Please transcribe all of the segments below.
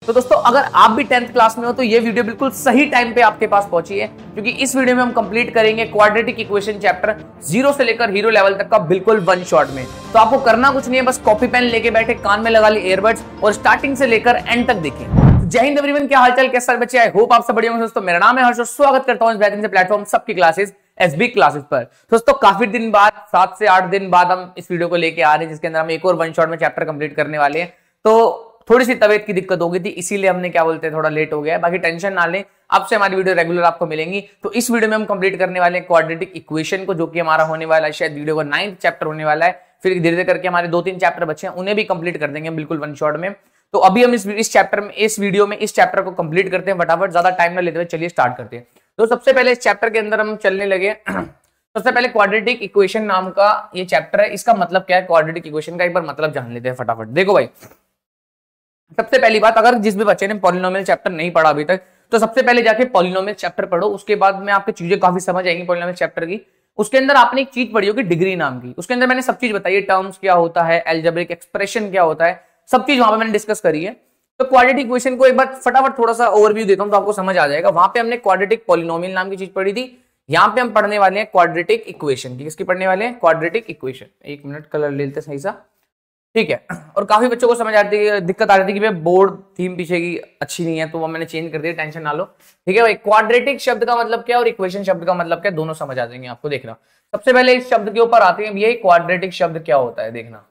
तो दोस्तों अगर आप भी 10th क्लास में हो तो ये वीडियो बिल्कुल सही टाइम पे आपके पास पहुंची है, क्योंकि इस वीडियो में हम कंप्लीट करेंगे क्वाड्रेटिक इक्वेशन चैप्टर 0 से लेकर हीरो लेवल तक का बिल्कुल वन शॉट में। तो आपको करना कुछ नहीं है, बस कॉपी पेन लेके बैठे, कान में लगा ली ईयरबड्स और स्टार्टिंग से लेकर एंड तक देखिए। जय हिंद एवरीवन, क्या हालचाल, कैसे सारे बच्चे, आई होप आप सब बढ़िया होंगे। दोस्तों मेरा नाम है हर्ष, स्वागत करता हूं इस बेहतरीन से प्लेटफॉर्म सबकी क्लासेस एसबी क्लासेस पर। दोस्तों काफी दिन बाद, 7 से 8 दिन बाद हम इस वीडियो को लेके आ रहे हैं, जिसके अंदर हम एक और वन शॉट में चैप्टर कंप्लीट करने वाले हैं। तो थोड़ी सी तबीयत की दिक्कत हो गई थी, इसीलिए हमने क्या बोलते हैं थोड़ा लेट हो गया। बाकी टेंशन ना लें, अब से हमारी वीडियो रेगुलर आपको मिलेंगी। तो इस वीडियो में हम कंप्लीट करने वाले हैं क्वाड्रेटिक इक्वेशन को, जो कि हमारा होने वाला है शायद वीडियो का 9th चैप्टर होने वाला है। फिर धीरे धीरे करके हमारे 2-3 चैप्टर बचे हैं, उन्हें भी कंप्लीट कर देंगे बिल्कुल वन शॉट में। तो अभी हम इस चैप्टर में, इस वीडियो में इस चैप्टर को कंप्लीट करते हैं फटाफट, ज्यादा टाइम ना लेते हुए चलिए स्टार्ट करते हैं। तो सबसे पहले इस चैप्टर के अंदर हम चलने लगे। सबसे पहले क्वाड्रेटिक इक्वेशन नाम का ये चैप्टर है, इसका मतलब क्या है क्वाड्रेटिक इक्वेशन का, एक बार मतलब जान लेते हैं फटाफट। देखो भाई, सबसे पहली बात, अगर जिस भी बच्चे ने पॉलिनोमियल चैप्टर नहीं पढ़ा अभी तक, तो सबसे पहले जाके पॉलिनोमियल चैप्टर पढ़ो। उसके बाद में आपकी चीजें काफी समझ आएंगी पॉलिनोमियल चैप्टर की। उसके अंदर आपने एक चीज पढ़ी होगी डिग्री नाम की, उसके अंदर मैंने सब चीज बताई है, टर्म्स क्या होता है, अलजेब्रिक एक्सप्रेशन क्या होता है, सब चीज वहां पे मैंने डिस्कस करी है। तो क्वाड्रेटिक इक्वेशन को एक बार फटाफट थोड़ा सा ओवरव्यू देता हूं तो आपको समझ आ जाएगा। वहां पे हमने क्वाड्रेटिक पॉलिनोमियल नाम की चीज पढ़ी थी, यहाँ पे हम पढ़ने वाले हैं क्वाड्रेटिक इक्वेशन की। किसकी पढ़ने वाले हैं? Quadratic equation. एक मिनट, कलर ले लेते सही सा, ठीक है। और काफी बच्चों को समझ आती है, दिक्कत आ रही थी कि बोर्ड थीम पीछे की अच्छी नहीं है, तो वो मैंने चेंज कर दिया, टेंशन ना लो, ठीक है भाई। क्वाड्रेटिक शब्द का मतलब क्या और इक्वेशन शब्द का मतलब क्या, दोनों समझ आ जाएंगे आपको। देखना, सबसे पहले इस शब्द के ऊपर आते हैं, ये क्वाड्रेटिक शब्द क्या होता है देखना।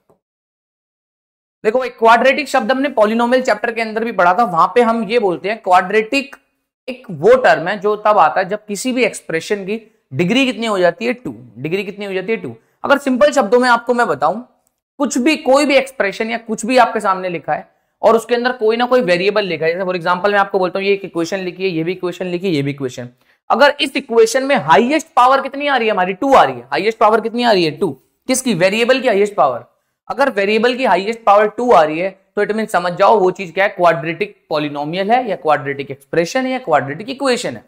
देखो भाई, क्वाड्रेटिक शब्द हमने पॉलिनोमियल चैप्टर के अंदर भी पढ़ा था। वहां पे हम ये बोलते हैं क्वाड्रेटिक एक वो टर्म है जो तब आता है जब किसी भी एक्सप्रेशन की डिग्री कितनी हो जाती है? 2। डिग्री कितनी हो जाती है? 2। अगर सिंपल शब्दों में आपको मैं बताऊं, कुछ भी, कोई भी एक्सप्रेशन या कुछ भी आपके सामने लिखा है और उसके अंदर कोई ना कोई वेरिएबल लिखा है, जैसे फॉर एग्जांपल मैं आपको बोलता हूं ये एक इक्वेशन लिखी है, ये भी इक्वेशन लिखी है, ये भी इक्वेशन। अगर इस इक्वेशन में हाईएस्ट पावर कितनी आ रही है? हमारी 2 आ रही है। हाईएस्ट पावर कितनी आ रही है? 2। किसकी? वेरिएबल की हाईएस्ट पावर। अगर वेरिएबल की हाईएस्ट पावर 2 आ रही है तो इट मीन समझ जाओ वो चीज क्या है, क्वाड्रेटिक पॉलिनोमियल है या क्वाड्रेटिक एक्सप्रेशन है या क्वाड्रेटिक इक्वेशन है।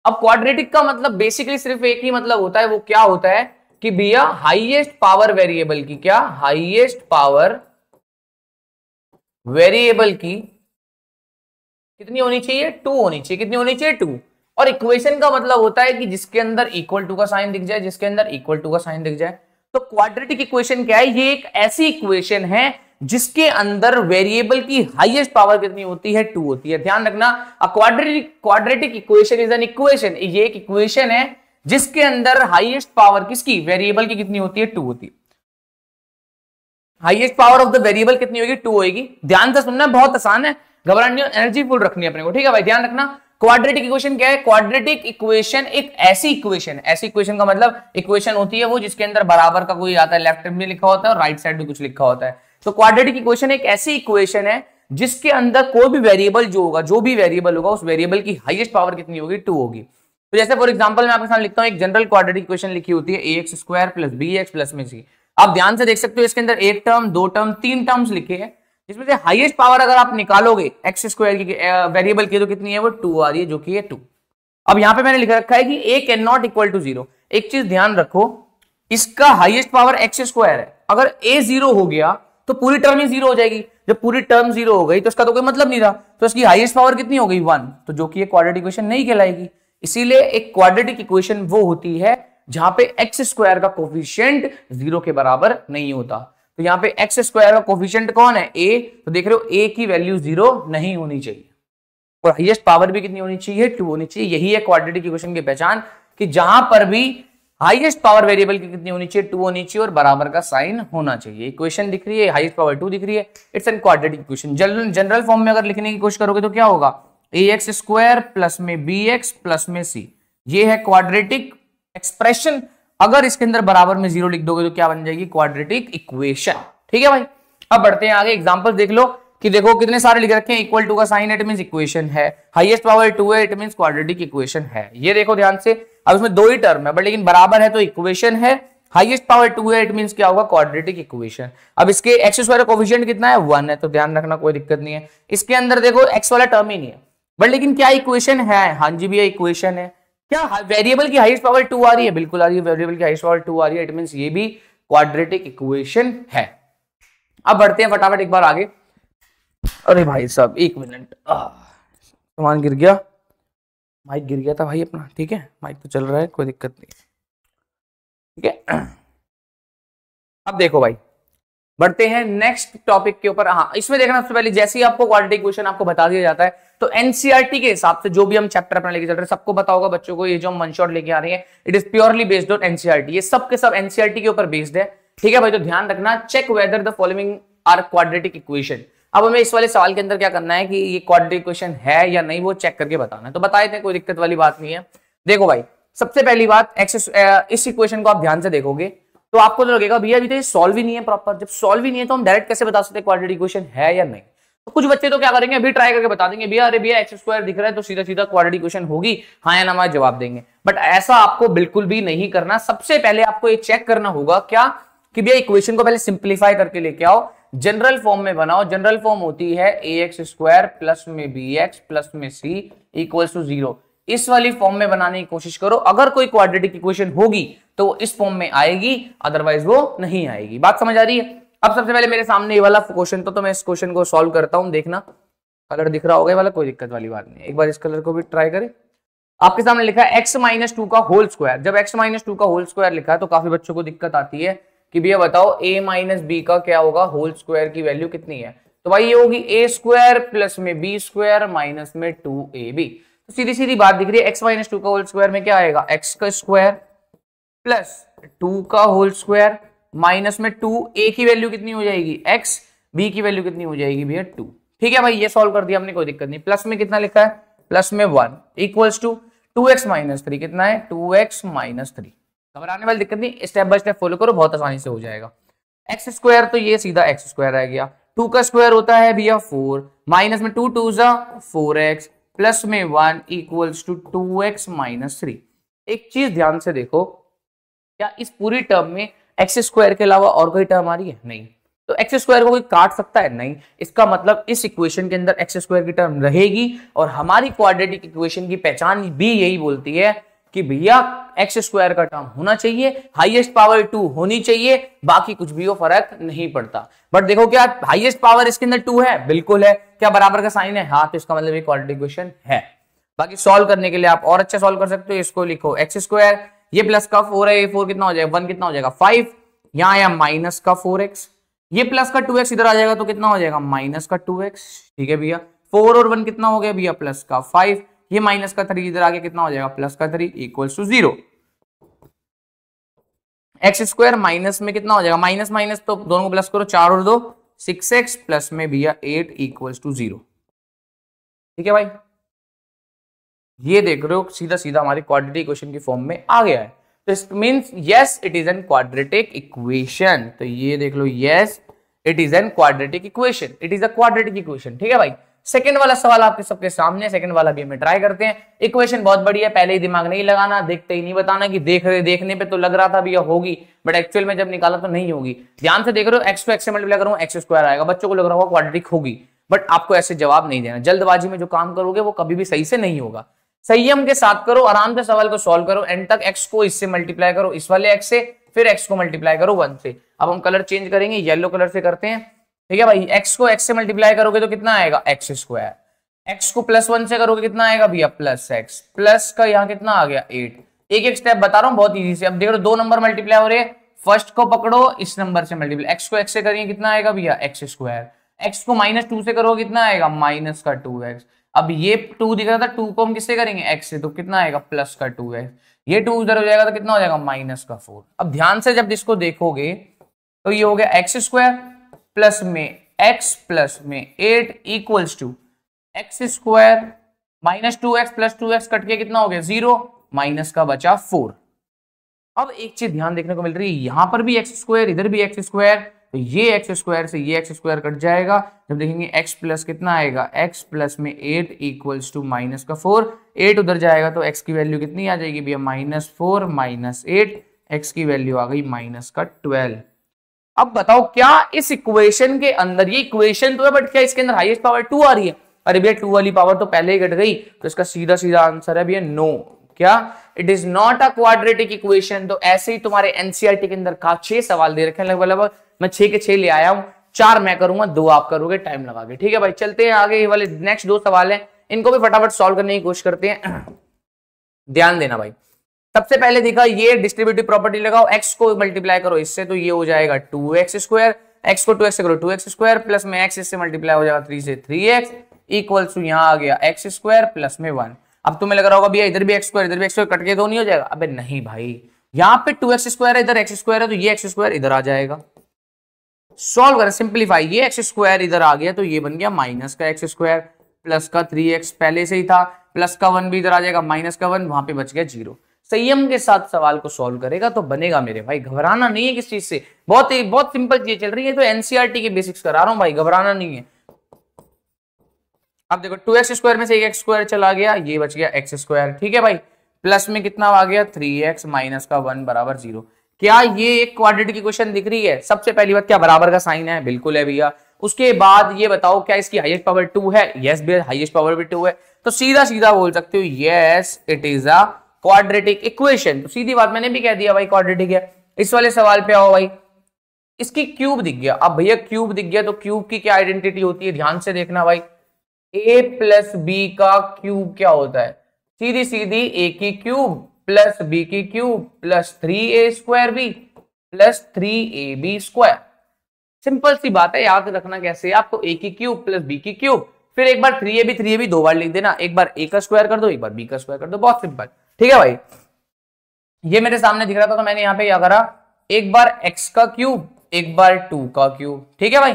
अब क्वाड्रेटिक का मतलब बेसिकली सिर्फ एक ही मतलब होता है, वो क्या होता है कि भैया हाईएस्ट पावर वेरिएबल की, क्या हाईएस्ट पावर वेरिएबल की कितनी होनी चाहिए? 2 होनी चाहिए। कितनी होनी चाहिए? 2। और इक्वेशन का मतलब होता है कि जिसके अंदर इक्वल टू का साइन दिख जाए, जिसके अंदर इक्वल टू का साइन दिख जाए। तो क्वाड्रेटिक इक्वेशन क्या है? ये एक ऐसी इक्वेशन है जिसके अंदर वेरिएबल की हाईएस्ट पावर कितनी होती है? 2 होती है। ध्यान रखना, quadratic equation is an equation. ये एक इक्वेशन है जिसके अंदर हाईएस्ट पावर किसकी? वेरिएबल की कितनी होती है? 2 होती है। Highest power of the variable कितनी होगी? 2 होगी। ध्यान से सुनना, बहुत आसान है, घबरानी नहीं, एनर्जी फुल रखनी है अपने को, ठीक है भाई। ध्यान रखना, क्वाड्रेटिक इक्वेशन क्या है? क्वाड्रेटिक इक्वेशन एक ऐसी इक्वेशन, ऐसी इक्वेशन का मतलब इक्वेशन होती है वो जिसके अंदर बराबर का कोई आता है, लेफ्ट में लिखा होता है और राइट साइड में कुछ लिखा होता है। तो क्वाड्रेटिक इक्वेशन एक ऐसी इक्वेशन है जिसके अंदर कोई भी वेरिएबल जो होगा, जो भी वेरिएबल होगा, उस वेरिएबल की हाईएस्ट पावर कितनी होगी? 2 होगी। तो जैसे फॉर एग्जांपल मैं आपके सामने लिखता हूं, एक जनरल क्वाड्रेटिक इक्वेशन लिखी होती है ax² + bx + में c। आप ध्यान से देख सकते हो इसके अंदर एक टर्म, 2 टर्म, 3 टर्म्स लिखे हैं, जिसमें से हाईएस्ट पावर अगर आप निकालोगे x² की वेरिएबल की तो कितनी है? वो 2 आ रही है, जो कि है 2। अब यहां पे मैंने लिख रखा है कि a can not equal to 0। एक चीज ध्यान रखो, इसका हाईएस्ट पावर x² है। अगर a 0 हो गया तो पूरी टर्म ही 0 हो जाएगी। जब पूरी टर्म 0 हो गई तो इसका तो कोई मतलब नहीं रहा, तो इसकी हाईएस्ट पावर कितनी हो गई? 1। तो जो कि ये क्वाड्रेटिक इक्वेशन नहीं कहलाएगी। इसीलिए एक क्वाड्रेटिक इक्वेशन वो होती है जहां पे x² का कोफिशिएंट 0 के बराबर नहीं होता। तो यहाँ पे x² का कोफिशिएंट कौन है? a। तो देख रहे हो a की वैल्यू 0 नहीं होनी चाहिए और हाईएस्ट पावर भी कितनी होनी चाहिए? 2 होनी चाहिए। यही है क्वाड्रेटिक इक्वेशन की पहचान, कि जहां पर भी हाईएस्ट पावर वेरिएबल की कितनी होनी चाहिए? 2 होनी चाहिए और बराबर का साइन होना चाहिए। इक्वेशन दिख रही है, हाईएस्ट पावर 2 दिख रही है, it's an quadratic equation. General form में अगर लिखने की कोशिश करोगे तो क्या होगा? ax² + में bx + में c। ये है क्वाड्रेटिक एक्सप्रेशन। अगर इसके अंदर बराबर में 0 लिख दोगे तो क्या बन जाएगी? Quadratic equation. ठीक है भाई, अब बढ़ते हैं आगे। एग्जांपल देख लो कि देखो कितने सारे लिख रखे हैं, इक्वल टू का साइन है, इट मींस इक्वेशन है, हाईएस्ट पावर 2 है, इट मींस क्वाड्रेटिक इक्वेशन है। ये देखो ध्यान से, अब इसमें 2 ही टर्म है बट लेकिन बराबर है तो इक्वेशन है, हाईएस्ट पावर 2 है, इट मींस क्या होगा? Quadratic equation. अब इसके x² का कोफिशिएंट कितना है? 1 है, तो ध्यान रखना कोई दिक्कत नहीं है। इसके अंदर देखो x वाला टर्म ही नहीं है बट लेकिन क्या इक्वेशन है? हाँ जी भैया इक्वेशन है। क्या वेरिएबल की हाईएस्ट पावर 2 आ रही है? बिल्कुल आ रही है, वेरिएबल की हाईएस्ट पावर 2 आ रही है, इट मींस ये भी क्वाड्रेटिक इक्वेशन है। अब बढ़ते हैं फटाफट एक बार आगे। अरे भाई साहब एक मिनट, सामान गिर गया, माइक गिर गया था भाई अपना। ठीक है, माइक तो चल रहा है, कोई दिक्कत नहीं। ठीक है, अब देखो भाई, बढ़ते हैं नेक्स्ट टॉपिक के ऊपर। हाँ, इसमें देखना सबसे पहले जैसे ही आपको क्वाड्रेटिक इक्वेशन आपको बता दिया जाता है तो एनसीईआरटी के हिसाब से जो भी हम चैप्टर अपना लेके चल रहे हैं सबको पता होगा बच्चों को, ये जो हम वन शॉट लेके आ रहे हैं it is purely based on NCERT, ये सब के सब एनसीईआरटी के ऊपर बेस्ड है। ठीक है भाई, तो ध्यान रखना, check whether the following are quadratic equation. अब हमें इस वाले सवाल के अंदर क्या करना है कि ये क्वाड्रेटिक इक्वेशन है या नहीं वो चेक करके बताना है। तो बताए थे, कोई दिक्कत वाली बात नहीं है। देखो भाई, सबसे पहली बात इस इक्वेशन को आप ध्यान से देखोगे तो आपको तो लगेगा भैया अभी तो ये सॉल्व ही नहीं है प्रॉपर। जब सॉल्व ही नहीं है तो हम डायरेक्ट कैसे बता सकते हैं क्वाड्रेटिक इक्वेशन है या नहीं। तो कुछ बच्चे तो क्या करेंगे, अभी ट्राई करके बता देंगे भैया, अरे भैया एक्स स्क्वायर दिख रहा है तो सीधा सीधा क्वाड्रेटिक इक्वेशन होगी, हाँ या ना हमारा जवाब देंगे। बट ऐसा आपको बिल्कुल भी नहीं करना। सबसे पहले आपको ये चेक करना होगा क्या कि भैया इक्वेशन को पहले सिंप्लीफाई करके लेके आओ, जनरल फॉर्म में बनाओ। जनरल फॉर्म होती है ए एक्स स्क्वायर प्लस में बी एक्स प्लस में सी इक्वल्स टू 0। इस वाली फॉर्म में बनाने की कोशिश करो। अगर कोई क्वाड्रेटिक इक्वेशन होगी तो वो इस फॉर्म में आएगी, अदरवाइज वो नहीं आएगी। बात समझ आ रही है। अब सबसे पहले मेरे सामने ये वाला क्वेश्चन तो मैं इस क्वेश्चन को सॉल्व करता हूं। देखना कलर दिख रहा होगा वाला, कोई दिक्कत वाली बात नहीं। एक बार इस कलर को भी ट्राई करें। आपके सामने लिखा है x माइनस 2 का होल स्क्वायर। जब x माइनस 2 का होल स्क्वायर लिखा है तो काफी बच्चों को दिक्कत आती है कि भैया बताओ a माइनस बी का क्या होगा, होल स्क्वायर की वैल्यू कितनी है। तो भाई ये होगी a स्क्वायर प्लस में b स्क्वायर माइनस में 2ab। तो सीधी सीधी बात दिख रही है, x माइनस 2 का होल स्क्वायर में क्या आएगा, x का स्क्वायर प्लस 2 का होल स्क्वायर माइनस में 2a की वैल्यू कितनी हो जाएगी x, b की वैल्यू कितनी हो जाएगी भैया 2। ठीक है भाई, ये सॉल्व कर दिया हमने, कोई दिक्कत नहीं। प्लस में कितना लिखा है, प्लस में 1 इक्वल्स टू 2x माइनस 3 कितना है 2x माइनस 3। घबराने वाली दिक्कत नहीं, स्टेप बाय स्टेप फॉलो करो, बहुत आसानी से हो जाएगा। एक्स स्क्वायर तो ये सीधा एक्स स्क्वायर आ गया, 2 का स्क्वायर होता है भैया 4 माइनस में 2 2 जा 4x प्लस में 1 इक्वल्स टू 2x माइनस 3। एक चीज ध्यान से देखो, क्या इस पूरी टर्म में एक्स स्क्वायर के अलावा और कोई टर्म आ रही है, नहीं। तो एक्स स्क्वायर को कोई काट सकता है, नहीं। इसका मतलब इस इक्वेशन के अंदर एक्स स्क्वायर की टर्म रहेगी। और हमारी क्वाड्रेटिक इक्वेशन की पहचान भी यही बोलती है कि भैया एक्स स्क्वायर का टर्म होना चाहिए, हाईएस्ट पावर 2 होनी चाहिए, बाकी कुछ भी हो फर्क नहीं पड़ता। बट देखो क्या हाईएस्ट पावर इसके अंदर 2 है, बिल्कुल है। क्या बराबर का साइन है, हाँ, तो इसका मतलब ये क्वाड्रेटिक इक्वेशन है। बाकी सॉल्व करने के लिए आप और अच्छा सॉल्व कर सकते हो। इसको लिखो एक्स स्क्वायर, ये प्लस का 4 है, ये 4 कितना हो जाएगा 1 कितना हो जाएगा 5, यहाँ आया माइनस का 4x, ये प्लस का 2x इधर आ जाएगा तो कितना हो जाएगा माइनस का 2x। ठीक है भैया, 4 और 1 कितना हो गया भैया प्लस का 5, ये माइनस का 3 इधर आगे कितना हो जाएगा प्लस का 3 equals to 0। X square minus में कितना हो जाएगा, माइनस माइनस तो दोनों को प्लस करो, 4 और 2 6x प्लस में भैया 8 इक्वल्स टू 0। ठीक है भाई, ये देख रहे हो सीधा सीधा हमारी क्वाड्रेटिक इक्वेशन की फॉर्म में आ गया है। तो it means yes it is an quadratic equation. तो ये देख लो, yes it is an quadratic equation, it is a quadratic equation. ठीक है भाई, सेकंड वाला सवाल आपके सबके सामने, सेकंड वाला भी हमें ट्राई करते हैं। इक्वेशन बहुत बढ़िया है, पहले ही दिमाग नहीं लगाना, देखते ही नहीं बताना कि देखने पे तो लग रहा था भैया होगी, बट एक्चुअल में जब निकाला तो नहीं होगी। ध्यान से देख रहे हो, एक्स को एक्स से मल्टीप्लाई करूं एक्स स्क्वायर आएगा, बच्चों को लग रहा होगा क्वाड्रेटिक होगी, बट आपको ऐसे जवाब नहीं देना। जल्दबाजी में जो काम करोगे वो कभी भी सही से नहीं होगा। संयम के साथ करो, आराम से सवाल को सॉल्व करो, एंड तक एक्स को इससे मल्टीप्लाई करो, इस वाले एक्स से, फिर एक्स को मल्टीप्लाई करो 1 से। अब हम कलर चेंज करेंगे, येलो कलर से करते हैं। ठीक है भाई, एक्स को एक्स से मल्टीप्लाई करोगे तो कितना आएगा एक्स स्क्वायर, एक्स को प्लस 1 से करोगे कितना आएगा भैया प्लस एक्स, प्लस का यहाँ कितना आ गया 8। एक एक स्टेप बता रहा हूँ बहुत इजी से। अब देखो 2 नंबर मल्टीप्लाई हो रहे हैं, फर्स्ट को पकड़ो इस नंबर से मल्टीप्लाई, एक्स को एक्स से करेंगे कितना आएगा भैया एक्स स्क्वायर, एक्स को -2 से करोगे कितना आएगा माइनस का 2x। अब ये 2 दिख रहा था, 2 को हम किससे करेंगे x से, तो कितना आएगा प्लस का 2x, ये 2 उधर हो जाएगा तो कितना हो जाएगा माइनस का 4। अब ध्यान से जब इसको देखोगे तो ये हो गया एक्स स्क्वायर प्लस में x प्लस में 8 equals to x square minus 2x plus 2x cut के कितना हो गया 0, माइनस का बचा 4। अब एक चीज ध्यान देखने को मिल रही है, यहां पर भी एक्स स्क्वायर, इधर भी एक्स स्क्वायर, तो ये एक्स स्क्वायर से ये एक्स स्क्वायर कट जाएगा। जब देखेंगे x प्लस कितना आएगा, x प्लस में 8 इक्वल्स टू माइनस का 4, 8 उधर जाएगा तो x की वैल्यू कितनी आ जाएगी भैया -4 माइनस 8, x की वैल्यू आ गई माइनस का 12। अब बताओ क्या इस इक्वेशन के अंदर, ये इक्वेशन तो है बट क्या इसके अंदर हाईएस्ट पावर 2 आ रही है? अरे भैया 2 वाली पावर तो पहले ही घट गई, तो इसका सीधा सीधा आंसर है भैया नो। क्या it is not a quadratic equation. तो ऐसे ही तुम्हारे एनसीईआरटी के अंदर 6 सवाल दे रखे हैं लगभग, मैं 6 के 6 ले आया हूं। 4 मैं करूंगा, 2 आप करोगे टाइम लगा के। ठीक है भाई, चलते हैं आगे। ये वाले नेक्स्ट 2 सवाल हैं, इनको भी फटाफट सॉल्व करने की कोशिश करते हैं। ध्यान देना भाई। सबसे पहले देखा, ये डिस्ट्रीब्यूटिव प्रॉपर्टी लगाओ, x को मल्टीप्लाई करो इससे तो ये हो जाएगा 2x स्क्वायर, x को 2x से करो 2x स्क्वायर, प्लस में x इससे मल्टीप्लाई हो जाएगा 3 से 3x इक्वल्स टू यहाँ आ गया x स्क्वायर प्लस में 1। अब तुम्हें लग रहा होगा भैया इधर भी x स्क्वायर इधर भी x स्क्वायर कट के 2 नहीं हो जाएगा? अबे नहीं भाई, यहाँ पे 2x स्क्वायर है, इधर x स्क्वायर है, तो ये x स्क्वायर इधर आ जाएगा। सॉल्व करें, सिंप्लीफाई, ये x स्क्वायर इधर आ गया तो ये बन गया माइनस का x स्क्वायर प्लस का 3x पहले से ही था, प्लस का 1 भी इधर आ जाएगा, माइनस का 1 वहां पे बच गया 0। संयम के साथ सवाल को सॉल्व करेगा तो बनेगा मेरे भाई, घबराना नहीं है किस चीज से। बहुत सिंपल चीज चल रही है, तो एनसीईआरटी के बेसिक्स करा रहा हूं भाई, घबराना नहीं है। अब देखो 2x स्क्वायर में से एक x स्क्वायर चला गया, ये बच गया x स्क्वायर। ठीक है भाई, प्लस में कितना आ गया 3x माइनस का 1 बराबर 0। क्या ये एक क्वाड्रेटिक इक्वेशन दिख रही है? सबसे पहली बात, क्या बराबर का साइन है? बिल्कुल है भैया। उसके बाद ये बताओ क्या इसकी हाईएस्ट पावर 2 है? यस भैया, हाईएस्ट पावर भी 2 है, तो सीधा सीधा बोल सकते हो yes it is a quadratic equation. तो सीधी बात, मैंने भी कह दिया भाई क्वाड्रेटिक है। इस वाले सवाल पे आओ भाई, इसकी क्यूब दिख गया। अब भैया क्यूब दिख गया तो क्यूब की क्या आइडेंटिटी होती है? ध्यान से देखना भाई, a प्लस बी का क्यूब क्या होता है? सीधी सीधी a की क्यूब प्लस b की cube plus 3a square b plus 3ab square. Simple सी बात है, याद रखना कैसे आपको, a की क्यूब प्लस b की क्यूब, फिर एक बार 3ab 2 बार लिख देना, एक बार a का स्क्वायर कर दो, एक बार b का स्क्वायर कर दो, बहुत सिंपल। ठीक है भाई, ये मेरे सामने दिख रहा था तो मैंने यहां पे क्या करा, एक बार x का क्यूब एक बार 2 का क्यूब। ठीक है भाई,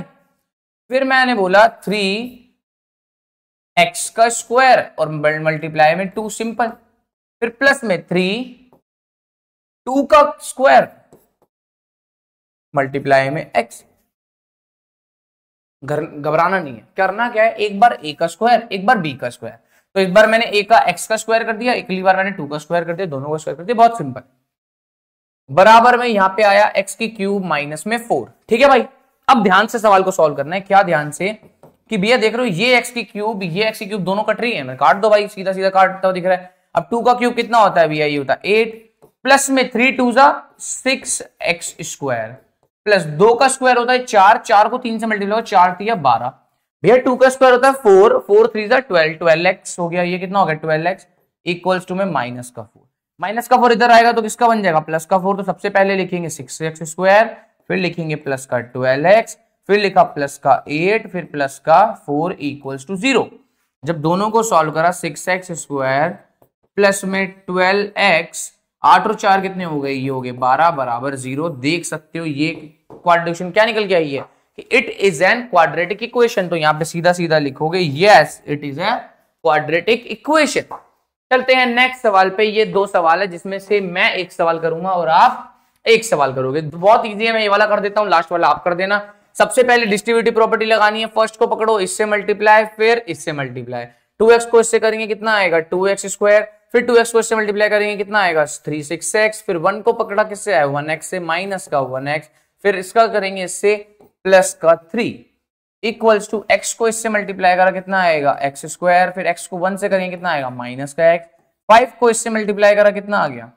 फिर मैंने बोला 3x का स्क्वायर और मल्टीप्लाई में 2, सिंपल, फिर प्लस में 2 का स्क्वायर मल्टीप्लाई में x। घबराना नहीं है, करना क्या है, एक बार a का स्क्वायर एक बार b का स्क्वायर। तो इस बार मैंने a का x का स्क्वायर कर दिया, अगली बार मैंने 2 का स्क्वायर कर दिया, दोनों का स्क्वायर कर दिया, बहुत सिंपल। बराबर में यहां पे आया x की क्यूब माइनस में 4। ठीक है भाई, अब ध्यान से सवाल को सॉल्व करना है। क्या ध्यान से कि भैया देख रहे हो ये x की क्यूब ये x की क्यूब दोनों कट रही है, मैं काट दो भाई, सीधा सीधा काटता हुआ दिख रहा है। अब 2 का क्यूब कितना होता है भैया? ये होता है 8 प्लस में 3 2 6x स्क्वायर प्लस 2 का स्क्वायर होता है 4, 4 को 3 से मल्टीप्लाई 4 3 12 भैया। 2 का स्क्वायर होता है 4, 4 3 12, 12x हो गया, ये कितना हो गया 12x इक्वल्स टू में माइनस का 4। माइनस का 4 इधर आएगा तो किसका बन जाएगा? प्लस का 4। तो सबसे पहले लिखेंगे 6x स्क्वायर, फिर लिखेंगे प्लस का 12x, फिर लिखा प्लस का 8, फिर प्लस का 4 इक्वल्स टू 0। जब दोनों को सॉल्व करा 6x स्क्वायर प्लस में 12x, 8 और 4 कितने हो गए? ये हो गए 12 बराबर 0। देख सकते हो ये क्वाड्रेटिक क्या निकल के आई है कि it is an quadratic equation. तो यहाँ पे सीधा सीधा लिखोगे yes it is a quadratic equation. चलते हैं नेक्स्ट सवाल पे। ये 2 सवाल है जिसमें से मैं एक सवाल करूंगा और आप एक सवाल करोगे। बहुत इजी है, मैं ये वाला कर देता हूं, लास्ट वाला आप कर देना। सबसे पहले डिस्ट्रीब्यूटिव प्रॉपर्टी लगानी है, फर्स्ट को पकड़ो, इससे मल्टीप्लाई फिर इससे मल्टीप्लाई। 2x को इससे करेंगे कितना आएगा? 2x स्क्वायर, फिर 2x को इससे मल्टीप्लाई करेंगे कितना आएगा? 3 6x, फिर 1 को पकड़ा किससे आया? 1x से, माइनस का 1x, फिर इसका करेंगे इससे प्लस का 3 इक्वल्स टू x को इससे मल्टीप्लाई करा कितना आएगा? x स्क्वायर, फिर x को 1 से करेंगे कितना आएगा? माइनस का x, 5 को इससे मल्टीप्लाई करा कितना आ गया?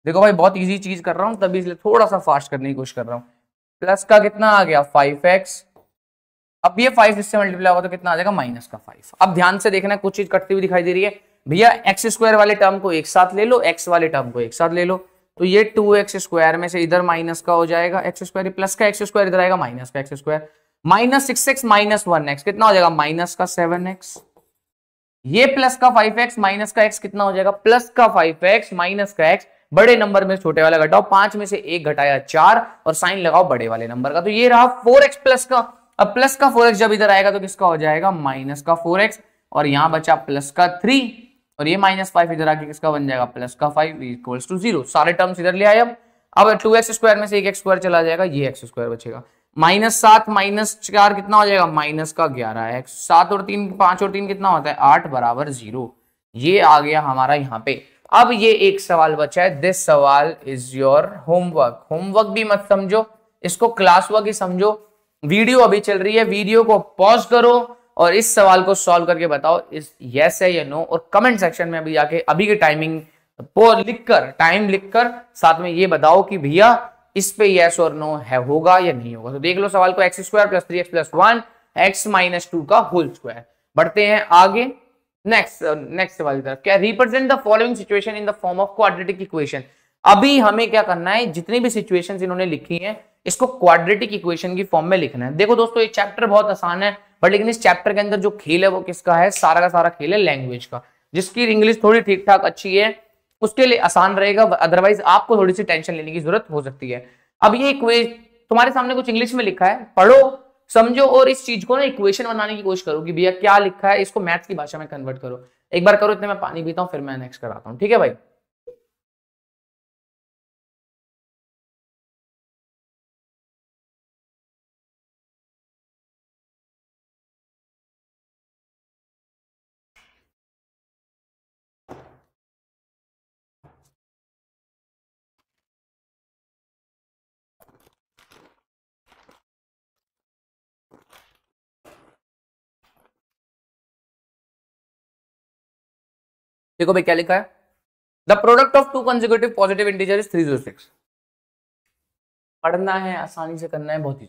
देखो भाई बहुत इजी चीज कर रहा हूं तभी इसलिए थोड़ा सा फास्ट करने की कोशिश कर रहा हूं। प्लस का कितना आ गया? 5x। अब ये 5 इससे मल्टीप्लाई होगा तो कितना आ जाएगा? माइनस का 5। अब ध्यान से देखना, कुछ चीज कटती हुई दिखाई दे रही है भैया। x स्क्वायर वाले टर्म को एक साथ ले लो, x वाले टर्म को एक साथ ले लो, तो ये 2x स्क्वायर में से इधर माइनस का हो जाएगा x स्क्वायर, प्लस का x स्क्वायर इधर आएगा माइनस का x square, minus 6x minus 1x कितना हो जाएगा? माइनस का 7x। ये प्लस का 5x माइनस का x कितना हो जाएगा? प्लस का 5x माइनस का x। बड़े नंबर में छोटे वाला घटाओ, 5 में से 1 घटाया 4 और साइन लगाओ बड़े वाले नंबर का, तो ये रहा 4x प्लस का। अब प्लस का 4x जब इधर आएगा तो किसका हो जाएगा? माइनस का 4x, और यहां बचा प्लस का 3 और ये माइनस 5 इधर आके किसका बन जाएगा? प्लस का 5 इक्वल्स टू 0। सारे टर्म्स इधर ले आए। अब 2x स्क्वायर में से एक x स्क्वायर चला जाएगा, ये x स्क्वायर बचेगा। माइनस 7 माइनस 4 कितना हो जाएगा? माइनस का 11x। 7 और 3 5 और 3 कितना होता है? 8 बराबर 0। ये आ गया हमारा यहाँ पे। अब ये एक सवाल बचा है, दिस सवाल इज योर होमवर्क। होमवर्क भी मत समझो इसको, क्लास वर्क ही समझो। वीडियो अभी चल रही है, वीडियो को पॉज करो और इस सवाल को सॉल्व करके बताओ इस यस है या नो, और कमेंट सेक्शन में अभी जाके अभी की टाइमिंग लिखकर टाइम लिखकर साथ में ये बताओ कि भैया इस पे यस और नो है, होगा या नहीं होगा। तो देख लो सवाल को, x square plus 3x plus 1 x minus 2 का होल स्क्वायर। बढ़ते हैं आगे नेक्स्ट सवाल की तरफ। क्या represent the following situation in the form of quadratic equation. अभी हमें क्या करना है, जितनी भी सिचुएशंस इन्होंने लिखी हैं इसको क्वाड्रेटिक इक्वेशन की फॉर्म में लिखना है। देखो दोस्तों, ये चैप्टर बहुत आसान है, बट लेकिन इस चैप्टर के अंदर जो खेल है वो किसका है, सारा का सारा खेल है लैंग्वेज का। जिसकी इंग्लिश थोड़ी ठीक ठाक अच्छी है उसके लिए आसान रहेगा, अदरवाइज आपको थोड़ी सी टेंशन लेने की जरूरत हो सकती है। अब ये तुम्हारे सामने कुछ इंग्लिश में लिखा है, पढ़ो समझो और इस चीज को ना इक्वेशन बनाने की कोशिश करो कि भैया क्या लिखा है, इसको मैथ्स की भाषा में कन्वर्ट करो। एक बार करो, इतने मैं पानी पीता हूं फिर मैं नेक्स्ट कराता हूं, ठीक है भाई। देखो भाई क्या लिखा है, the product of to consecutive positive integer is 306। पढ़ना है, आसानी से करना है, बहुत ही।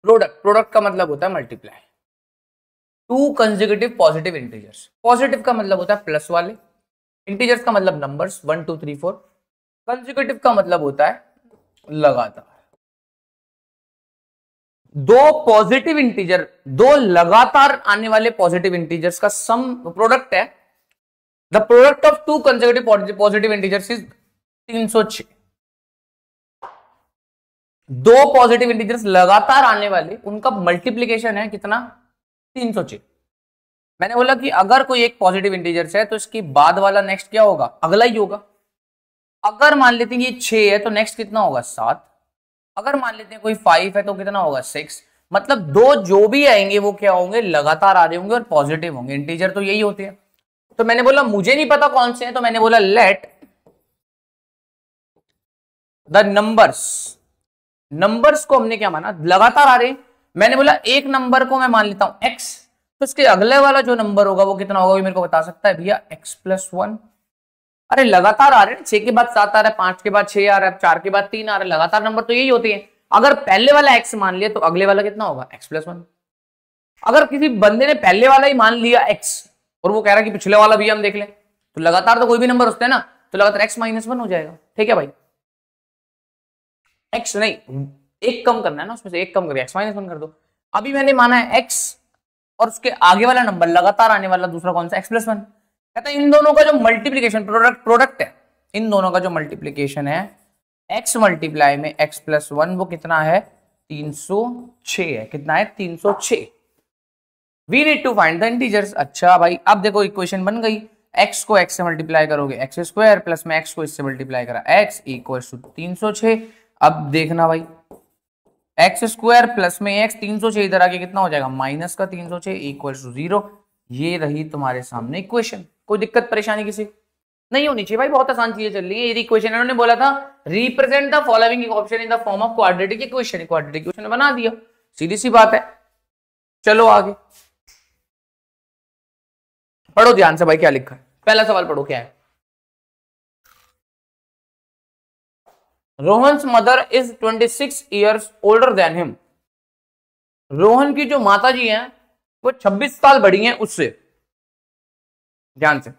प्रोडक्ट का मतलब होता है multiply. To consecutive positive integers, positive का मतलब होता है प्लस वाले, इंटीजर्स का मतलब नंबर्स 1 2 3 4, कंसेक्यूटिव का मतलब होता है लगातार। दो पॉजिटिव इंटीजर, दो लगातार आने वाले पॉजिटिव इंटीजर्स का सम प्रोडक्ट है। The product of to consecutive positive integers is 306। दो पॉजिटिव इंटीजर्स लगातार आने वाले, उनका मल्टीप्लीकेशन है कितना, 306। मैंने बोला कि अगर कोई एक पॉजिटिव इंटीजर्स है तो इसके बाद वाला नेक्स्ट क्या होगा, अगला ही होगा। अगर मान लेते हैं ये 6 है तो नेक्स्ट कितना होगा, 7। अगर मान लेते हैं कोई 5 है तो कितना होगा, 6। मतलब दो जो भी आएंगे वो क्या होंगे, लगातार आ रहे होंगे और पॉजिटिव होंगे। इंटीजर तो यही होते हैं। तो मैंने बोला मुझे नहीं पता कौन से हैं, तो मैंने बोला लेट द नंबर्स को हमने क्या माना, लगातार आ रहे हैं। मैंने बोला एक नंबर को मैं मान लेता हूं x, तो इसके अगले वाला जो नंबर होगा वो कितना होगा, मेरे को बता सकता है भैया, x प्लस 1। अरे लगातार आ रहे हैं, 6 के बाद 7 आ रहा है, 5 के बाद 6 आ रहा है, 4 के बाद 3 आ रहा है, लगातार नंबर तो यही होते हैं। अगर पहले वाला x मान लिया तो अगले वाला कितना होगा, x प्लस 1। अगर किसी बंदे ने पहले वाला ही मान लिया x और वो कह रहा है कि पिछले वाला भी हम देख लें, तो लगातार तो कोई भी नंबर होते हैं ना, तो लगातार x माइनस 1 हो जाएगा। ठीक है भाई, x नहीं, एक कम करना है ना, उसमें से एक कम करके x माइनस 1 कर दो। अभी मैंने माना है x और उसके आगे वाला नंबर लगातार आने वाला दूसरा कौन सा, x प्लस 1। कहता है इन दोनों का जो मल्टीप्लीकेशन प्रोडक्ट है, इन दोनों का जो मल्टीप्लीकेशन है x मल्टीप्लाई में x प्लस 1 वो कितना है, 306 है। कितना है, 306। We need to find the integers. अच्छा भाई, अब देखो इक्वेशन बन गई, x को x से मल्टीप्लाई करोगे x स्क्वायर प्लस में x को इससे मल्टीप्लाई करा x इक्वल्स टू 306। अब देखना भाई, एक्स स्क्वायर प्लस में x 306 इधर आके कितना हो जाएगा, माइनस का 306 इक्वल्स टू 0। ये रही तुम्हारे सामने इक्वेशन। कोई दिक्कत परेशानी किसी नहीं होनी चाहिए भाई, बहुत आसान चीजें चल रही है। ये इक्वेशन इन्होंने बोला था represent the following option in the form of quadratic equation, quadratic equation बना दिया, सीधी सी बात है। चलो आगे पढ़ो ध्यान से भाई, क्या लिखा है, पहला सवाल पढ़ो क्या है। Rohan's mother is 26 years older than him. Rohan की जो माता जी हैं वो 26 साल बड़ी हैं उससे। ध्यान से,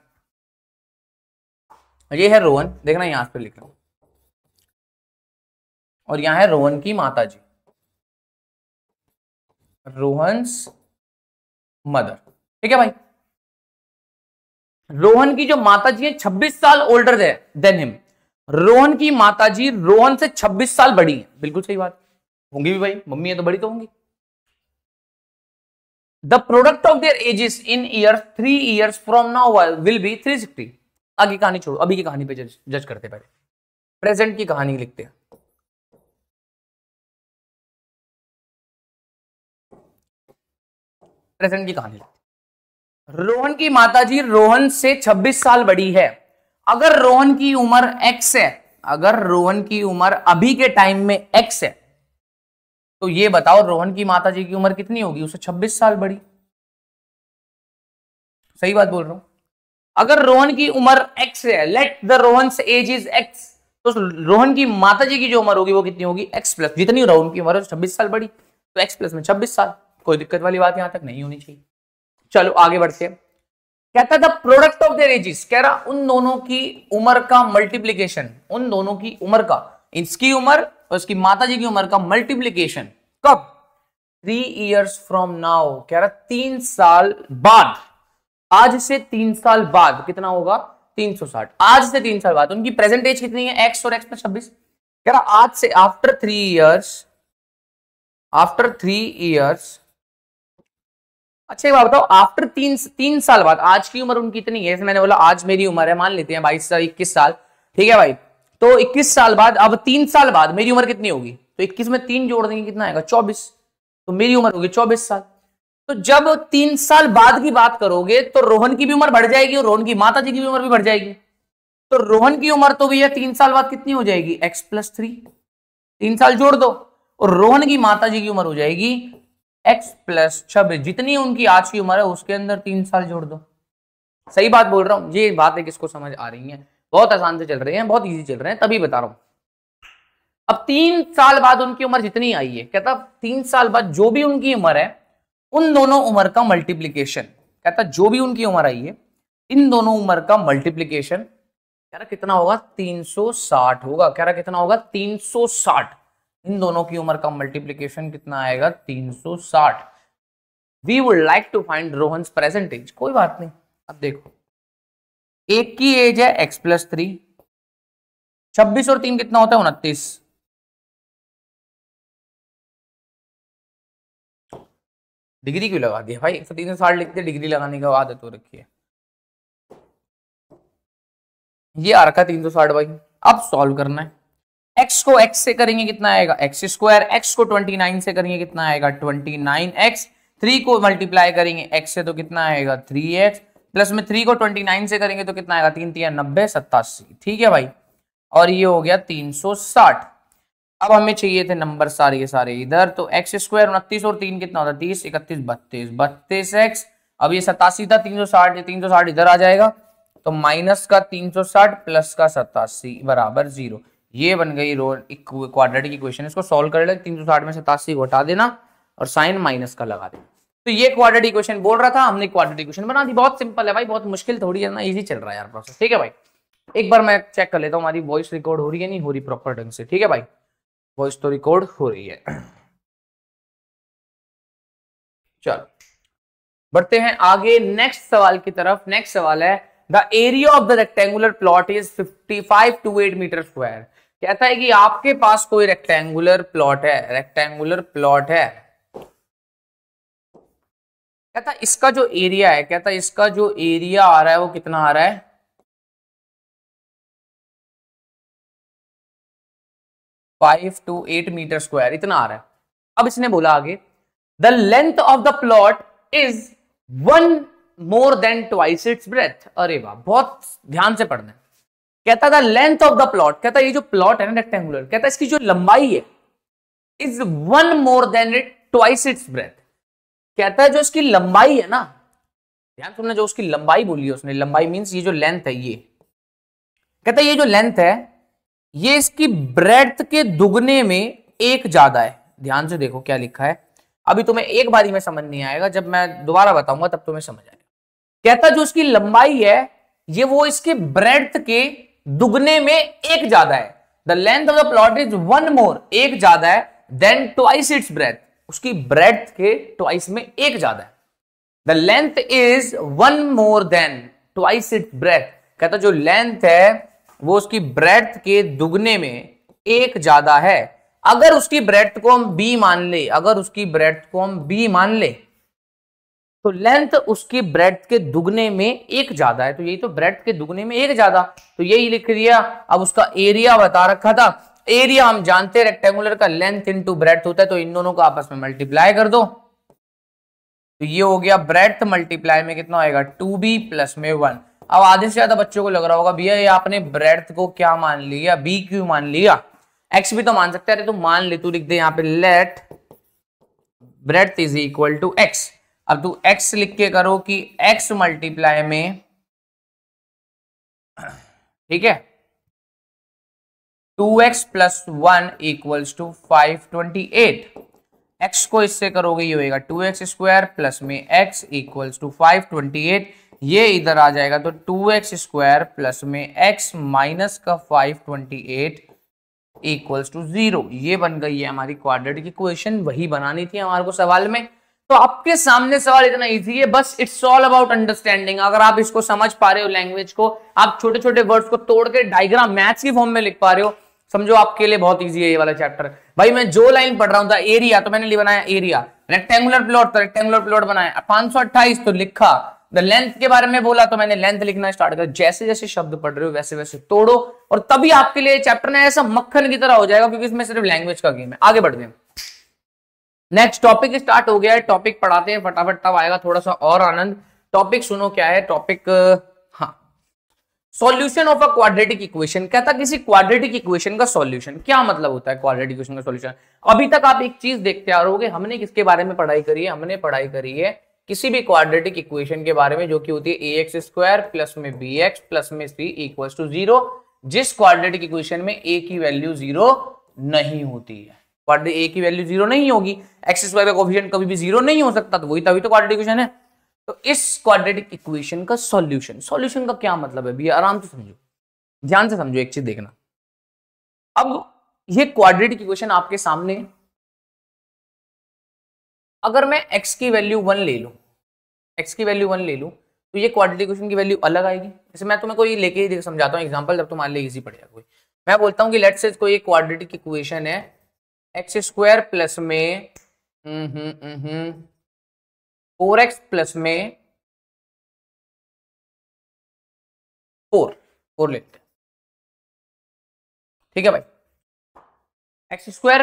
ये है रोहन, देखना यहां पे लिख रहा हूं, और यहां है रोहन की माता जी, रोहन्स मदर। ठीक है भाई, रोहन की जो माता जी है 26 साल ओल्डर देन हिम। रोहन की माताजी रोहन से 26 साल बड़ी है। बिल्कुल सही बात, होंगी भी भाई, मम्मी है तो बड़ी तो होंगी। The product of their edges in year 3 years from now will be 360। आगे कहानी छोड़ो, अभी की कहानी पे जज करते, पहले प्रेजेंट की कहानी लिखते हैं। प्रेजेंट की कहानी लिखते हैं। रोहन की माताजी रोहन से 26 साल बड़ी है। अगर रोहन की उम्र x है, अगर रोहन की उम्र अभी के टाइम में x है, तो ये बताओ रोहन की माताजी की उम्र कितनी होगी, उससे 26 साल बड़ी। सही बात बोल रहा हूं। अगर रोहन की उम्र x है, let the Rohan's age is x, तो रोहन की माता जी की जो उम्र होगी वो कितनी होगी, एक्स प्लस, जितनी रोहन की उम्र है 26 साल बड़ी, तो एक्स प्लस में 26 साल। कोई दिक्कत वाली बात यहां तक नहीं होनी चाहिए। चलो आगे बढ़ते हैं। कहता था प्रोडक्ट ऑफ देयर एजेस, कह रहा उन दोनों की उम्र का मल्टीप्लीकेशन, उन दोनों की उम्र का, इसकी उम्र और इसकी माता जी की उम्र का मल्टीप्लीकेशन कब, 3 years फ्रॉम नाउ। कह रहा 3 साल बाद, आज से 3 साल बाद कितना होगा, 360। आज से 3 साल बाद उनकी प्रेजेंट एज कितनी है, एक्स और एक्स में 26। कह रहा आज से आफ्टर 3 years, आफ्टर 3 years, अच्छा ये बताओ आफ्टर 3 साल बाद आज की उम्र उनकी कितनी है। जैसे मैंने बोला आज मेरी उम्र है, मान लेते हैं 22 साल 21 साल, ठीक है भाई। तो 21 साल बाद, अब 3 साल बाद मेरी उम्र कितनी होगी, तो 21 में 3 जोड़ देंगे कितना आएगा, 24। तो मेरी उम्र होगी 24 साल। तो जब 3 साल बाद की बात करोगे तो रोहन की भी उम्र बढ़ जाएगी और रोहन की माता जी की भी उम्र भी बढ़ जाएगी। तो रोहन की उम्र तो भैया 3 साल बाद कितनी हो जाएगी, x+3, 3 साल जोड़ दो, और रोहन की माता जी की उम्र हो जाएगी x+26। जितनी उनकी आज की उम्र है उसके अंदर 3 साल जोड़ दो। सही बात बोल रहा हूं, ये बात है किसको समझ आ रही है, बहुत आसान से चल रहे हैं, बहुत इजी चल रहे हैं, तभी बता रहा हूं। अब 3 साल बाद उनकी उम्र जितनी आई है, कहता 3 साल बाद जो भी उनकी उम्र है उन दोनों उम्र का मल्टीप्लीकेशन, कहता जो भी उनकी उम्र आई है इन दोनों उम्र का मल्टीप्लीकेशन, कह रहा कितना होगा, 360 होगा। कह रहा कितना होगा, 360। इन दोनों की उम्र का मल्टीप्लीकेशन कितना आएगा, 360। We would like to find Rohan's present age. कोई बात नहीं, अब देखो एक की एज है x+3, 26 और 3 कितना होता है, 29। डिग्री क्यों लगा दिया भाई, 360 लिखते, डिग्री लगाने की आदत हो रखी है। ये आ रखा 360 भाई। अब सॉल्व करना है, x को x से करेंगे कितना आएगा, x², x को 29 से करेंगे कितना आएगा, 29x, 3 को मल्टीप्लाई करेंगे x से तो कितना आएगा 3x, प्लस में 3 को 29 से करेंगे तो कितना आएगा, 3 3 90, 87। ठीक है भाई, और ये हो गया 360। अब हमें चाहिए थे नंबर सारे के सारे इधर, तो x² 29 और 3 कितना होता है, 30, 31, 32x। अब ये 87 था, 360, 360 इधर आ जाएगा, तो माइनस का 360 प्लस का 87 बराबर 0। ये बन गई क्वाड्रेटिक इक्वेशन। इसको सॉल्व कर ले, 360 में 87 को हटा देना और साइन माइनस का लगा देना। तो ये क्वाड्रेटिक इक्वेशन बोल रहा था, हमने क्वाड्रेटिक इक्वेशन बना दी। बहुत सिंपल है भाई, बहुत मुश्किल थोड़ी है ना, इजी चल रहा है यार प्रोसेस। ठीक है भाई, एक बार मैं चेक कर लेता हूँ हमारी वॉइस रिकॉर्ड हो रही है, नहीं हो रही प्रॉपर ढंग से। ठीक है भाई, वॉइस तो रिकॉर्ड हो रही है। चलो बढ़ते हैं आगे नेक्स्ट सवाल की तरफ। नेक्स्ट सवाल है, the area of the rectangular plot is 5528 metre square. कहता है कि आपके पास कोई रेक्टेंगुलर प्लॉट है, रेक्टेंगुलर प्लॉट है। कहता इसका जो एरिया है, कहता इसका जो एरिया आ रहा है वो कितना आ रहा है, 5 to 8 मीटर स्क्वायर, इतना आ रहा है। अब इसने बोला आगे, the length of the plot is 1 more than twice its breadth। अरे वाह, बहुत ध्यान से पढ़ना है। कहता था लेंथ ऑफ द प्लॉट, कहता ये जो प्लॉट है ना रेक्टेंगुलर, कहता इसकी जो लंबाई है is 1 more than it twice its breadth। कहता है जो इसकी लंबाई है ना, ध्यान सुनना, जो उसकी लंबाई बोली है उसने, लंबाई मींस ये जो लेंथ है, ये कहता है ये जो लेंथ है ये इसकी ब्रेड्थ के दुगने में एक ज्यादा है। ध्यान से देखो क्या लिखा है, अभी तुम्हें एक बारी में समझ नहीं आएगा, जब मैं दोबारा बताऊंगा तब तुम्हें समझ आएगा। कहता जो इसकी लंबाई है ये वो इसके ब्रेड्थ के दुगने में एक ज्यादा है। The length of the plot is 1 more, एक ज्यादा है, देन ट्वाइस इट्स ब्रेड्थ, उसकी ब्रेड्थ के ट्वाइस में एक ज्यादा है। The length is 1 more than twice its breadth. कहता जो लेंथ है वो उसकी ब्रेड्थ के दुगने में एक ज्यादा है। अगर उसकी ब्रेड्थ को हम b मान ले, अगर उसकी ब्रेड्थ को हम b मान ले तो लेंथ उसकी ब्रेड्थ के दुगने में एक ज्यादा है। तो यही तो, ब्रेड्थ के दुगने में एक ज्यादा, तो यही लिख दिया। अब उसका एरिया बता रखा था, एरिया हम जानते हैं रेक्टेंगुलर का लेंथ इनटू ब्रेड्थ होता है, तो इन दोनों को आपस में मल्टीप्लाई कर दो, तो ये हो गया ब्रेड्थ मल्टीप्लाई में कितना आएगा 2b प्लस में 1। अब आधे से ज्यादा बच्चों को लग रहा होगा भैया ये आपने ब्रेड्थ को क्या मान लिया, b क्यों मान लिया, x भी तो मान सकते हैं। तो मान ले, तू लिख दे यहाँ पे let breadth is equal to x। अब तू x लिख के करो कि x मल्टीप्लाई में, ठीक है, 2x plus 1 equals to 528। x को इससे करोगे ये होगा 2x स्क्वायर प्लस में x इक्वल्स टू 528। ये इधर आ जाएगा तो 2x स्क्वायर प्लस में x माइनस का 528 इक्वल्स टू 0। ये बन गई है हमारी क्वाड्रेटिक इक्वेशन, वही बनानी थी हमारे को सवाल में। तो आपके सामने सवाल इतना इजी है, बस इट्स ऑल अबाउट अंडरस्टैंडिंग। अगर आप इसको समझ पा रहे हो लैंग्वेज को, आप छोटे छोटे वर्ड्स को तोड़ के डायग्राम मैथ्स की फॉर्म में लिख पा रहे हो, समझो आपके लिए बहुत इजी है ये वाला चैप्टर। भाई मैं जो लाइन पढ़ रहा हूं था एरिया, तो मैंने बनाया एरिया। रेक्टेंगुलर प्लॉट, तो रेक्टेंगुलर प्लॉट बनाया। 528 तो लिखा। द लेंथ के बारे में बोला तो मैंने लेंथ लिखना स्टार्ट कर। जैसे जैसे शब्द पढ़ रहे हो वैसे वैसे तोड़ो, और तभी आपके लिए चैप्टर ना ऐसा मक्खन की तरह हो जाएगा, क्योंकि इसमें सिर्फ लैंग्वेज का गेम है। आगे बढ़ते हैं, नेक्स्ट टॉपिक स्टार्ट हो गया है। टॉपिक पढ़ाते हैं फटाफट, तब आएगा थोड़ा सा और आनंद। टॉपिक सुनो क्या है टॉपिक, हाँ, solution of a quadratic equation. कहता किसी क्वाड्रेटिक इक्वेशन का सॉल्यूशन। क्या मतलब होता है क्वाड्रेटिक इक्वेशन का सॉल्यूशन? अभी तक आप एक चीज देखते आ रहोगे, हमने किसके बारे में पढ़ाई करी है? हमने पढ़ाई करी है किसी भी क्वाड्रेटिक इक्वेशन के बारे में, जो कि होती है ax स्क्वायर प्लस में bx प्लस में c इक्वल्स टू 0, जिस क्वाड्रेटिक इक्वेशन में a की वैल्यू 0 नहीं होती है। a की वैल्यू 0 नहीं होगी, x स्क्वायर का कोएफिशिएंट कभी भी 0 नहीं हो सकता, तो वही तभी तो क्वाड्रेटिक इक्वेशन है। तो इस क्वाड्रेटिक इक्वेशन का सॉल्यूशन, सॉल्यूशन का क्या मतलब है भैया? आराम से समझो, ध्यान से समझो, एक चीज देखना। अब ये क्वाड्रेटिक इक्वेशन आपके सामने, अगर मैं x की वैल्यू 1 ले लूं, x की वैल्यू 1 ले लूं, तो ये क्वाड्रेटिक इक्वेशन की वैल्यू अलग आएगी। जैसे मैं तुम्हें कोई लेके ही समझाता हूं एग्जांपल, जब तुम्हारे लिए इजी पड़ेगा। कोई मैं बोलता हूं कि लेट्स से कोई एक क्वाड्रेटिक इक्वेशन है x स्क्वायर प्लस में 4x प्लस में 4 लेते हैं, ठीक है भाई। एक्स स्क्वायर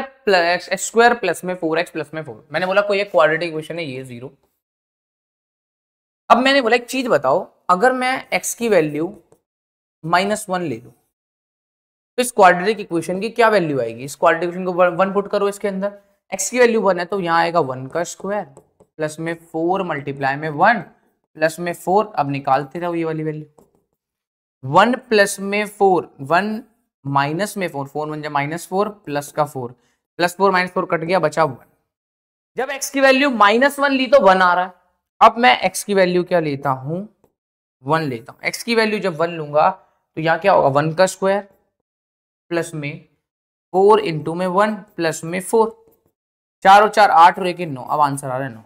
प्लस में 4x प्लस में 4, मैंने बोला कोई एक क्वाड्रेटिक इक्वेशन है, ये 0। अब मैंने बोला एक चीज बताओ, अगर मैं x की वैल्यू -1 ले लूं, तो इस क्वाड्रेटिक इक्वेशन की क्या वैल्यू आएगी? इस क्वाड्रेटिक इक्वेशन को 1 पुट करो इसके अंदर, x की वैल्यू 1 है तो यहाँ आएगा 1 का स्क्वायर प्लस में 4 मल्टीप्लाई में 1 प्लस में 4। अब निकालते रहो ये वाली वैल्यू, 1 प्लस में 4, 1 माइनस में 4, 4 बन जाए -4 प्लस का 4, प्लस 4 -4 कट गया, बचा 1। जब x की वैल्यू -1 ली तो 1 आ रहा है। अब मैं x की वैल्यू क्या लेता हूं? 1 लेता हूं। x की वैल्यू जब 1 लूंगा तो यहां क्या होगा? 1 का स्क्वायर प्लस में 4 इंटू में 1 प्लस में 4, 4 और 4 8 और 1 9। अब आंसर आ रहा है 9।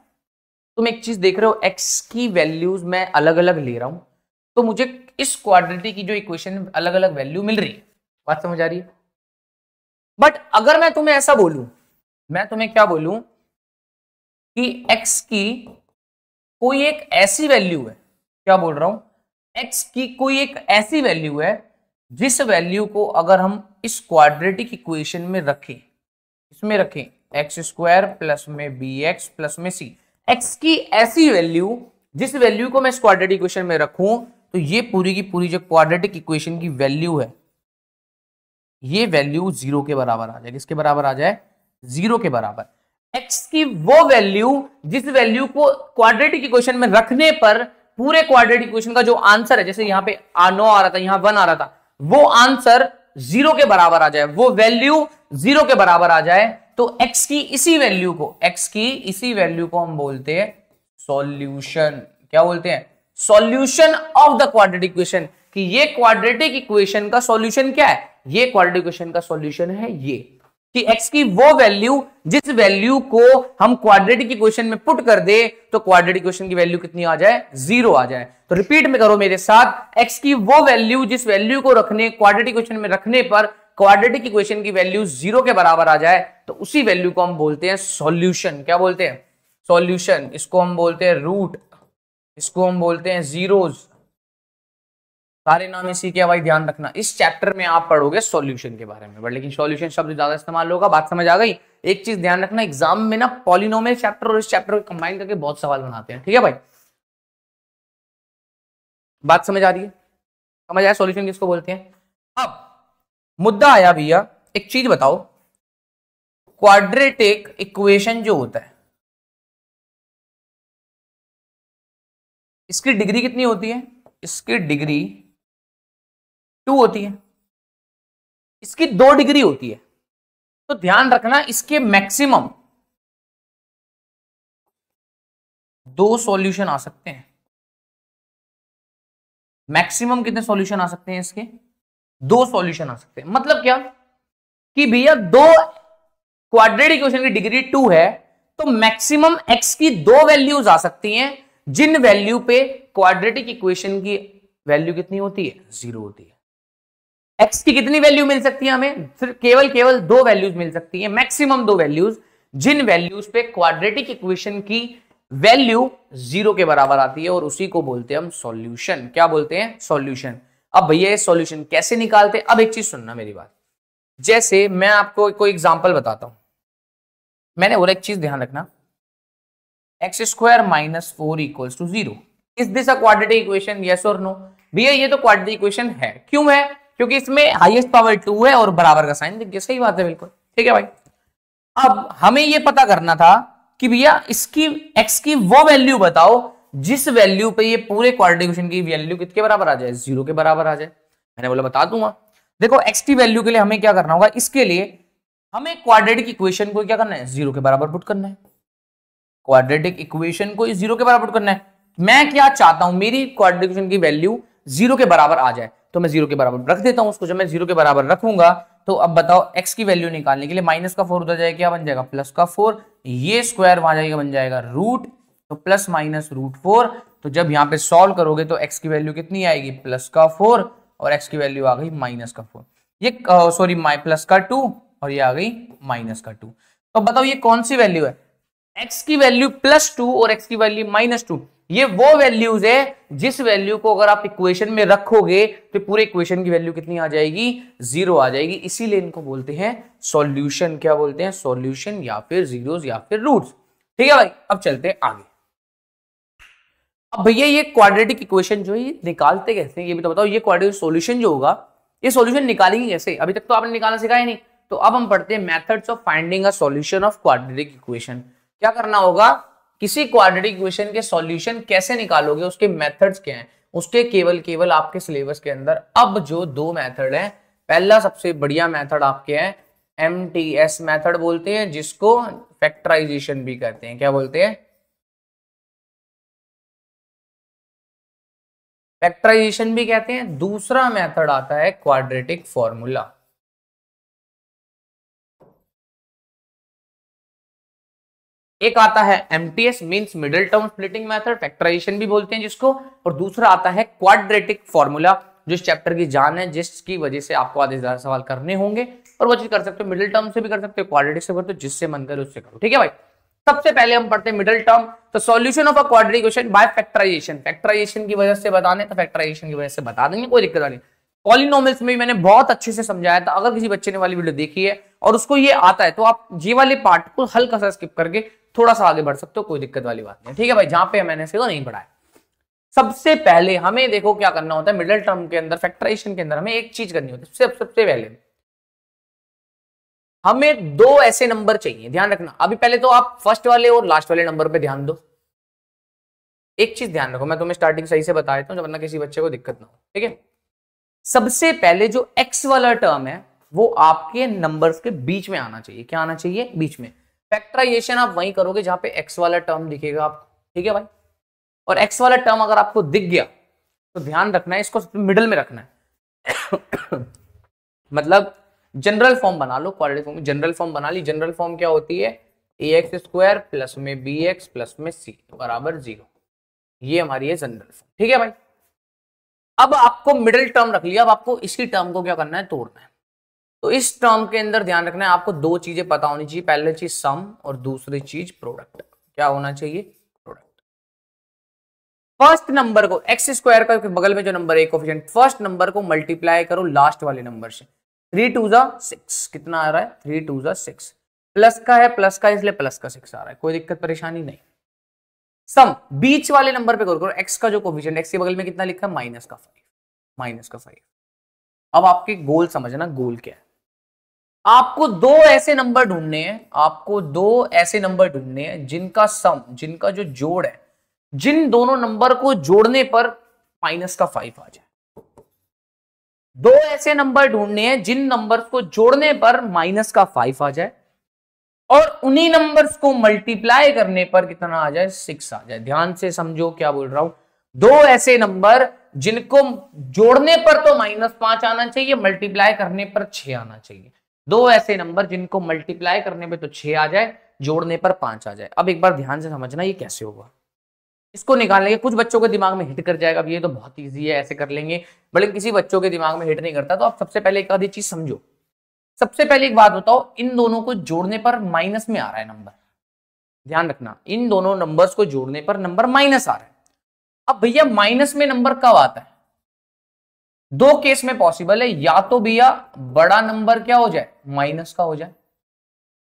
तुम एक चीज देख रहे हो, x की वैल्यूज मैं अलग अलग ले रहा हूं, तो मुझे इस क्वाड्रेटिक की जो इक्वेशन अलग अलग वैल्यू मिल रही है। बात समझ आ रही है? बट अगर मैं तुम्हें ऐसा बोलूं, मैं तुम्हें क्या बोलूं कि x की कोई एक ऐसी वैल्यू है, क्या बोल रहा हूं, x की कोई एक ऐसी वैल्यू है जिस वैल्यू को अगर हम इस क्वाड्रेटिक इक्वेशन में रखें, इसमें रखें एक्स स्क्वायर प्लस में bx प्लस में c, x की ऐसी वैल्यू जिस वैल्यू को मैं इस क्वाड्रेटिक इक्वेशन में रखूं, तो ये पूरी की पूरी जो क्वाड्रेटिक इक्वेशन की वैल्यू है, ये वैल्यू 0 के बराबर आ जाए। किसके बराबर आ जाए? 0 के बराबर। x की वो वैल्यू जिस वैल्यू को क्वाड्रेटिक इक्वेशन में रखने पर पूरे क्वाड्रेटिक इक्वेशन का जो आंसर है, जैसे यहां पे 9 आ रहा था, यहां 1 आ रहा था, वो आंसर 0 के बराबर आ जाए, वो वैल्यू 0 के बराबर आ जाए, तो x की इसी वैल्यू को, x की इसी वैल्यू को हम बोलते हैं सॉल्यूशन। क्या बोलते हैं? Solution of the quadratic equation. कि ये क्वाड्रेटिक इक्वेशन का सॉल्यूशन क्या है? ये क्वाड्रेटिक इक्वेशन का सॉल्यूशन है ये, कि x की वो वैल्यू जिस वैल्यू को हम क्वाड्रेटिक इक्वेशन में पुट कर दे तो क्वाड्रेटिक इक्वेशन की वैल्यू कितनी आ जाए? 0 आ जाए। तो रिपीट में करो मेरे साथ, x की वो वैल्यू जिस वैल्यू को रखने क्वाड्रेटिक इक्वेशन में रखने पर क्वाड्रेटिक इक्वेशन की वैल्यू 0 के बराबर आ जाए, तो उसी वैल्यू को हम बोलते हैं सॉल्यूशन। क्या बोलते हैं? सॉल्यूशन। इसको हम बोलते हैं रूट, इसको हम बोलते हैं जीरोज। सारे नाम इसी के भाई, ध्यान रखना। इस चैप्टर में आप पढ़ोगे सॉल्यूशन के बारे में, बट लेकिन सॉल्यूशन शब्द ज्यादा इस्तेमाल होगा। बात समझ आ गई? एक चीज ध्यान रखना, एग्जाम में ना पॉलिनोमियल चैप्टर और इस चैप्टर को कंबाइन करके बहुत सवाल बनाते हैं, ठीक है भाई? बात समझ आ रही है? समझ आया सॉल्यूशन किसको बोलते हैं? अब मुद्दा आया भैया, एक चीज बताओ, क्वाड्रेटिक इक्वेशन जो होता है इसकी डिग्री कितनी होती है? इसकी डिग्री 2 होती है। इसकी 2 डिग्री होती है, तो ध्यान रखना इसके मैक्सिमम 2 सॉल्यूशन आ सकते हैं। मैक्सिमम कितने सॉल्यूशन आ सकते हैं इसके? 2 सॉल्यूशन आ सकते हैं। मतलब क्या कि भैया 2 क्वाड्रेटिक इक्वेशन की डिग्री 2 है, तो मैक्सिमम x की 2 वैल्यूज आ सकती हैं, जिन वैल्यू पे क्वाड्रेटिक इक्वेशन की वैल्यू कितनी होती है? 0 होती है। x की कितनी वैल्यू मिल सकती है हमें? सिर्फ केवल 2 वैल्यूज मिल सकती है, मैक्सिमम 2 वैल्यूज, जिन वैल्यूज पे क्वाड्रेटिक इक्वेशन की वैल्यू 0 के बराबर आती है, और उसी को बोलते हैं हम सॉल्यूशन। क्या बोलते हैं? सॉल्यूशन। अब भैया ये सॉल्यूशन कैसे निकालते हैं? अब एक चीज सुनना मेरी बात, जैसे मैं आपको कोई एग्जांपल बताता हूं। मैंने और एक चीज ध्यान रखना, x square minus 4 equals to 0, is this a quadratic equation? Yes और नो? भैया ये तो क्वाड्रेटिक इक्वेशन है। क्यों है? क्योंकि इसमें हाईएस्ट पावर 2 है और बराबर का साइन दिख गया। सही बात है, बिल्कुल ठीक है भाई। अब हमें ये पता करना था कि भैया इसकी x की वो वैल्यू बताओ जिस वैल्यू पे ये पूरे क्वाड्रेटिक इक्वेशन की वैल्यू कितने बराबर आ जाए? 0 के बराबर आ जाए। मैंने बोला बता दूंगा। देखो x की वैल्यू के लिए हमें क्या करना होगा? इसके लिए हमें क्वाड्रेटिक इक्वेशन को क्या करना है? 0 के बराबर पुट करना है। क्वाड्रेटिक इक्वेशन को 0 के बराबर पुट करना है। मैं क्या चाहता हूं? मेरी क्वाड्रेटिक इक्वेशन की वैल्यू 0 के बराबर आ जाए, तो मैं 0 के बराबर रख देता हूं उसको। जब मैं 0 के बराबर रखूंगा तो अब बताओ x की वैल्यू निकालने के लिए माइनस का 4 उधर जाएगा, क्या बन जाएगा? प्लस का 4। ये स्क्वायर वहां जाएगा, बन जाएगा रूट, तो प्लस माइनस रूट 4। तो जब यहां पे सॉल्व करोगे तो x की वैल्यू कितनी आएगी? प्लस का 4, और x की वैल्यू आ गई माइनस का 4। ये सॉरी प्लस का 2, और ये आ गई माइनस का 2। तो बताओ ये कौन सी वैल्यू है? x की वैल्यू +2 और x की वैल्यू -2, ये वो वैल्यूज है जिस वैल्यू को अगर आप इक्वेशन में रखोगे तो पूरे इक्वेशन की वैल्यू कितनी आ जाएगी? 0 आ जाएगी। इसीलिए इनको बोलते हैं सॉल्यूशन। क्या बोलते हैं? सॉल्यूशन, या फिर जीरोस या फिर रूट्स। ठीक है भाई, अब चलते हैं आगे। अब भैया ये क्वाड्रेटिक इक्वेशन जो है निकालते कैसे हैं ये भी तो बताओ। ये क्वाड्रेटिक सॉल्यूशन जो होगा, ये सॉल्यूशन निकालेंगे कैसे? अभी तक तो आपने निकालना सिखाया नहीं। तो अब हम पढ़ते हैं methods of finding a solution of quadratic equation. क्या करना होगा? किसी क्वाड्रेटिक इक्वेशन के सॉल्यूशन कैसे निकालोगे, उसके मेथड्स क्या हैं, उसके केवल आपके सिलेबस के अंदर अब जो 2 मेथड हैं। पहला सबसे बढ़िया मेथड आपके हैं MTS मेथड बोलते हैं, जिसको फैक्टराइजेशन भी कहते हैं। क्या बोलते हैं? फैक्टराइजेशन भी कहते हैं। दूसरा मेथड आता है क्वाड्रेटिक फॉर्मूला। एक आता है MTS means middle term splitting method, factorisation भी बोलते हैं जिसको, और दूसरा आता है क्वाड्रेटिक फॉर्मूला, जो इस चैप्टर की जान है, जिसकी वजह से आपको आधे ज्यादा सवाल करने होंगे। और वो चीज कर सकते हो मिडिल टर्म से भी कर सकते हो, क्वाड्रेटिक से करते हो, जिससे मन करे उससे करो। ठीक है भाई, सबसे पहले हम पढ़ते हैं मिडिल टर्म। तो solution of a quadratic equation by factorisation. Factorisation की वजह से बताने तो फैक्टराइजेशन की वजह से बता देंगे, कोई दिक्कत नहीं। पॉलिनोमियल्स में मैंने बहुत अच्छे से समझाया था। अगर किसी बच्चे ने वाली वीडियो देखी है और उसको ये आता है तो आप ये वाले पार्ट को हल्का सा स्किप करके थोड़ा सा आगे बढ़ सकते हो, कोई दिक्कत वाली बात नहीं। ठीक है भाई, जहां पे मैंने इसको नहीं पढ़ाया। सबसे पहले हमें देखो क्या करना होता है मिडिल टर्म के अंदर, फैक्टराइजेशन के अंदर हमें एक चीज करनी होती है। सबसे पहले हमें 2 ऐसे नंबर चाहिए, ध्यान रखना। अभी पहले तो आप फर्स्ट वाले और लास्ट वाले नंबर पे ध्यान दो। एक चीज ध्यान रखो, मैं तुम्हें स्टार्टिंग सही से बता देता हूं, वरना किसी बच्चे को दिक्कत ना हो। ठीक है, सबसे पहले जो x वाला टर्म है वो आपके नंबर्स के बीच में आना चाहिए। क्या आना चाहिए? बीच में। फैक्टराइजेशन आप वहीं करोगे जहां पे x वाला टर्म दिखेगा आपको। ठीक है भाई, और x वाला टर्म अगर आपको दिख गया तो ध्यान रखना है इसको मिडिल में रखना है। मतलब जनरल फॉर्म बना लो, क्वाड्रेटिक फॉर्म जनरल फॉर्म बना ली। जनरल फॉर्म क्या होती है? ax² प्लस में bx प्लस में c बराबर 0। ये हमारी है जनरल फॉर्म। ठीक है भाई, अब आपको मिडिल टर्म रख लिया। अब आपको इसकी टर्म को क्या करना है? तोड़ना है। तो इस टर्म के अंदर ध्यान रखना है आपको 2 चीजें पता होनी चाहिए। पहले चीज सम और दूसरी चीज प्रोडक्ट। क्या होना चाहिए? प्रोडक्ट। फर्स्ट नंबर को x² का बगल में जो नंबर है कोएफिशिएंट, फर्स्ट नंबर को मल्टीप्लाई करो लास्ट वाले नंबर से। 3 2 6 कितना आ रहा है? 3 2 6। प्लस का है, प्लस का इसलिए प्लस का 6 आ रहा है, कोई दिक्कत परेशानी नहीं। सम बीच वाले नंबर पे करो, x का जो कोएफिशिएंट, x के बगल में कितना लिखा है? -5। अब आपके गोल समझना, गोल क्या है? आपको 2 ऐसे नंबर ढूंढने हैं, आपको 2 ऐसे नंबर ढूंढने हैं जिनका सम, जिनका जो जोड़ है, जिन दोनों नंबर को जोड़ने पर -5 आ जाए। दो ऐसे नंबर ढूंढने हैं जिन नंबर्स को जोड़ने पर माइनस का 5 आ जाए और उन्हीं नंबर्स को मल्टीप्लाई करने पर कितना आ जाए, 6 आ जाए। ध्यान से समझो क्या बोल रहा हूं। दो ऐसे नंबर जिनको जोड़ने पर तो -5 आना चाहिए, मल्टीप्लाई करने पर 6 आना चाहिए। दो ऐसे नंबर जिनको मल्टीप्लाई करने पे तो 6 आ जाए, जोड़ने पर 5 आ जाए। अब एक बार ध्यान से समझना ये कैसे होगा। इसको निकालने के कुछ बच्चों के दिमाग में हिट कर जाएगा, ये तो बहुत ईजी है, ऐसे कर लेंगे। बल्कि किसी बच्चों के दिमाग में हिट नहीं करता। तो आप सबसे पहले एक आधी चीज समझो। सबसे पहले एक बात बताओ, इन दोनों को जोड़ने पर माइनस में आ रहा है नंबर। ध्यान रखना, इन दोनों नंबर्स को जोड़ने पर नंबर माइनस आ रहा है। अब भैया माइनस में नंबर कब आता है? दो केस में पॉसिबल है, या तो भैया बड़ा नंबर क्या हो जाए, माइनस का हो जाए,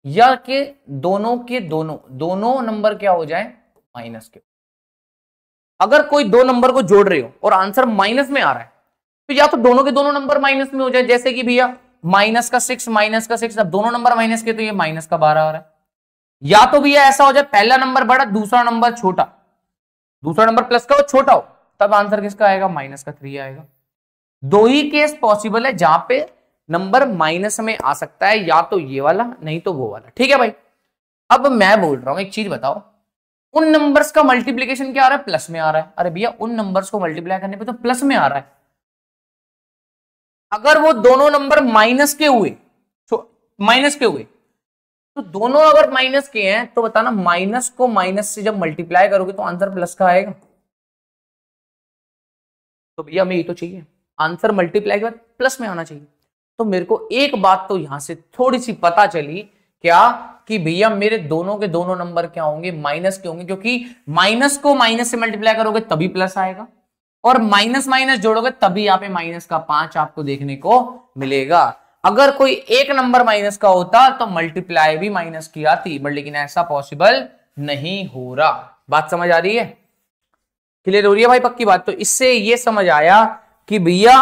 या कि दोनों के दोनों नंबर क्या हो जाए, माइनस के। अगर कोई दो नंबर को जोड़ रहे हो और आंसर माइनस में आ रहा है तो या तो दोनों के दोनों नंबर माइनस में हो जाए, जैसे कि भैया माइनस का 6, अब दोनों नंबर माइनस के तो ये माइनस का 12 आ रहा है। या तो भैया ऐसा हो जाए पहला नंबर बड़ा दूसरा नंबर छोटा, दूसरा नंबर प्लस का हो छोटा हो, तब आंसर किसका आएगा, माइनस का 3 आएगा। दो ही केस पॉसिबल है जहां पे नंबर माइनस में आ सकता है, या तो ये वाला नहीं तो वो वाला। ठीक है भाई। अब मैं बोल रहा हूं एक चीज बताओ, उन नंबर्स का मल्टीप्लीकेशन क्या आ रहा है, प्लस में आ रहा है। अरे भैया उन नंबर्स को मल्टीप्लाई करने पे तो प्लस में आ रहा है। अगर वो दोनों नंबर माइनस के हुए तो दोनों अगर माइनस के हैं तो बताना माइनस को माइनस से जब मल्टीप्लाई करोगे तो आंसर प्लस का आएगा। तो भैया हमें ये तो चाहिए, आंसर मल्टीप्लाई के बाद प्लस में आना चाहिए। तो मेरे को एक बात तो यहां से थोड़ी सी पता चली, क्या कि भैया मेरे दोनों के दोनों नंबर क्या होंगे, माइनस के होंगे, क्योंकि माइनस को माइनस से मल्टीप्लाई करोगे तभी प्लस आएगा और माइनस माइनस जोड़ोगे तभी यहाँ पे माइनस का 5 आपको देखने को मिलेगा। अगर कोई एक नंबर माइनस का होता तो मल्टीप्लाई भी माइनस की आती, बट लेकिन ऐसा पॉसिबल नहीं हो रहा। बात समझ आ रही है, क्लियर हो रही है भाई, पक्की बात। तो इससे ये समझ आया कि भैया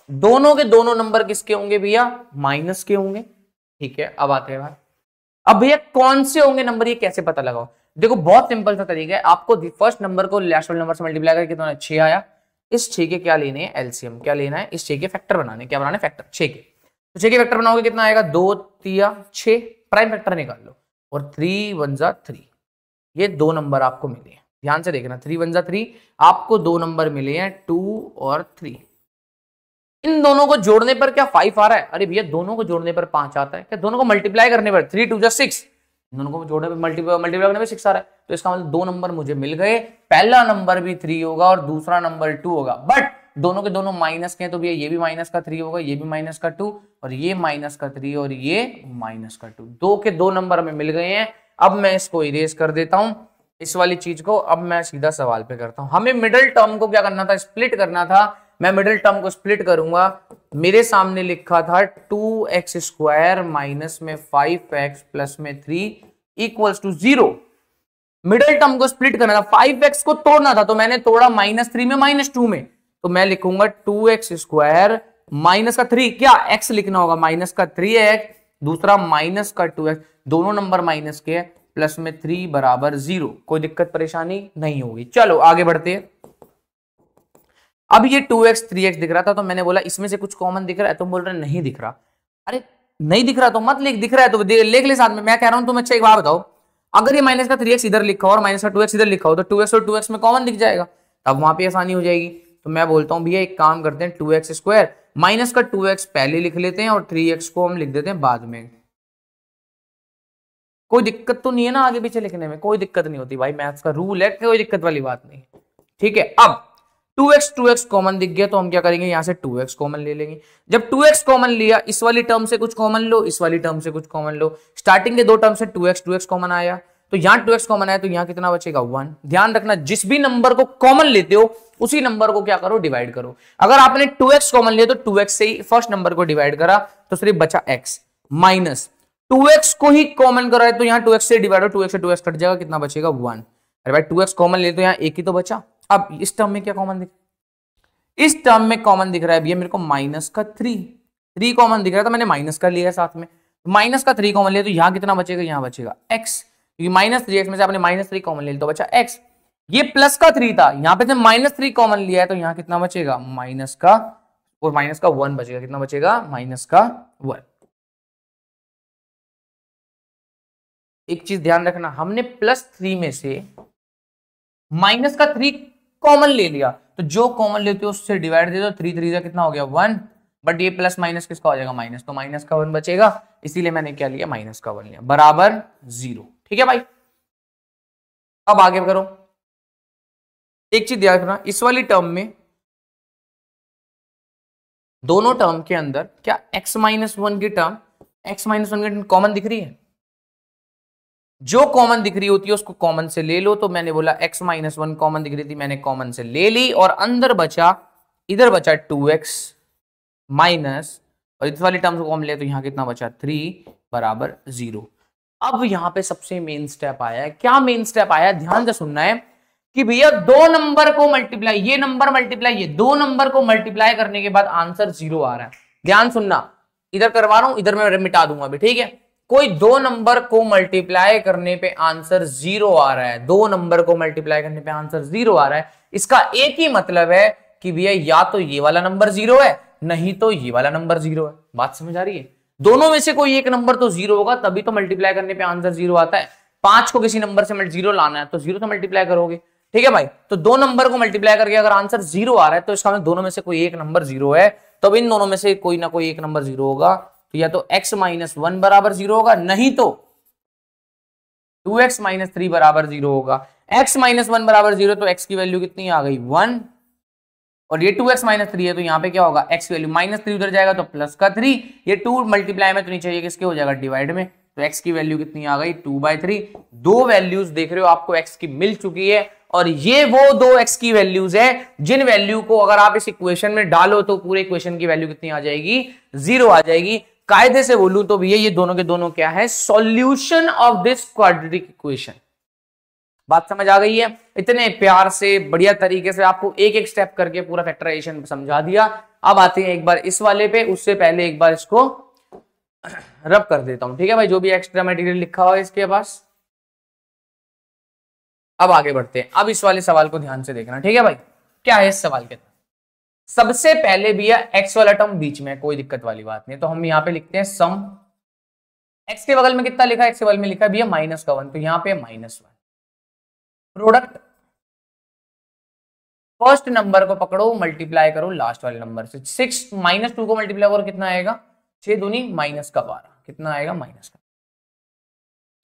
दोनों के दोनों नंबर किसके होंगे, भैया माइनस के होंगे। ठीक है, अब आते हैं भाई, अब भैया कौन से होंगे नंबर, ये कैसे पता लगाओ। देखो बहुत सिंपल सा तरीका है, आपको फर्स्ट नंबर को लास्ट वाले नंबर से मल्टीप्लाई करके कितना 6 आया, इस 6 के क्या लेने हैं, एलसीएम क्या लेना है, इस 6 के फैक्टर बनाने, क्या बनाने, फैक्टर 6 के। तो 6 के फैक्टर बनाओगे कितना आएगा, 2 3 6, प्राइम फैक्टर निकाल लो और 3 1 जा 3, ये दो नंबर आपको मिले हैं। ध्यान से देखना, 3 1 जा 3, आपको दो नंबर मिले हैं 2 और 3। इन दोनों को जोड़ने पर क्या 5 आ रहा है, अरे भैया दोनों को जोड़ने पर 5 आता है, क्या दोनों को मल्टीप्लाई करने पर 3 2 जा 6, दोनों को जोड़ने पर मल्टीप्लाई करने पर 6 आ रहा है। तो इसका मतलब दो नंबर मुझे मिल गए, पहला नंबर भी 3 होगा और दूसरा नंबर 2 होगा, बट दोनों के दोनों माइनस के हैं तो भैया ये भी माइनस का 3 होगा, ये भी माइनस का 2 और ये माइनस का 3 और ये माइनस का 2। दो के दो नंबर हमें मिल गए हैं। अब मैं इसको इरेज कर देता हूं, इस वाली चीज को। अब मैं सीधा सवाल पे करता हूं, हमें मिडिल टर्म को क्या करना था, स्प्लिट करना था। मैं मिडिल टर्म को स्प्लिट करूंगा, मेरे सामने लिखा था 2x² माइनस में 5x प्लस में 3 इक्वल्स टू 0। मिडिल टर्म को स्प्लिट करना था, 5x को तोड़ना था तो मैंने तोड़ा -3 में -2 में, तो मैं लिखूंगा 2x² माइनस का 3, क्या x लिखना होगा, माइनस का 3x, दूसरा माइनस का 2x, दोनों नंबर माइनस के, प्लस में 3 बराबर 0। कोई दिक्कत परेशानी नहीं होगी। चलो आगे बढ़ते हैं। अब ये 2x 3x दिख रहा था तो मैंने बोला इसमें से कुछ कॉमन दिख रहा है, तुम बोल रहे नहीं दिख रहा। अरे नहीं दिख रहा तो मत लिख, दिख रहा है तो लिख ले साथ में। मैं कह रहा हूं तुम अच्छा एक बात बताओ, अगर ये माइनस का 3x इधर लिखा हो और माइनस का 2x इधर लिखा हो तो 2x और 2x में कॉमन दिख जाएगा, तब वहां पे आसानी हो जाएगी। तो मैं बोलता हूं भैया एक काम करते हैं, 2x² माइनस का 2x पहले लिख लेते हैं और 3x को हम लिख देते हैं बाद में। कोई दिक्कत तो नहीं है ना आगे पीछे लिखने में, कोई दिक्कत नहीं होती भाई, मैथ्स का रूल है, कोई दिक्कत वाली बात नहीं। ठीक है, अब 2x कॉमन दिख गया तो हम क्या करेंगे, यहां से 2x कॉमन ले लेंगे। जब 2x कॉमन लिया, इस वाली टर्म से कुछ कॉमन लो, इस वाली टर्म से कुछ कॉमन लो। स्टार्टिंग के दो टर्म से 2x कॉमन आया तो यहां 2x कॉमन आया तो यहां कितना बचेगा 1। ध्यान रखना, जिस भी नंबर को कॉमन लेते हो उसी नंबर को क्या करो, डिवाइड करो। अगर आपने 2x कॉमन लिया तो 2x से ही फर्स्ट नंबर को डिवाइड करा तो सिर्फ बचा x, माइनस 2x को ही कॉमन करा है तो यहां 2x से डिवाइड हो, 2x से 2x कट जाएगा, कितना बचेगा 1। अरे भाई 2x कॉमन ले तो यहां एक ही तो बचा। अब इस टर्म में क्या कॉमन दिख, इस टर्म में कॉमन दिख रहा है भैया मेरे को माइनस का 3 कॉमन दिख रहा था, मैंने माइनस का लिया साथ में, माइनस का 3 कॉमन लिया तो यहां कितना बचेगा, यहां बचेगा x, क्योंकि -3x में से आपने -3 कॉमन ले लिया तो बचा x। ये प्लस का 3 था, यहां पे से -3 कॉमन लिया है तो यहां कितना बचेगा, माइनस का और माइनस का 1 बचेगा। कितना बचेगा? माइनस का 1। एक चीज ध्यान रखना, हमने +3 में से माइनस का 3 कॉमन ले लिया, तो जो कॉमन लेते हो उससे डिवाइड दे दो। 3 3 का कितना हो गया? 1। बट ये प्लस माइनस किसका हो जाएगा? माइनस, तो माइनस का 1 बचेगा, इसीलिए मैंने क्या लिया? माइनस का 1 लिया, बराबर 0। ठीक है भाई, अब आगे करो। एक चीज ध्यान रखना, इस वाली टर्म में दोनों टर्म के अंदर क्या x-1 की टर्म x-1 की टर्म कॉमन दिख रही है? जो कॉमन दिख रही होती है उसको कॉमन से ले लो। तो मैंने बोला x-1 कॉमन दिख रही थी, मैंने कॉमन से ले ली, और अंदर बचा, इधर बचा 2x माइनस, और इस वाली टर्म को कॉमन ले तो यहां कितना बचा? 3 बराबर 0। अब यहां पे सबसे मेन स्टेप आया है। क्या मेन स्टेप आया? ध्यान से सुनना है कि भैया दो नंबर को मल्टीप्लाई, ये नंबर मल्टीप्लाई, ये दो नंबर को मल्टीप्लाई करने के बाद आंसर 0 आ रहा है। ध्यान सुनना, इधर करवा रहा हूं, इधर मैं मिटा दूंगा अभी। ठीक है, कोई दो नंबर को मल्टीप्लाई करने पे आंसर 0 आ रहा है, दो नंबर को मल्टीप्लाई करने पे आंसर 0 आ रहा है, इसका एक ही मतलब है कि भैया या तो ये वाला नंबर 0 है, नहीं तो ये वाला नंबर 0 है। बात समझ आ रही है? दोनों में से कोई एक नंबर तो 0 होगा, तभी तो मल्टीप्लाई करने पे आंसर 0 आता है। 5 को किसी नंबर से 0 लाना है तो 0 तो मल्टीप्लाई करोगे। ठीक है भाई, तो दो नंबर को मल्टीप्लाई करके अगर आंसर 0 आ रहा है तो इसका मतलब दोनों में से कोई एक नंबर 0 है, तो इन दोनों में से कोई ना कोई एक नंबर 0 होगा। तो या तो x-1 बराबर 0 होगा, नहीं तो 2x-3 बराबर 0 होगा। x-1 बराबर 0 तो x की वैल्यू कितनी आ गई? 1, और ये 2x-3 है तो यहाँ पे क्या होगा? x की वैल्यू -3 उधर जाएगा तो प्लस का 3, ये 2 मल्टीप्लाई में तो नीचे ये किसके हो जाएगा? डिवाइड में। तो x की वैल्यू कितनी आ गई? 2/3। दो वैल्यूज देख रहे हो आपको x की मिल चुकी है, और ये वो दो x की वैल्यूज है जिन वैल्यू को अगर आप इस इक्वेशन में डालो तो पूरे इक्वेशन की वैल्यू कितनी आ जाएगी? 0 आ जाएगी। कायदे से बोलूं तो भैया ये दोनों के दोनों क्या है? Solution of this quadratic equation. बात समझ आ गई है? इतने प्यार से बढ़िया तरीके से आपको एक एक स्टेप करके पूरा फैक्टराइजेशन समझा दिया। अब आते हैं एक बार इस वाले पे, उससे पहले एक बार इसको रब कर देता हूं। ठीक है भाई, जो भी एक्स्ट्रा मटेरियल लिखा हुआ है इसके पास। अब आगे बढ़ते हैं। अब इस वाले सवाल को ध्यान से देखना। ठीक है भाई, क्या है इस सवाल के अंदर? सबसे पहले भैया एक्स वाला टर्म बीच में, कोई दिक्कत वाली बात नहीं, तो हम यहां पे लिखते हैं सम। एक्स के बगल में कितना लिखा है? एक्स के बगल में लिखा है भैया -1, तो यहां पे -1। प्रोडक्ट, फर्स्ट नंबर को पकड़ो, मल्टीप्लाई करो लास्ट वाले नंबर से। 6 -2 को मल्टीप्लाई करो, कितना आएगा? 6 दूनी -12, कितना आएगा? -का।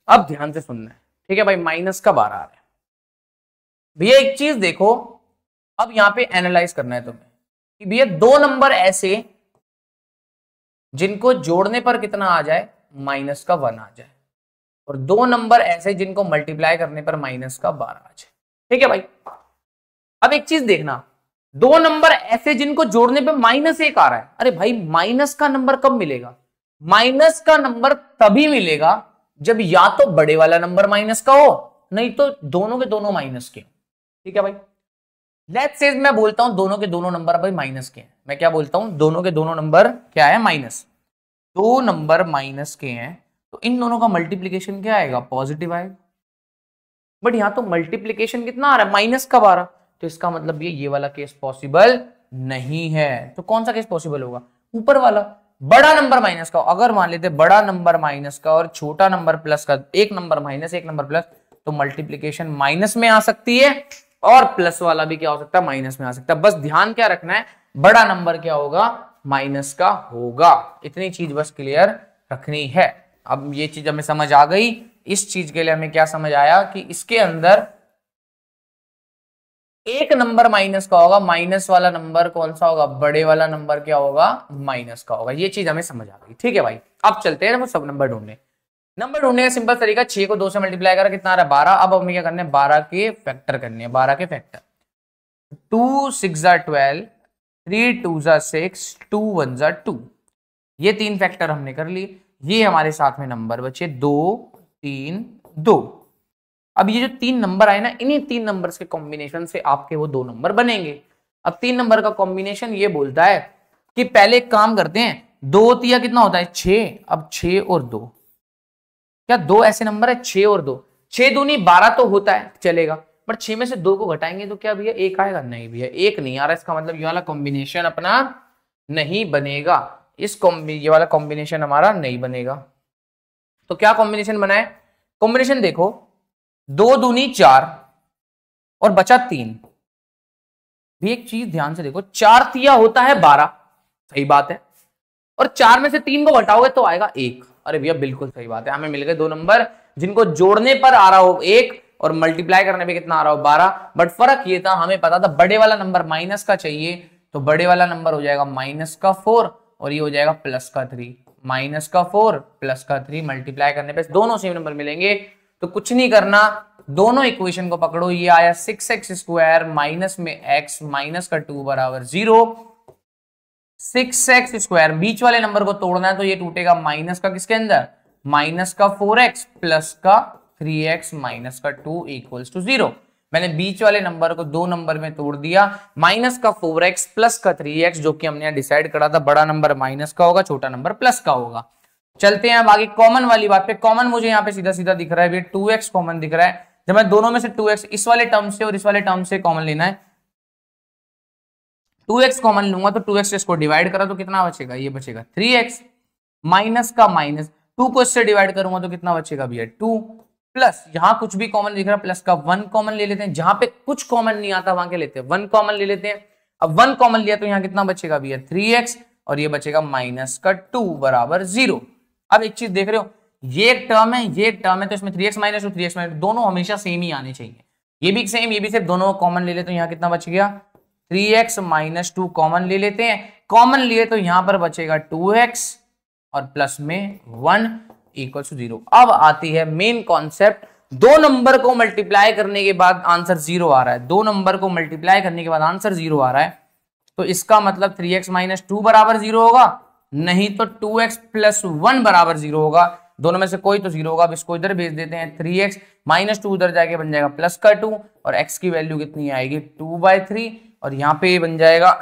अब ध्यान से सुनना है, ठीक है भाई, -12 आ रहा है। भैया एक चीज देखो, अब यहां पे एनालाइज करना है तुम्हें कि भैया दो नंबर ऐसे जिनको जोड़ने पर कितना आ जाए? -1 आ जाए, और दो नंबर ऐसे जिनको मल्टीप्लाई करने पर -12 आ जाए। ठीक है भाई, अब एक चीज देखना, दो नंबर ऐसे जिनको जोड़ने पे -1 आ रहा है। अरे भाई, माइनस का नंबर कब मिलेगा? माइनस का नंबर तभी मिलेगा जब या तो बड़े वाला नंबर माइनस का हो, नहीं तो दोनों के दोनों माइनस के। ठीक है भाई, लेट्स से मैं बोलता हूं दोनों के दोनों नंबर भाई माइनस के हैं। मैं क्या बोलता हूं? दोनों के दोनों नंबर क्या है? माइनस। दो नंबर माइनस के हैं तो इन दोनों का मल्टीप्लीकेशन क्या आएगा? पॉजिटिव आएगा। बट यहां तो मल्टीप्लीकेशन कितना आ रहा है? माइनस कब आ रहा? तो इसका मतलब ये वाला केस पॉसिबल नहीं है। तो कौन सा केस पॉसिबल होगा? ऊपर वाला, बड़ा नंबर माइनस का। अगर मान लेते बड़ा नंबर माइनस का और छोटा नंबर प्लस का, एक नंबर माइनस एक नंबर प्लस, तो मल्टीप्लीकेशन माइनस में आ सकती है, और प्लस वाला भी क्या हो सकता है? माइनस में आ सकता है। बस ध्यान क्या रखना है? बड़ा नंबर क्या होगा? माइनस का होगा। इतनी चीज बस क्लियर रखनी है। अब ये चीज हमें समझ आ गई। इस चीज के लिए हमें क्या समझ आया कि इसके अंदर एक नंबर माइनस का होगा, माइनस वाला नंबर कौन सा होगा? बड़े वाला नंबर क्या होगा? माइनस का होगा। ये चीज हमें समझ आ गई। ठीक है भाई, अब चलते हैं सब नंबर ढूंढने। नंबर ढूंढने का सिंपल तरीका, 6 को 2 से मल्टीप्लाई करा, कितना आ रहा है? 12। अब हमें क्या करना है? 12 के फैक्टर करने हैं। 12 के फैक्टर, 2 6 12, 3 2 6, 2 1 2। ये तीन फैक्टर हमने कर लिए। ये हमारे साथ में नंबर बचे 2 3 2। अब ये जो तीन नंबर आए ना, इन्हीं तीन नंबर्स के कॉम्बिनेशन से आपके वो दो नंबर बनेंगे। अब तीन नंबर का कॉम्बिनेशन ये बोलता है कि पहले एक काम करते हैं, 2 तिया कितना होता है? 6। अब 6 और 2, क्या दो ऐसे नंबर है? 6 और 2, 6 दूनी 12 तो होता है, चलेगा। पर 6 में से 2 को घटाएंगे तो क्या भैया 1 आएगा? नहीं भैया 1 नहीं आ रहा। इसका मतलब ये वाला कॉम्बिनेशन अपना नहीं बनेगा। ये वाला कॉम्बिनेशन हमारा नहीं बनेगा। तो क्या कॉम्बिनेशन बना है? कॉम्बिनेशन देखो, 2 दूनी 4 और बचा 3। भी एक चीज ध्यान से देखो, 4 तिया होता है 12, सही बात है, और 4 में से 3 को घटाओगे तो आएगा 1। अरे भैया बिल्कुल सही बात है, हमें मिल गए 2 नंबर जिनको जोड़ने पर आ रहा हो 1 और मल्टीप्लाई करने पे कितना आ रहा हो 12। बट फर्क ये था, हमें पता था बड़े वाला नंबर माइनस का चाहिए, तो बड़े वाला नंबर हो जाएगा -4 और ये हो जाएगा +3। -4 +3 मल्टीप्लाई करने पे दोनों सेम नंबर मिलेंगे। तो कुछ नहीं करना, दोनों इक्वेशन को पकड़ो। ये आया 6x² माइनस में x माइनस का 2 बराबर 0। 6x² बीच वाले नंबर को तोड़ना है तो ये टूटेगा माइनस का किसके अंदर, -4x प्लस का 3x माइनस का 2 इक्वल्स टू 0। मैंने बीच वाले नंबर को 2 नंबर में तोड़ दिया, -4x प्लस का 3x, जो कि हमने यहाँ डिसाइड करा था बड़ा नंबर माइनस का होगा, छोटा नंबर प्लस का होगा। चलते हैं अब आगे कॉमन वाली बात पे। कॉमन मुझे यहाँ पे सीधा सीधा दिख रहा है, 2x कॉमन दिख रहा है। जब मैं दोनों में से 2x इस वाले टर्म से और इस वाले टर्म से कॉमन लेना है, 2x कॉमन लूंगा तो 2x से इसको डिवाइड करा तो कितना बचेगा, ये बचेगा 3x माइनस का माइनस 2 को इससे डिवाइड करूंगा तो कितना बचेगा भैया 2 प्लस यहां कुछ भी कॉमन दिख रहा है प्लस का 1 कॉमन ले लेते हैं, जहां पे कुछ कॉमन नहीं आता वहां के लेते हैं 1 कॉमन ले लेते हैं। अब 1 कॉमन लिया तो यहां कितना बचेगा भैया 3x और ये बचेगा माइनस का 2 बराबर 0। अब एक चीज देख रहे हो, ये एक टर्म है, ये एक टर्म है, तो इसमें 3x माइनस 2 3x माइनस दोनों हमेशा सेम ही आने चाहिए। ये भी सेम, ये भी सिर्फ दोनों कॉमन ले लेते तो यहाँ कितना बच गया 3x माइनस 2 कॉमन ले लेते हैं। कॉमन लिए तो यहां पर बचेगा 2x और प्लस में 1 इक्वल टू 0। अब आती है मेन कॉन्सेप्ट, 2 नंबर को मल्टीप्लाई करने के बाद आंसर 0 आ रहा है, 2 नंबर को मल्टीप्लाई करने के बाद आंसर 0 आ रहा है, तो इसका मतलब 3x माइनस 2 बराबर 0 होगा, नहीं तो 2x प्लस 1 बराबर 0 होगा। दोनों में से कोई तो 0 होगा। अब इसको इधर भेज देते हैं, 3x माइनस 2 उधर जाके बन जाएगा प्लस का 2 और x की वैल्यू कितनी आएगी 2/3 और यहाँ पे बन जाएगा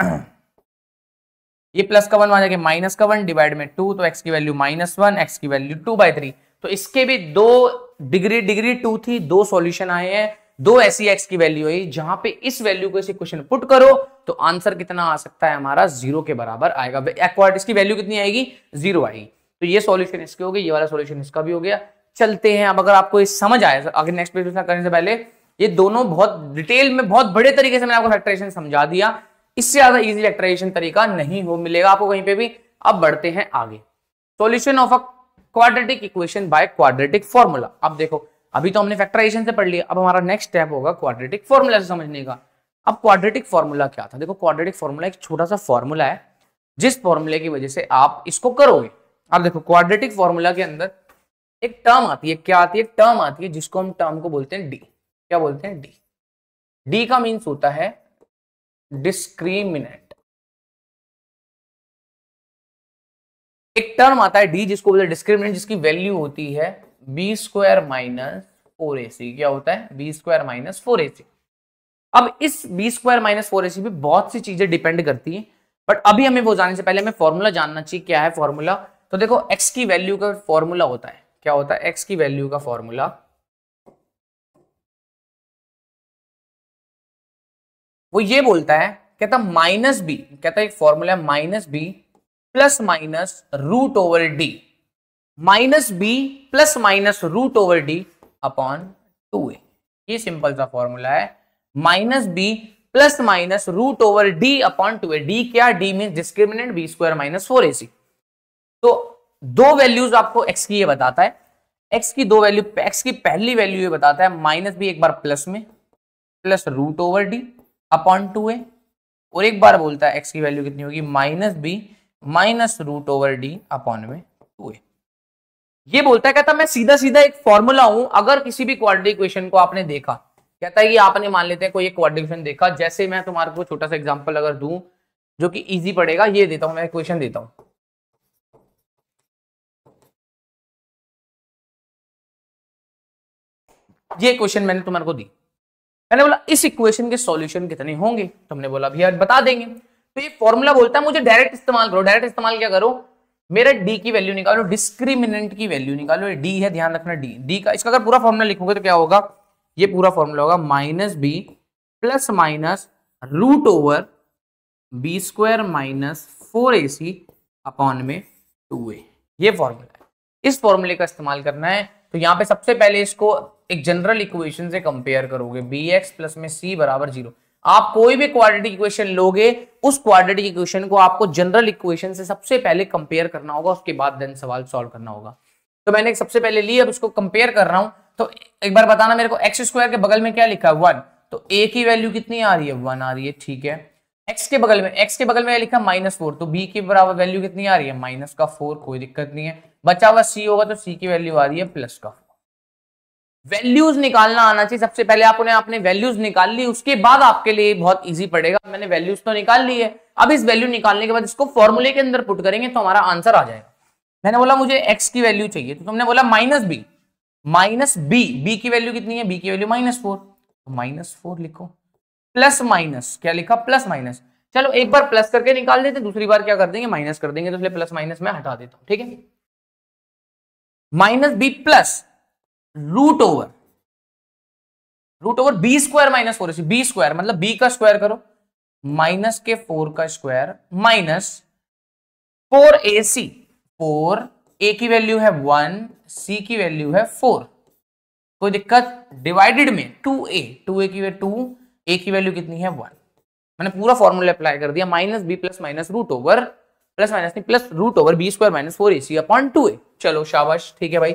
ये प्लस का 1 आ जाएगा माइनस का 1 डिवाइड में 2 तो x की वैल्यू -1, x की वैल्यू 2/3। तो इसके भी 2 डिग्री 2 थी, 2 सॉल्यूशन आए हैं, 2 ऐसी x की वैल्यू आई जहां पे इस वैल्यू को इस इक्वेशन पुट करो तो आंसर कितना आ सकता है हमारा 0 के बराबर आएगा। इसकी वैल्यू कितनी आएगी 0 आएगी। तो ये सॉल्यूशन इसके हो गए, ये वाला सॉल्यूशन इसका भी हो गया। चलते हैं अब, अगर आपको ये समझ आया आगे नेक्स्ट पेज करने से पहले ये दोनों बहुत डिटेल में बहुत बड़े तरीके से मैंने आपको फैक्टराइजेशन समझा दिया, इससे ज्यादा इजी फैक्टराइजेशन तरीका नहीं हो मिलेगा आपको कहीं पे भी। अब बढ़ते हैं आगे, solution of a quadratic equation by quadratic formula. अब देखो अभी तो हमने फैक्टराइजेशन से पढ़ लिया, अब हमारा नेक्स्ट स्टेप होगा क्वाड्रेटिक फॉर्मूला से समझने का। अब क्वाड्रेटिक फॉर्मूला क्या था, देखो क्वाड्रेटिक फॉर्मूला एक छोटा सा फॉर्मूला है जिस फॉर्मूले की वजह से आप इसको करोगे। अब देखो क्वाड्रेटिक फॉर्मूला के अंदर एक टर्म आती है, क्या आती है, टर्म आती है जिसको हम टर्म को बोलते हैं डी। क्या बोलते हैं, डी। डी का मीन्स होता है डिस्क्रिमिनेंट। एक टर्म आता है डी जिसको बोलते हैं डिस्क्रिमिनेंट, जिसकी वैल्यू होती है b² माइनस 4ac। क्या होता है b² माइनस 4ac। अब इस b² माइनस 4ac पे बहुत सी चीजें डिपेंड करती है, बट अभी हमें वो जानने से पहले हमें फॉर्मूला जानना चाहिए क्या है फॉर्मूला। तो देखो x की वैल्यू का फॉर्मूला होता है, क्या होता है x की वैल्यू का फॉर्मूला वो ये बोलता है, कहता माइनस बी, कहता है एक formula minus B plus minus root over D, minus B plus minus root over D upon 2a। ये सिंपल सा फॉर्मूला है, minus B plus minus root over D upon 2a। D क्या, D mean discriminant b² minus 4ac। तो दो values आपको x की ये बताता है, x की दो वैल्यू, x की पहली वैल्यू ये बताता है माइनस बी एक बार प्लस में plus root over D upon 2a, और एक बार बोलता है x की वैल्यू कितनी होगी minus B minus root over D upon में 2a। ये बोलता है, कहता मैं सीधा सीधा एक फॉर्मूला हूं, अगर किसी भी क्वाड्रेटिक इक्वेशन को आपने देखा, कहता है कि आपने मान लेते हैं कोई एक क्वाड्रेटिक इक्वेशन देखा, जैसे मैं तुम्हारे को छोटा सा एग्जांपल अगर दूं जो कि इजी पड़ेगा, ये देता हूं मैं इक्वेशन देता हूं, ये इक्वेशन मैंने तुम्हारे को दी, मैंने बोला इस इक्वेशन के सॉल्यूशन कितने होंगे, तुमने बोला भैया बता देंगे। तो ये फॉर्मूला बोलता है मुझे डायरेक्ट इस्तेमाल करो। डायरेक्ट इस्तेमाल क्या करो, मेरा डी की वैल्यू निकालो, डिस्क्रिमिनेंट की वैल्यू निकालो, डी है ध्यान रखना, डी डी का इसका अगर पूरा फॉर्मूला लिखोगे तो क्या होगा, ये पूरा फॉर्मूला होगा minus B plus minus root over b² minus 4ac upon में 2a, ये फॉर्मूला है। इस फॉर्मूले का इस्तेमाल करना है। तो यहाँ पे सबसे पहले इसको एक जनरल इक्वेशन से कंपेयर करोगे, bx प्लस में c बराबर 0। आप कोई भी क्वाड्रेटिक इक्वेशन लोगे, उस क्वाड्रेटिक इक्वेशन को आपको जनरल इक्वेशन से सबसे पहले कंपेयर करना होगा, उसके बाद देन सवाल सॉल्व करना होगा। तो मैंने सबसे पहले ली, अब उसको कंपेयर कर रहा हूं। तो एक बार बताना मेरे को, एक्स स्क्वायर के बगल में क्या लिखा है 1, तो a की वैल्यू कितनी आ रही है 1 आ रही है, ठीक है। x के बगल में लिखा -4, तो b की बराबर वैल्यू कितनी आ रही है -4, कोई दिक्कत नहीं है। बचा हुआ c होगा तो c की वैल्यू आ रही है +4। वैल्यूज निकालना आना चाहिए सबसे पहले। आपने वैल्यूज निकाल ली, उसके बाद आपके लिए बहुत इजी पड़ेगा। मैंने वैल्यूज तो निकाल ली है, अब इस वैल्यू निकालने के बाद इसको फॉर्मूले के अंदर पुट करेंगे तो हमारा आंसर आ जाएगा। मैंने बोला मुझे x की वैल्यू चाहिए, तो तुमने बोला -b की वैल्यू कितनी है, b की वैल्यू -4, तो -4 लिखो, प्लस माइनस क्या लिखा, प्लस माइनस। चलो एक बार प्लस करके निकाल देते, दूसरी बार क्या कर देंगे माइनस कर देंगे, तो इसलिए प्लस माइनस में हटा देता हूं, ठीक है। -b plus root over B square -4ac, B square मतलब b का स्क्वायर करो, माइनस के 4 का स्क्वायर माइनस 4ac, 4 a की वैल्यू है 1, c की वैल्यू है 4, कोई दिक्कत। डिवाइडेड में 2a की वैल्यू 2, a की वैल्यू कितनी है 1। मैंने पूरा फॉर्मूला अप्लाई कर दिया, -b plus minus root over plus minus नहीं plus root over B square -4ac upon 2a। चलो शाबाश, ठीक है भाई।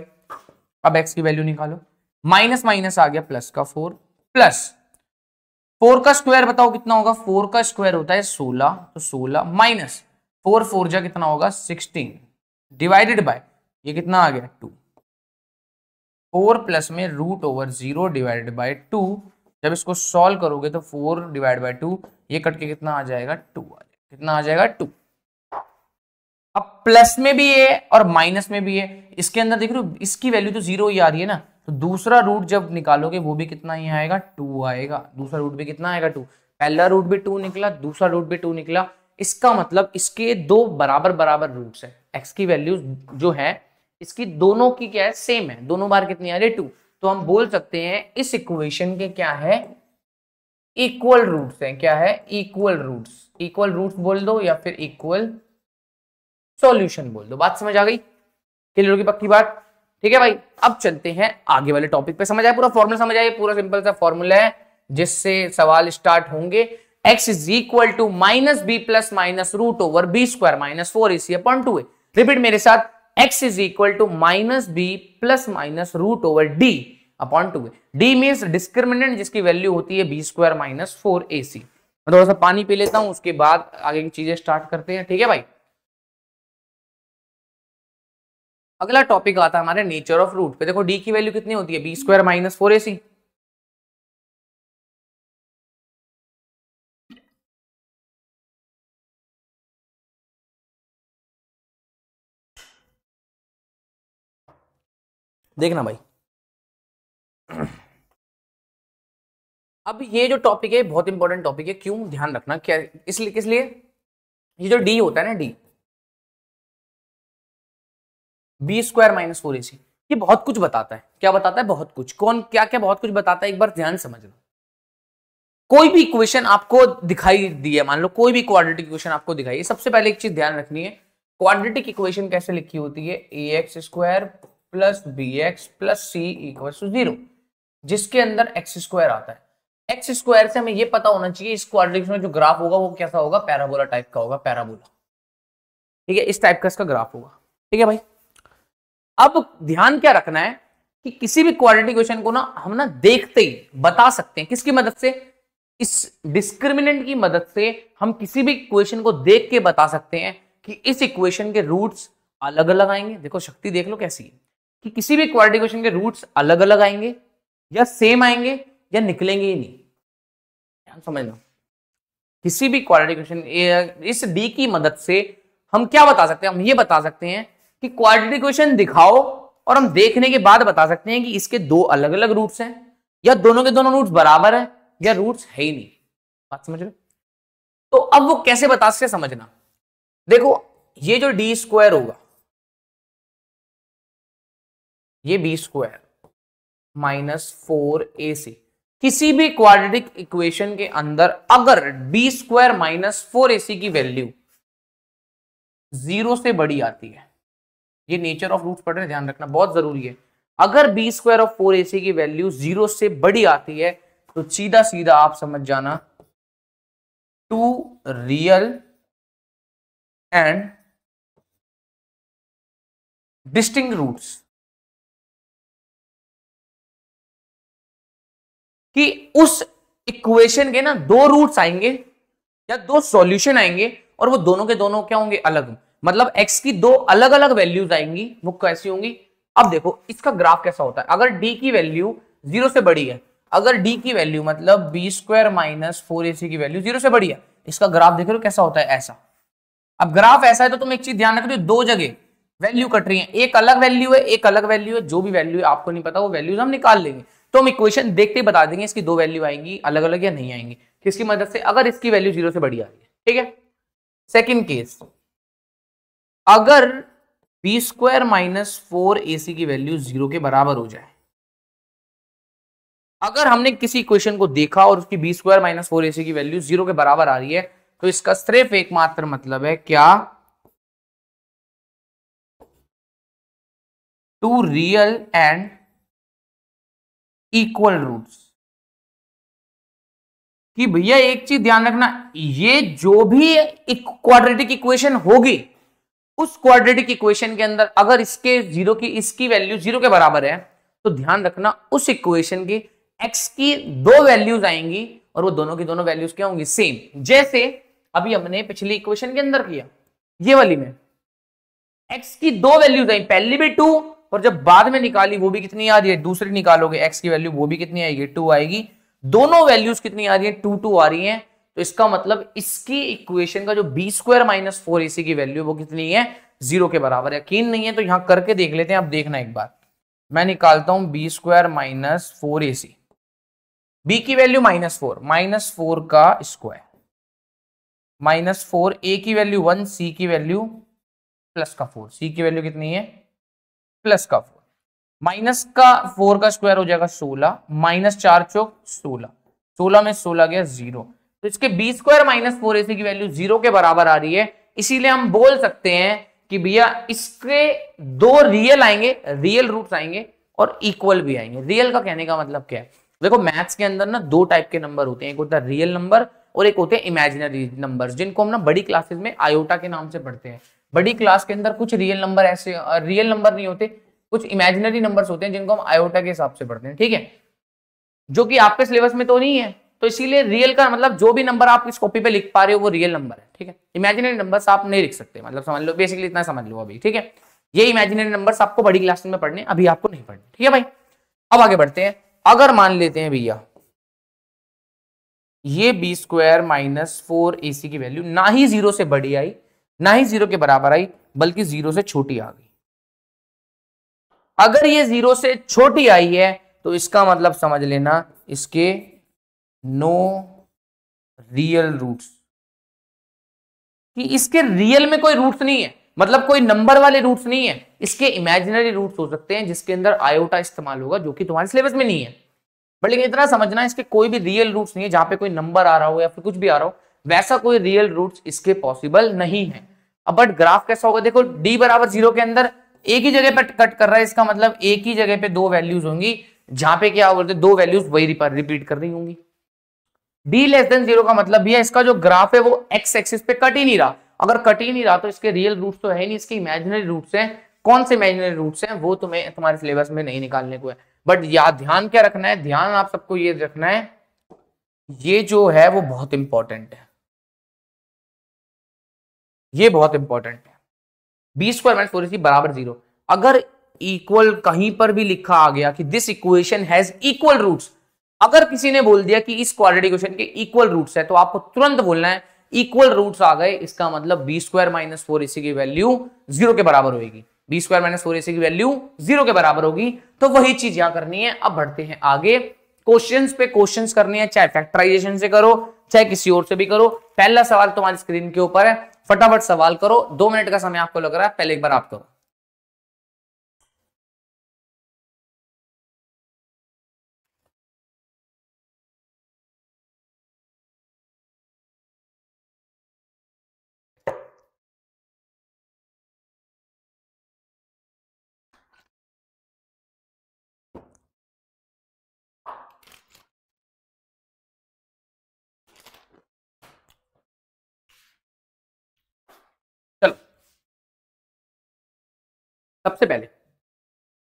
अब x की वैल्यू निकालो, माइनस माइनस आ गया प्लस का 4, प्लस 4 का स्क्वायर बताओ कितना होगा, 4 का स्क्वायर होता है 16, तो 16 माइनस 4 4 जा कितना होगा 16, डिवाइडेड बाय ये कितना आ गया 2, 4 प्लस में रूट ओवर 0 डिवाइडेड बाय 2। जब इसको सॉल्व करोगे तो 4 डिवाइड बाय 2, ये कट के कितना आ जाएगा 2 आ जाएगा, कितना आ जाएगा 2। अब प्लस में भी है और माइनस में भी है, इसके अंदर देख रहे हो इसकी वैल्यू तो 0 ही आ रही है ना, तो दूसरा रूट जब निकालोगे वो भी कितना ही आएगा 2 आएगा, दूसरा रूट भी कितना आएगा 2। पहला रूट भी 2 निकला, दूसरा रूट भी 2 निकला, इसका मतलब इसके दो बराबर बराबर रूट्स है। x की वैल्यू जो है इसकी दोनों की क्या है सेम है, दोनों बार कितनी आ रही है 2, तो हम बोल सकते हैं इस इक्वेशन के क्या है इक्वल रूट्स हैं। क्या है इक्वल रूट्स बोल दो या फिर इक्वल सॉल्यूशन बोल दो। बात समझ आ गई, क्लियर होगी पक्की बात, ठीक है भाई। अब चलते हैं आगे वाले टॉपिक पे। समझ आया पूरा फॉर्मूला, समझ आया, पूरा सिंपल सा फॉर्मूला है जिससे सवाल स्टार्ट होंगे। x is equal to -b plus minus root over B square -4ac upon 2a। Repeat मेरे साथ, x is equal to -b plus minus root over d upon 2a। d means discriminant जिसकी value होती है b square -4ac। मैं थोड़ा सा पानी P लेता हूं, उसके बाद आगे की चीजें स्टार्ट करते हैं, ठीक है भाई। अगला टॉपिक आता है हमारे नेचर ऑफ रूट पे। देखो d की वैल्यू कितनी होती है b स्क्वायर -4ac, देखना भाई। अब ये जो टॉपिक है बहुत इंपॉर्टेंट टॉपिक है, क्यों ध्यान रखना, क्या इसलिए किस लिए, ये जो d होता है ना d बी स्क्वायर -4ac, ये बहुत कुछ बताता है। क्या बताता है, बहुत कुछ। कौन क्या क्या बहुत कुछ बताता है, एक बार ध्यान समझना। कोई भी इक्वेशन आपको दिखाई दी है, मान लो कोई भी क्वाड्रेटिक इक्वेशन आपको दिखाई है, सबसे पहले एक चीज ध्यान रखनी है, क्वाड्रेटिक इक्वेशन कैसे लिखी होती है, ax square plus bx plus c equal to 0, जिसके अंदर x स्क्वायर आता है। x स्क्वायर से हमें यह पता होना चाहिए इस क्वाड्रेटिक में जो ग्राफ होगा वो कैसा होगा, पैराबोला टाइप का होगा, पैराबोला, ठीक है, इस टाइप का इसका ग्राफ होगा, ठीक है भाई। अब ध्यान क्या रखना है कि किसी भी क्वाड्रेटिक इक्वेशन को ना हम ना देखते ही बता सकते हैं, किसकी मदद से, इस डिस्क्रिमिनेंट की मदद से हम किसी भी इक्वेशन को देख के बता सकते हैं कि इस इक्वेशन के रूट्स अलग अलग आएंगे। देखो शक्ति देख लो कैसी है कि किसी भी क्वाड्रेटिक इक्वेशन के रूट्स अलग अलग आएंगे या सेम आएंगे या निकलेंगे ही नहीं। ध्यान समझना, किसी भी क्वाड्रेटिक इक्वेशन इस डी की मदद से हम क्या बता सकते हैं, हम ये बता सकते हैं कि क्वाड्रेटिक इक्वेशन दिखाओ और हम देखने के बाद बता सकते हैं कि इसके दो अलग अलग रूट्स हैं या दोनों के दोनों रूट्स बराबर है या रूट्स है ही नहीं। बात समझ रहे? तो अब वो कैसे बता सकते समझना। देखो ये जो डी स्क्वायर होगा, ये बी स्क्वायर -4ac, किसी भी क्वाड्रेटिक इक्वेशन के अंदर अगर बी स्क्वायर -4ac की वैल्यू जीरो से बड़ी आती है। ये नेचर ऑफ रूट्स पढ़ रहे हैं, ध्यान रखना बहुत जरूरी है। अगर बी स्क्वायर ऑफ 4ac की वैल्यू जीरो से बड़ी आती है तो सीधा सीधा आप समझ जाना two real and distinct roots, कि उस इक्वेशन के ना दो रूट्स आएंगे या दो सॉल्यूशन आएंगे और वो दोनों के दोनों क्या होंगे, अलग। मतलब x की दो अलग अलग वैल्यूज आएंगी, वो कैसी होंगी। अब देखो इसका ग्राफ कैसा होता है। अगर d की वैल्यू जीरो से बड़ी है, अगर d की वैल्यू मतलब बी स्क्वायर माइनस 4ac की वैल्यू जीरो से बड़ी है, इसका ग्राफ देख रहे हो कैसा होता है, ऐसा। अब ग्राफ ऐसा है तो तुम एक चीज ध्यान रखो, दो जगह वैल्यू कट रही है, एक अलग वैल्यू है एक अलग वैल्यू है। जो भी वैल्यू है आपको नहीं पता, वो वैल्यूज हम निकाल लेंगे। तो हम इक्वेशन देखते ही बता देंगे इसकी दो वैल्यू आएंगी अलग अलग या नहीं आएंगी, किसकी मदद से, अगर इसकी वैल्यू जीरो से बड़ी आ रही है। ठीक है। सेकेंड केस, अगर बी स्क्वायर माइनस 4ac की वैल्यू जीरो के बराबर हो जाए। अगर हमने किसी इक्वेशन को देखा और उसकी बी स्क्वायर माइनस 4ac की वैल्यू जीरो के बराबर आ रही है, तो इसका सिर्फ एकमात्र मतलब है क्या, two real and equal roots. कि भैया एक चीज ध्यान रखना, ये जो भी क्वाड्रेटिक इक्वेशन होगी, उस क्वाड्रेटिक इक्वेशन के अंदर अगर इसके जीरो की इसकी वैल्यू जीरो के बराबर है, तो ध्यान रखना उस इक्वेशन की x की दो वैल्यूज आएंगी और वो दोनों की दोनों वैल्यूज क्या होंगी, सेम। जैसे अभी हमने पिछली इक्वेशन के अंदर किया, ये वाली में x की दो वैल्यूज आई, पहली भी 2 और जब बाद में निकाली वो भी कितनी आ रही है, दूसरी निकालोगे x की वैल्यू वो भी कितनी आएगी, 2 आएगी। दोनों वैल्यूज कितनी आ रही है, 2 2 आ रही है। तो इसका मतलब इसकी इक्वेशन का जो बी स्क्वायर माइनस 4ac की वैल्यू वो कितनी है, जीरो के बराबर। यकीन नहीं है तो यहां करके देख लेते हैं। अब देखना एक बार, मैं निकालता हूं B square minus 4ac, B की वैल्यू माइनस फोर का स्क्वायर माइनस 4, ए की वैल्यू 1, सी की वैल्यू प्लस का 4, सी की वैल्यू कितनी है, प्लस का 4। माइनस का 4 का स्क्वायर हो जाएगा 16, माइनस 4 चौक 16, 16 में 16 गया 0। तो इसके बी स्क्वायर माइनस 4ac की वैल्यू 0 के बराबर आ रही है। इसीलिए हम बोल सकते हैं कि भैया इसके दो रियल आएंगे, रियल रूट्स आएंगे और इक्वल भी आएंगे। रियल का कहने का मतलब क्या है, देखो मैथ्स के अंदर ना दो टाइप के नंबर होते हैं, एक होता है रियल नंबर और एक होते हैं इमेजिनरी नंबर्स, जिनको हम ना बड़ी क्लासेस में आयोटा के नाम से पढ़ते हैं। बड़ी क्लास के अंदर कुछ रियल नंबर ऐसे रियल नंबर नहीं होते, कुछ इमेजिनरी नंबर्स होते हैं जिनको हम आयोटा के हिसाब से पढ़ते हैं। ठीक है, जो कि आपके सिलेबस में तो नहीं है, तो इसीलिए रियल का मतलब जो भी नंबर आप इस कॉपी पे लिख पा रहे हो वो रियल नंबर है। ठीक है, इमेजिनरी नंबर्स आप नहीं लिख सकते, मतलब समझ लो, बेसिकली इतना समझ लो अभी। ठीक है, ये इमेजिनरी नंबर्स आपको बड़ी क्लास में पढ़ने, अभी आपको नहीं पढ़ने। ठीक है भाई, अब आगे बढ़ते हैं। अगर मान लेते हैं भैया ये बी स्क्वायर माइनस 4ac की वैल्यू ना ही जीरो से बड़ी आई ना ही जीरो के बराबर आई, बल्कि जीरो से छोटी आ गई। अगर ये जीरो से छोटी आई है तो इसका मतलब समझ लेना इसके नो रियल रूट्स, कि इसके रियल में कोई रूट्स नहीं है, मतलब कोई नंबर वाले रूट्स नहीं है। इसके इमेजिनरी रूट्स हो सकते हैं जिसके अंदर आयोटा इस्तेमाल होगा, जो कि तुम्हारे सिलेबस में नहीं है। बट लेकिन इतना समझना इसके कोई भी रियल रूट्स नहीं है, जहां पे कोई नंबर आ रहा हो या फिर कुछ भी आ रहा हो, वैसा कोई रियल रूट्स इसके पॉसिबल नहीं है। अब बट ग्राफ कैसा होगा, देखो डी बराबर जीरो के अंदर एक ही जगह पे कट कर रहा है, इसका मतलब एक ही जगह पे दो वैल्यूज होंगी, जहां पे क्या बोलते दो वैल्यूज वही रिपीट कर रही होंगी। डी लेस देन जीरो का मतलब भी है इसका जो ग्राफ है वो एक्स एक्सिस पे कट ही नहीं रहा। अगर कट ही नहीं रहा तो इसके रियल रूट्स तो है नहीं, इसके इमेजिनरी रूट्स हैं। कौन से इमेजिनरी रूट्स हैं वो तुम्हें तुम्हारे सिलेबस में नहीं निकालने को है। बट याद ध्यान क्या रखना है, ध्यान आप सबको ये रखना है, ये जो है वो बहुत इंपॉर्टेंट है, ये बहुत इंपॉर्टेंट है। बी स्क्वायर माइनस 4ac बराबर जीरो, अगर इक्वल कहीं पर भी लिखा आ गया कि this equation has equal roots, अगर किसी ने बोल दिया कि इस क्वाड्रेटिक इक्वेशन के इक्वल रूट्स है, तो आपको तुरंत बोलना है इक्वल रूट्स आ गए, इसका मतलब बी स्क्वायर माइनस 4ac की वैल्यू जीरो के बराबर होगी। बी स्क्वायर माइनस 4ac की वैल्यू जीरो के बराबर होगी, तो वही चीज यहां करनी है। अब बढ़ते हैं आगे, क्वेश्चंस पे क्वेश्चंस करने हैं, चाहे फैक्टराइजेशन से करो चाहे किसी और से भी करो। पहला सवाल तुम्हारी स्क्रीन के ऊपर है, फटाफट सवाल करो, 2 मिनट का समय आपको लग रहा है, पहले एक बार आप करो। सबसे पहले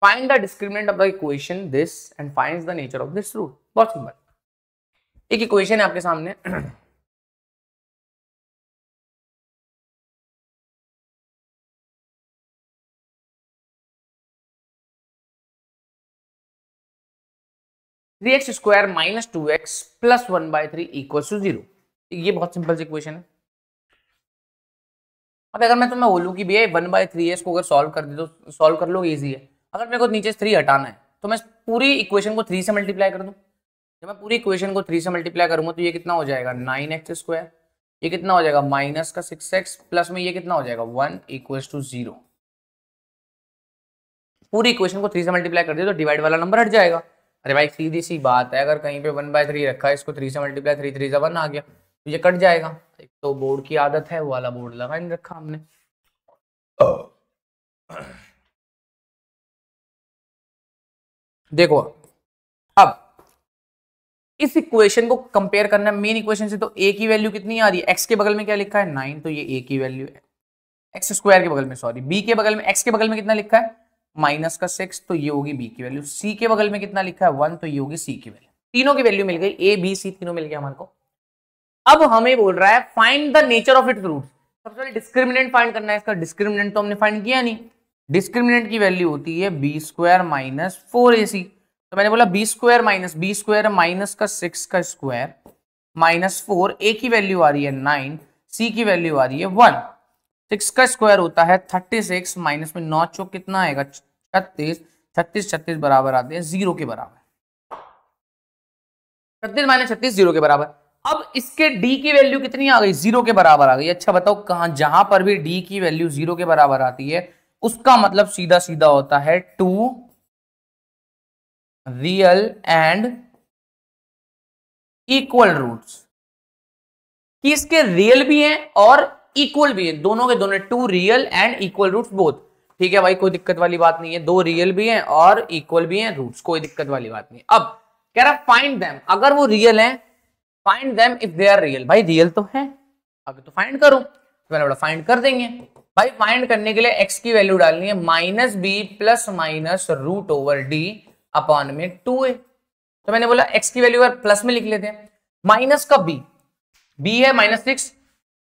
find the discriminant of the equation this and find the nature of this root. बहुत सिंपल, एक इक्वेशन है आपके सामने 3x square minus 2x plus 1/3 equal to 0। ये बहुत सिंपल सी इक्वेशन है। अब अगर मैं तुम्हें बोलूं कि भैया 1/3 है, इसको अगर सॉल्व कर दे तो सॉल्व कर लो, इजी है। अगर मेरे को नीचे 3 हटाना है तो मैं पूरी इक्वेशन को 3 से मल्टीप्लाई कर दूं। जब मैं पूरी इक्वेशन को 3 से मल्टीप्लाई करूंगा तो ये कितना हो जाएगा 9x स्क्वायर, ये कितना हो जाएगा माइनस का 6x प्लस में ये कितना हो जाएगा 1 इक्वल टू 0। पूरी इक्वेशन को 3 से मल्टीप्लाई कर दिया तो डिवाइड वाला नंबर हट जाएगा। अरे भाई सीधी सी बात है, अगर कहीं पे 1/3 रखा है, इसको 3 से मल्टीप्लाई 3 3 से 1 आ गया तो ये कट जाएगा। एक तो बोर्ड की आदत है, वो वाला बोर्ड लगा नहीं रखा हमने। देखो अब इस इक्वेशन को कंपेयर करना है मेन इक्वेशन से, तो a की वैल्यू कितनी आ रही है, x के बगल में क्या लिखा है 9, तो ये a की वैल्यू है। x स्क्वायर के बगल में, सॉरी b के बगल में, x के बगल में कितना लिखा है माइनस का 6, तो ये होगी b की वैल्यू। c के बगल में कितना लिखा है 1, तो ये होगी c की वैल्यू। तीनों की वैल्यू मिल गई, a b c तीनों मिल गया हमारे को। अब हमें बोल रहा है find the nature of its roots. सबसे पहले डिस्क्रिमिनेंट फाइंड करना है। इसका डिस्क्रिमिनेंट तो हमने फाइंड किया नहीं। डिस्क्रिमिनेंट की वैल्यू होती है b स्क्वायर माइनस 4ac। तो मैंने बोला b स्क्वायर माइनस का 6 का स्क्वायर माइनस 4, a की वैल्यू आ रही है 9, c की वैल्यू आ रही है 1। 6 का स्क्वायर होता है 36 माइनस में 9 चौक कितना आएगा 36, 36 बराबर आते हैं 0 के बराबर। 36 माइनस 36 0 के बराबर। अब इसके d की वैल्यू कितनी आ गई 0 के बराबर आ गई। अच्छा बताओ कहां, जहां पर भी d की वैल्यू 0 के बराबर आती है उसका मतलब सीधा सीधा होता है 2 रियल एंड इक्वल रूट्स, कि इसके रियल भी हैं और इक्वल भी हैं, दोनों के दोनों 2 real and equal roots both. ठीक है भाई, कोई दिक्कत वाली बात नहीं है, 2 रियल भी हैं और इक्वल भी हैं रूट्स, कोई दिक्कत वाली बात नहीं है। अब कह रहा फाइंड देम, अगर वो रियल हैं find them if they are real. भाई रियल तो है, अब तो फाइंड करो, तो मैंने बोला फाइंड कर देंगे। भाई फाइंड करने के लिए x की वैल्यू डालनी है minus B plus minus root over D upon में 2a। तो मैंने बोला x की वैल्यू प्लस में लिख लेते हैं, माइनस का b है -6,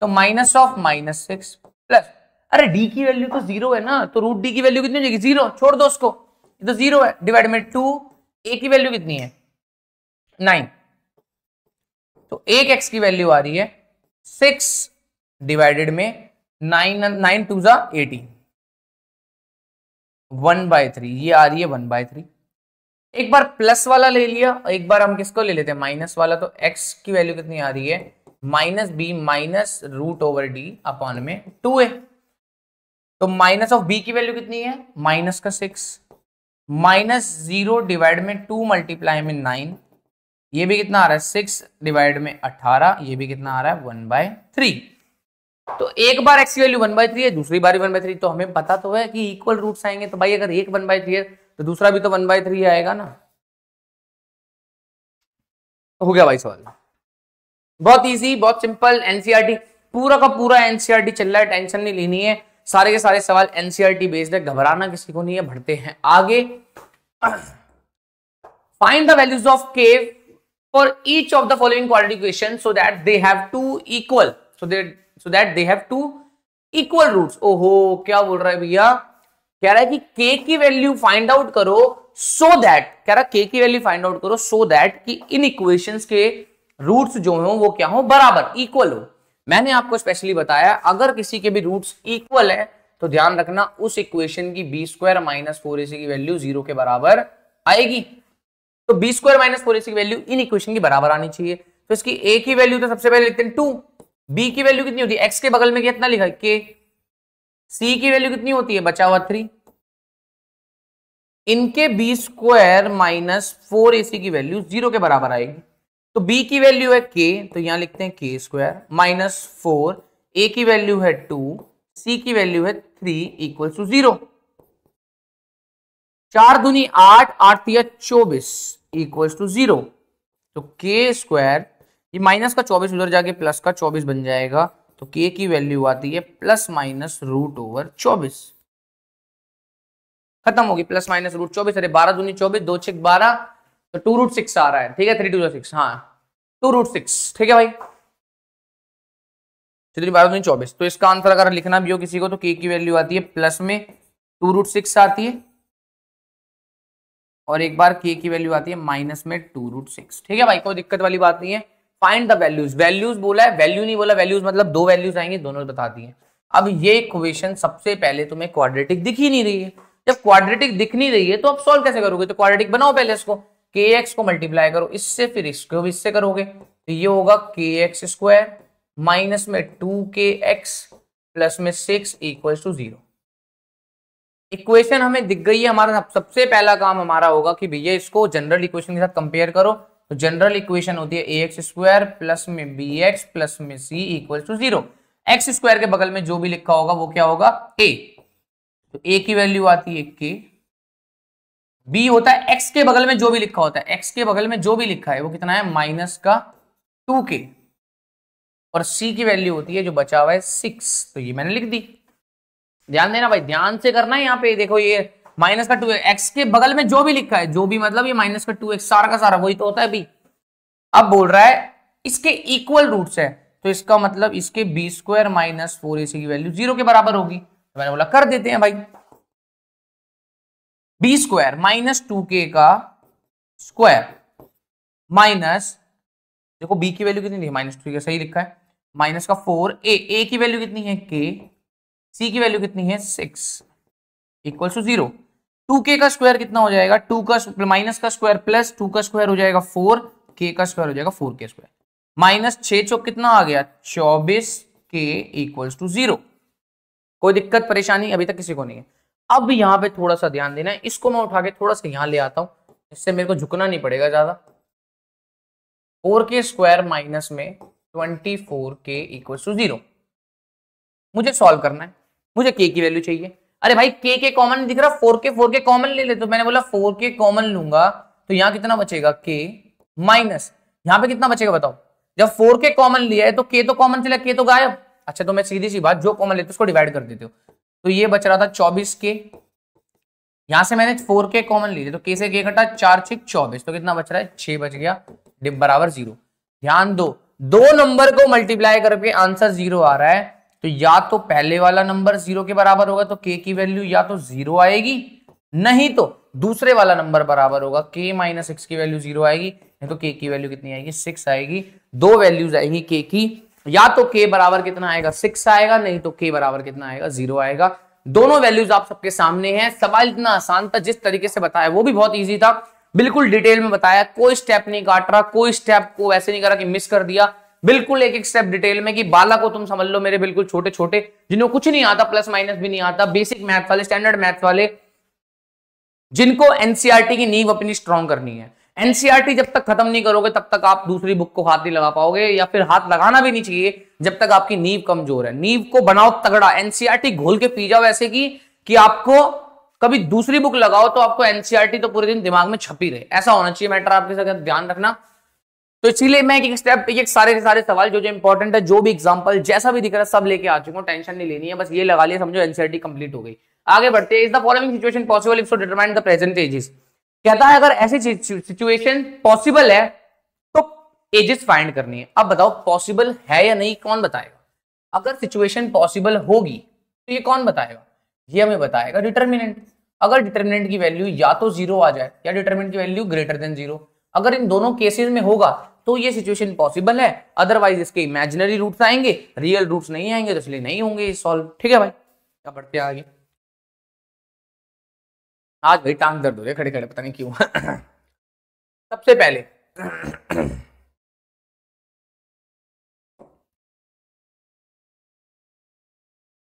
तो माइनस ऑफ -6 प्लस, अरे d की वैल्यू तो 0 है ना, तो रूट d की वैल्यू कितनी हो जाएगी 0, छोड़ दो उसको, ये तो 0 है, डिवाइड में 2, a की वैल्यू कितनी है 9, तो एक x की वैल्यू आ रही है 6 डिवाइडेड में 9 2 जा 18, 1/3 ये आ रही है 1/3। एक बार प्लस वाला ले लिया, एक बार हम किसको ले लेते हैं माइनस वाला, तो x की वैल्यू कितनी आ रही है minus B minus root over D upon में 2a। तो माइनस ऑफ b की वैल्यू कितनी है माइनस का 6, माइनस 0 डिवाइड में 2 मल्टीप्लाई में 9, ये भी कितना आ रहा है 6 डिवाइड में 18, ये भी कितना आ रहा है 1/3। तो एक बार x की वैल्यू 1/3 है, दूसरी बार 1/3, तो हमें पता तो है कि इक्वल रूट्स आएंगे। तो भाई अगर एक 1/3 है तो दूसरा भी तो 1/3 आएगा ना। हो गया भाई सवाल, बहुत इजी, बहुत सिंपल। एनसीईआरटी पूरा का पूरा एनसीईआरटी चल रहा है, टेंशन नहीं लेनी है, सारे के सारे सवाल एनसीईआरटी बेस्ड है, घबराना किसी को नहीं है। बढ़ते हैं आगे। Find the values of k for each of the following quadratic equations so that they have two equal roots। ओहो क्या बोल रहा है भैया, कह रहा है कि k की वैल्यू फाइंड आउट करो so that, कह रहा है k की वैल्यू फाइंड आउट करो so that कि इन इक्वेशंस के रूट्स जो हो वो क्या हो बराबर इक्वल हो। मैंने आपको स्पेशली बताया अगर किसी के भी रूट्स इक्वल है तो ध्यान रखना उस इक्वेशन की b स्क्वायर माइनस 4ac की वैल्यू 0 के बराबर आएगी। तो b स्क्वायर माइनस 4ac की वैल्यू इन इक्वेशन की बराबर आनी चाहिए। तो इसकी a की वैल्यू तो सबसे पहले लिखते हैं 2, b की वैल्यू कितनी होती है x के बगल में कितना लिखा है k, c की वैल्यू कितनी होती है बचा हुआ 3, इनके b स्क्वायर माइनस 4ac की वैल्यू 0 के बराबर आएगी। तो b की वैल्यू है k, तो यहां लिखते हैं k स्क्वायर माइनस 4, a की वैल्यू है 2, c की वैल्यू है 3 इक्वल टू 0। 4 दूनी 8, 8 या 24 इक्वल्स टू 0। तो k स्क्वायर, ये माइनस का 24 उधर जाके प्लस का 24 बन जाएगा, तो k की वैल्यू आती है प्लस माइनस रूट ओवर 24। खत्म होगी, प्लस माइनस रूट 24, अरे 12 दूनी 24, 2 6 12, तो 2 रूट 6 आ रहा है, ठीक है, 3 2 6, हाँ 2 रूट 6, ठीक है भाई, 12 दूनी 24। तो इसका आंसर अगर लिखना भी हो किसी को तो के की वैल्यू आती है प्लस में 2 रूट 6 आती है, और एक बार के की वैल्यू आती है माइनस में 2 रूट 6, ठीक है भाई, कोई दिक्कत वाली बात नहीं है। फाइंड द वैल्यूज, वैल्यूज बोला है, वैल्यू नहीं बोला, वैल्यूज मतलब दो वैल्यूज आएंगी, दोनों बता दी है। अब ये इक्वेशन सबसे पहले तुम्हें क्वाड्रेटिक दिख ही नहीं रही है, जब क्वाड्रेटिक दिख नहीं रही है तो अब सॉल्व कैसे करोगे, तो क्वाड्रेटिक बनाओ पहले इसको, के एक्स को मल्टीप्लाई करो इससे, फिर इसको भी इससे करोगे, तो ये होगा के एक्स स्क्वायर माइनस में 2 एक्स प्लस में 6 इक्वल टू 0। इक्वेशन हमें दिख गई है, हमारा सबसे पहला काम हमारा होगा कि भैया इसको जनरल इक्वेशन के साथ कंपेयर करो, तो जनरल इक्वेशन होती है ए एक्स स्क्वायर प्लस में बी एक्स प्लस में सी इक्वल टू 0। एक्स स्क्वायर के बगल में जो भी लिखा होगा वो क्या होगा, ए, तो ए की वैल्यू आती है के, बी होता है एक्स के बगल में जो भी लिखा होता है, एक्स के बगल में जो भी लिखा है वो कितना है माइनस का 2k, और सी की वैल्यू होती है जो बचा हुआ है 6, तो ये मैंने लिख दी। ध्यान देना भाई, ध्यान से करना है, यहाँ पे देखो ये माइनस का 2 एक्स के बगल में जो भी लिखा है, जो भी मतलब ये माइनस का 2 सारा का सारा वही तो होता है बी। अब बोल रहा है इसके इक्वल रूट्स है, तो इसका मतलब इसके बी स्क्वायर माइनस 4ac की वैल्यू 0 के बराबर होगी, तो मैंने बोला कर देते हैं भाई, बी स्क्वायर माइनस 2k का स्क्वायर माइनस, देखो बी की वैल्यू कितनी थी माइनस 2k, सही लिखा है, माइनस का 4a, ए की वैल्यू कितनी है k, सी की वैल्यू कितनी है 6 इक्वल टू 0। 2k का स्क्वायर कितना हो जाएगा, 2 का माइनस का स्क्वायर प्लस 2 का स्क्वायर हो जाएगा 4, k का स्क्वायर हो जाएगा 4k स्क्वायर, माइनस 6 चौक कितना आ गया 24k इक्वल टू 0। कोई दिक्कत परेशानी अभी तक किसी को नहीं है। अब यहाँ पे थोड़ा सा ध्यान देना है, इसको मैं उठा के थोड़ा सा यहाँ ले आता हूं, इससे मेरे को झुकना नहीं पड़ेगा ज्यादा। 4k स्क्वायर माइनस में 24k इक्वल टू 0 मुझे सॉल्व करना है, मुझे k की वैल्यू चाहिए। अरे भाई k कॉमन दिख रहा, 4k कॉमन ले ले, तो मैंने बोला 4k कॉमन लूंगा तो यहाँ कितना बचेगा k माइनस, यहाँ पे कितना बचेगा बताओ, जब 4k कॉमन लिया है तो k तो कॉमन चला, k तो गायब। अच्छा तो मैं सीधी सी बात, जो कॉमन लेते उसको डिवाइड कर देते हो, तो ये बच रहा था 24k, यहां से मैंने 4k कॉमन ली तो k से k कटा 4 6 24, तो कितना बच रहा है 6 बच गया, डिब बराबर 0। ध्यान दो, दो नंबर को मल्टीप्लाई करके आंसर 0 आ रहा है, तो या तो पहले वाला नंबर 0 के बराबर होगा तो k की वैल्यू या तो 0 आएगी, नहीं तो दूसरे वाला नंबर बराबर होगा, k माइनस 6 की वैल्यू 0 आएगी, नहीं तो k की वैल्यू कितनी आएगी 6 आएगी। दो वैल्यूज आएंगी k की, या तो k बराबर कितना आएगा 6 आएगा, नहीं तो k बराबर कितना आएगा 0 आएगा। दोनों वैल्यूज आप सबके सामने हैं। सवाल इतना आसान था, जिस तरीके से बताया वो भी बहुत इजी था, बिल्कुल डिटेल में बताया, कोई स्टेप नहीं काट रहा, कोई स्टेप को ऐसे नहीं करा कि मिस कर दिया, बिल्कुल एक एक स्टेप डिटेल में, कि बाला को तुम समझ लो मेरे बिल्कुल छोटे छोटे, जिन्हें कुछ नहीं आता, प्लस माइनस भी नहीं आता, बेसिक मैथ्स वाले, स्टैंडर्ड मैथ्स वाले, जिनको एनसीईआरटी की नींव अपनी स्ट्रॉन्ग करनी है। एनसीईआरटी जब तक खत्म नहीं करोगे तब तक आप दूसरी बुक को हाथ नहीं लगा पाओगे, या फिर हाथ लगाना भी नहीं चाहिए जब तक आपकी नींव कमजोर है। नींव को बनाओ तगड़ा, एनसीईआरटी घोल के पी जाओ ऐसे कि आपको कभी दूसरी बुक लगाओ तो आपको एनसीईआरटी तो पूरे दिन दिमाग में छपी रहे, ऐसा होना चाहिए मैटर, आपके साथ ध्यान रखना। तो इसीलिए मैं एक स्टेप एक सारे के सारे सवाल जो इंपॉर्टेंट है, जो भी एग्जांपल जैसा भी दिख रहा है सब लेके आ चुका हूं, टेंशन नहीं लेनी है, बस ये लगा लिया समझो एनसीईआरटी कंप्लीट हो गई। आगे बढ़ते हैं। Is the following situation possible if so determine the present ages. कहता है अगर ऐसी सिचुएशन पॉसिबल है तो एजेस फाइंड करनी है। अब बताओ पॉसिबल है या नहीं, कौन बताएगा? अगर सिचुएशन पॉसिबल होगी तो ये कौन बताएगा? ये हमें बताएगा डिटर्मिनेंट। अगर डिटर्मिनेंट की वैल्यू या तो 0 आ जाए या डिटर्मिनेंट की वैल्यू ग्रेटर देन 0, अगर इन दोनों केसेस में होगा तो ये सिचुएशन पॉसिबल है, अदरवाइज इसके इमेजिनरी रूट्स आएंगे, रियल रूट्स नहीं आएंगे, तो इसलिए नहीं होंगे सॉल्व। ठीक है भाई, क्या बढ़ते हैं आगे। आज भाई टांग दर्द हो रही है खड़े खड़े, पता नहीं क्यों। सबसे पहले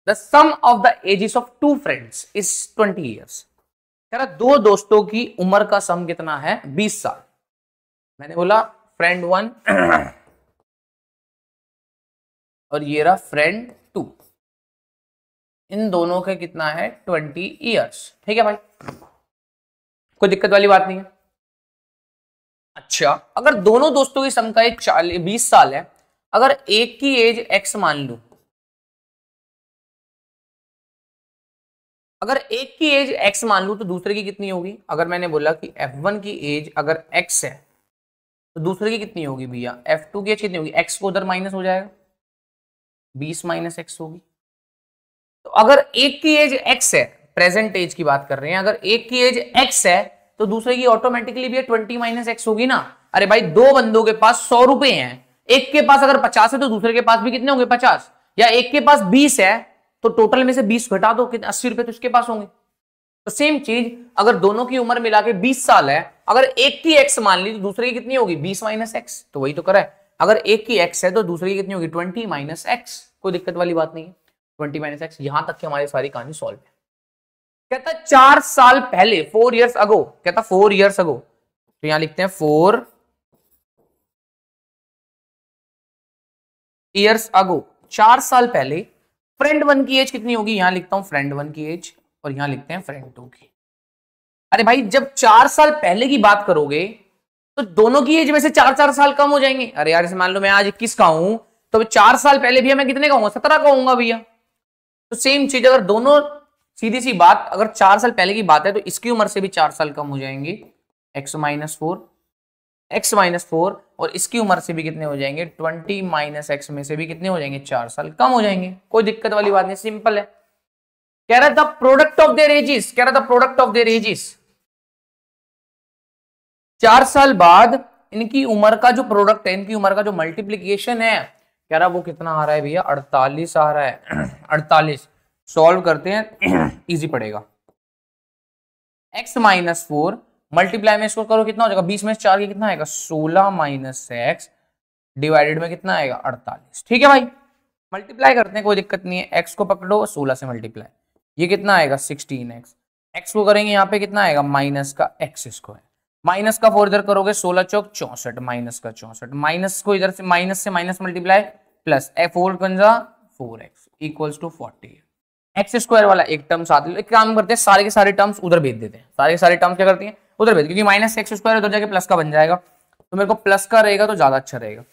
the sum of the ages of two friends is 20 years। कह रहा दो दोस्तों की उम्र का सम कितना है? 20 साल। मैंने बोला फ्रेंड 1 और ये रहा फ्रेंड 2, इन दोनों का कितना है? 20 years। ठीक है भाई, कोई दिक्कत वाली बात नहीं है। अच्छा, अगर दोनों दोस्तों की सम का एज 20 साल है, अगर एक की एज x मान लू, अगर एक की एज x मान लू तो दूसरे की कितनी होगी? अगर मैंने बोला कि f1 की एज अगर x है तो दूसरे की कितनी होगी भैया? f2 की एज कितनी होगी? x को उधर माइनस हो जाएगा, 20 माइनस x होगी। तो अगर एक की एज x है, प्रेजेंट एज की बात कर रहे हैं, अगर एक की एज x है तो दूसरे की ऑटोमेटिकली भी 20 माइनस x होगी ना। अरे भाई दो बंदों के पास 100 रुपए हैं, एक के पास अगर 50 है तो दूसरे के पास भी कितने होंगे? 50। या एक के पास 20 है तो टोटल में से 20 घटा दो, कितने 80 रुपए तो उसके पास होंगे। तो सेम चीज अगर दोनों की उम्र मिला के 20 साल है, अगर एक की x मान ली तो दूसरे की कितनी होगी? 20 माइनस एक्स। तो वही तो करा है, अगर एक की x है तो दूसरे की कितनी होगी? 20 माइनस एक्स। कोई दिक्कत वाली बात नहीं है, 20 माइनस एक्स। यहां तक की हमारी सारी कहानी सॉल्व है। कहता 4 साल पहले, 4 इयर्स अगो, कहता 4 इयर्स अगो, तो यहां लिखते हैं 4 इयर्स अगो, 4 साल पहले फ्रेंड 1 की एज कितनी होगी? यहां लिखता हूं फ्रेंड 1 की एज और यहां लिखते हैं फ्रेंड 2 की। अरे भाई जब 4 साल पहले की बात करोगे तो दोनों की एज में से 4-4 साल कम हो जाएंगे। अरे यार मान लो मैं आज 21 का हूं तो 4 साल पहले भैया मैं कितने का हूं? 17 का होऊंगा भैया। तो सेम चीज अगर दोनों, सीधी सी बात, अगर 4 साल पहले की बात है तो इसकी उम्र से भी 4 साल कम हो जाएंगे, x माइनस 4 और इसकी उम्र से भी कितने हो जाएंगे? 20 माइनस एक्स में से भी कितने हो जाएंगे? 4 साल कम हो जाएंगे। कोई दिक्कत वाली बात नहीं, सिंपल है। कह रहा था प्रोडक्ट ऑफ देयर एजेस, कह रहा था प्रोडक्ट ऑफ देयर एजेस, 4 साल बाद इनकी उम्र का जो प्रोडक्ट है, इनकी उम्र का जो मल्टीप्लीकेशन है, कह रहा वो कितना आ रहा है भैया? 48 आ रहा है। 48 सॉल्व करते हैं, इजी पड़ेगा। x माइनस 4 मल्टीप्लाई में इसको करो, कितना हो जाएगा? 20 में 4 की कितना आएगा? 16 माइनस एक्स डिवाइडेड में कितना आएगा? 48। ठीक है भाई, मल्टीप्लाई करते हैं, कोई दिक्कत नहीं है। x को पकड़ो, 16 से मल्टीप्लाई, ये कितना आएगा? 16x। x को करेंगे यहाँ पे कितना आएगा? माइनस का x स्क्वायर, माइनस का 4 इधर करोगे 16 चौक 64, माइनस का 64, माइनस को इधर से minus multiply plus 4 4x equals to 40। X square वाला एक टर्म साथ एक काम करते हैं, सारे के सारे टर्म्स उधर भेज देते हैं, सारे के सारे टर्म्स क्या करती हैं? उधर भेज, क्योंकि माइनस एक्स स्क्वायर उधर जाके प्लस का बन जाएगा, तो मेरे को प्लस का रहेगा तो ज्यादा अच्छा रहेगा।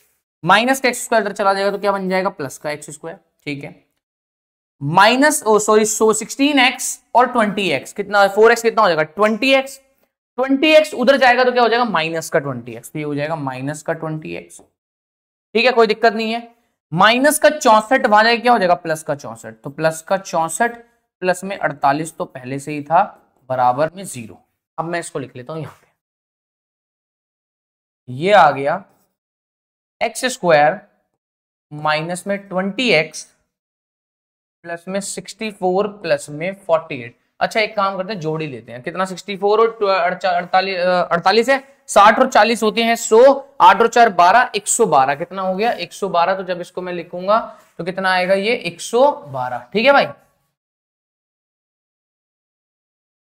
माइनस का एक्स स्क्वायर इधर चला जाएगा तो क्या बन जाएगा? प्लस का एक्स स्क्वायर। ठीक है, माइनस 16x और 20x कितना? 4x कितना हो जाएगा? 20x। 20x उधर जाएगा तो क्या हो जाएगा? माइनस का 20x, तो ये हो जाएगा माइनस का 20x। ठीक है, कोई दिक्कत नहीं है। माइनस का 64 वहां जाएगा, क्या हो जाएगा? प्लस का 64, तो प्लस का 64 प्लस में 48 तो पहले से ही था, बराबर में 0। अब मैं इसको लिख लेता हूं यहां पे, ये आ गया एक्स स्क्वायर माइनस में 20x प्लस में 64 प्लस में 48। अच्छा एक काम करते हैं, जोड़ ही लेते हैं। कितना? 64 और 48 है, 60 और 40 होते हैं 100, 8 और 4 12, 112। कितना हो गया? 112। तो जब इसको मैं लिखूंगा तो कितना आएगा? ये 112। ठीक है भाई,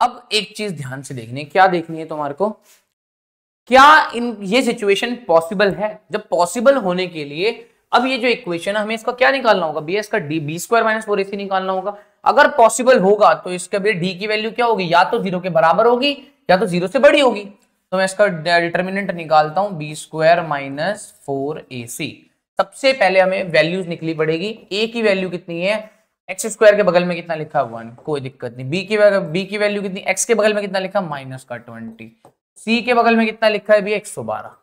अब एक चीज ध्यान से देखनी है। क्या देखनी है तुम्हारे को? क्या ये सिचुएशन पॉसिबल है? जब पॉसिबल होने के लिए अब ये जो इक्वेशन है, हमें इसका क्या निकालना होगा? बी इसका D B square minus 4ac निकालना होगा। अगर पॉसिबल होगा तो इसका भी डी की वैल्यू क्या होगी? या तो 0 के बराबर होगी या तो 0 से बड़ी होगी। तो मैं इसका डिटर्मिनेंट निकालता हूं, बी स्क्वायर माइनस 4ac। सबसे पहले हमें वैल्यूज निकली पड़ेगी। ए की वैल्यू कितनी है? एक्स स्क्वायर के बगल में कितना लिखा? 1, कोई दिक्कत नहीं। बी की वैल्यू कितनी? एक्स के बगल में कितना लिखा? माइनस का 20। सी के बगल में कितना लिखा है भी? 112।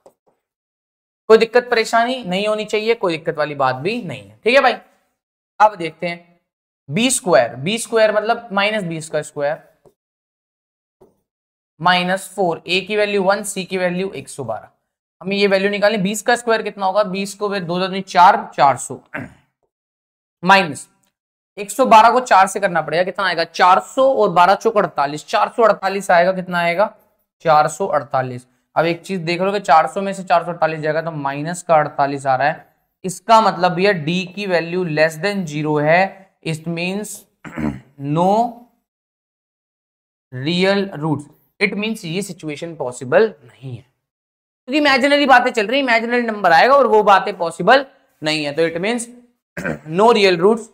कोई दिक्कत परेशानी नहीं होनी चाहिए, कोई दिक्कत वाली बात भी नहीं है। ठीक है भाई, अब देखते हैं बी स्क्वायर मतलब माइनस 20 का स्क्वायर माइनस 4, ए की वैल्यू 1, सी की वैल्यू 112। हमें ये वैल्यू निकालनी। 20 का स्क्वायर कितना होगा? 20 को 2 2 4, 400 माइनस 112 को 4 से करना पड़ेगा, कितना आएगा? 400 और 12 चौक 48, 448 आएगा। कितना आएगा? 448। अब एक चीज देख लो कि 400 में से 448 जाएगा तो माइनस का 48 आ रहा है। इसका मतलब भैया डी की वैल्यू लेस देन 0 है। It means no real roots. It means ये सिचुएशन पॉसिबल नहीं है, क्योंकि इमेजिनरी बातें चल रही, इमेजिनरी नंबर आएगा और वो बातें पॉसिबल नहीं है। तो it means no real roots.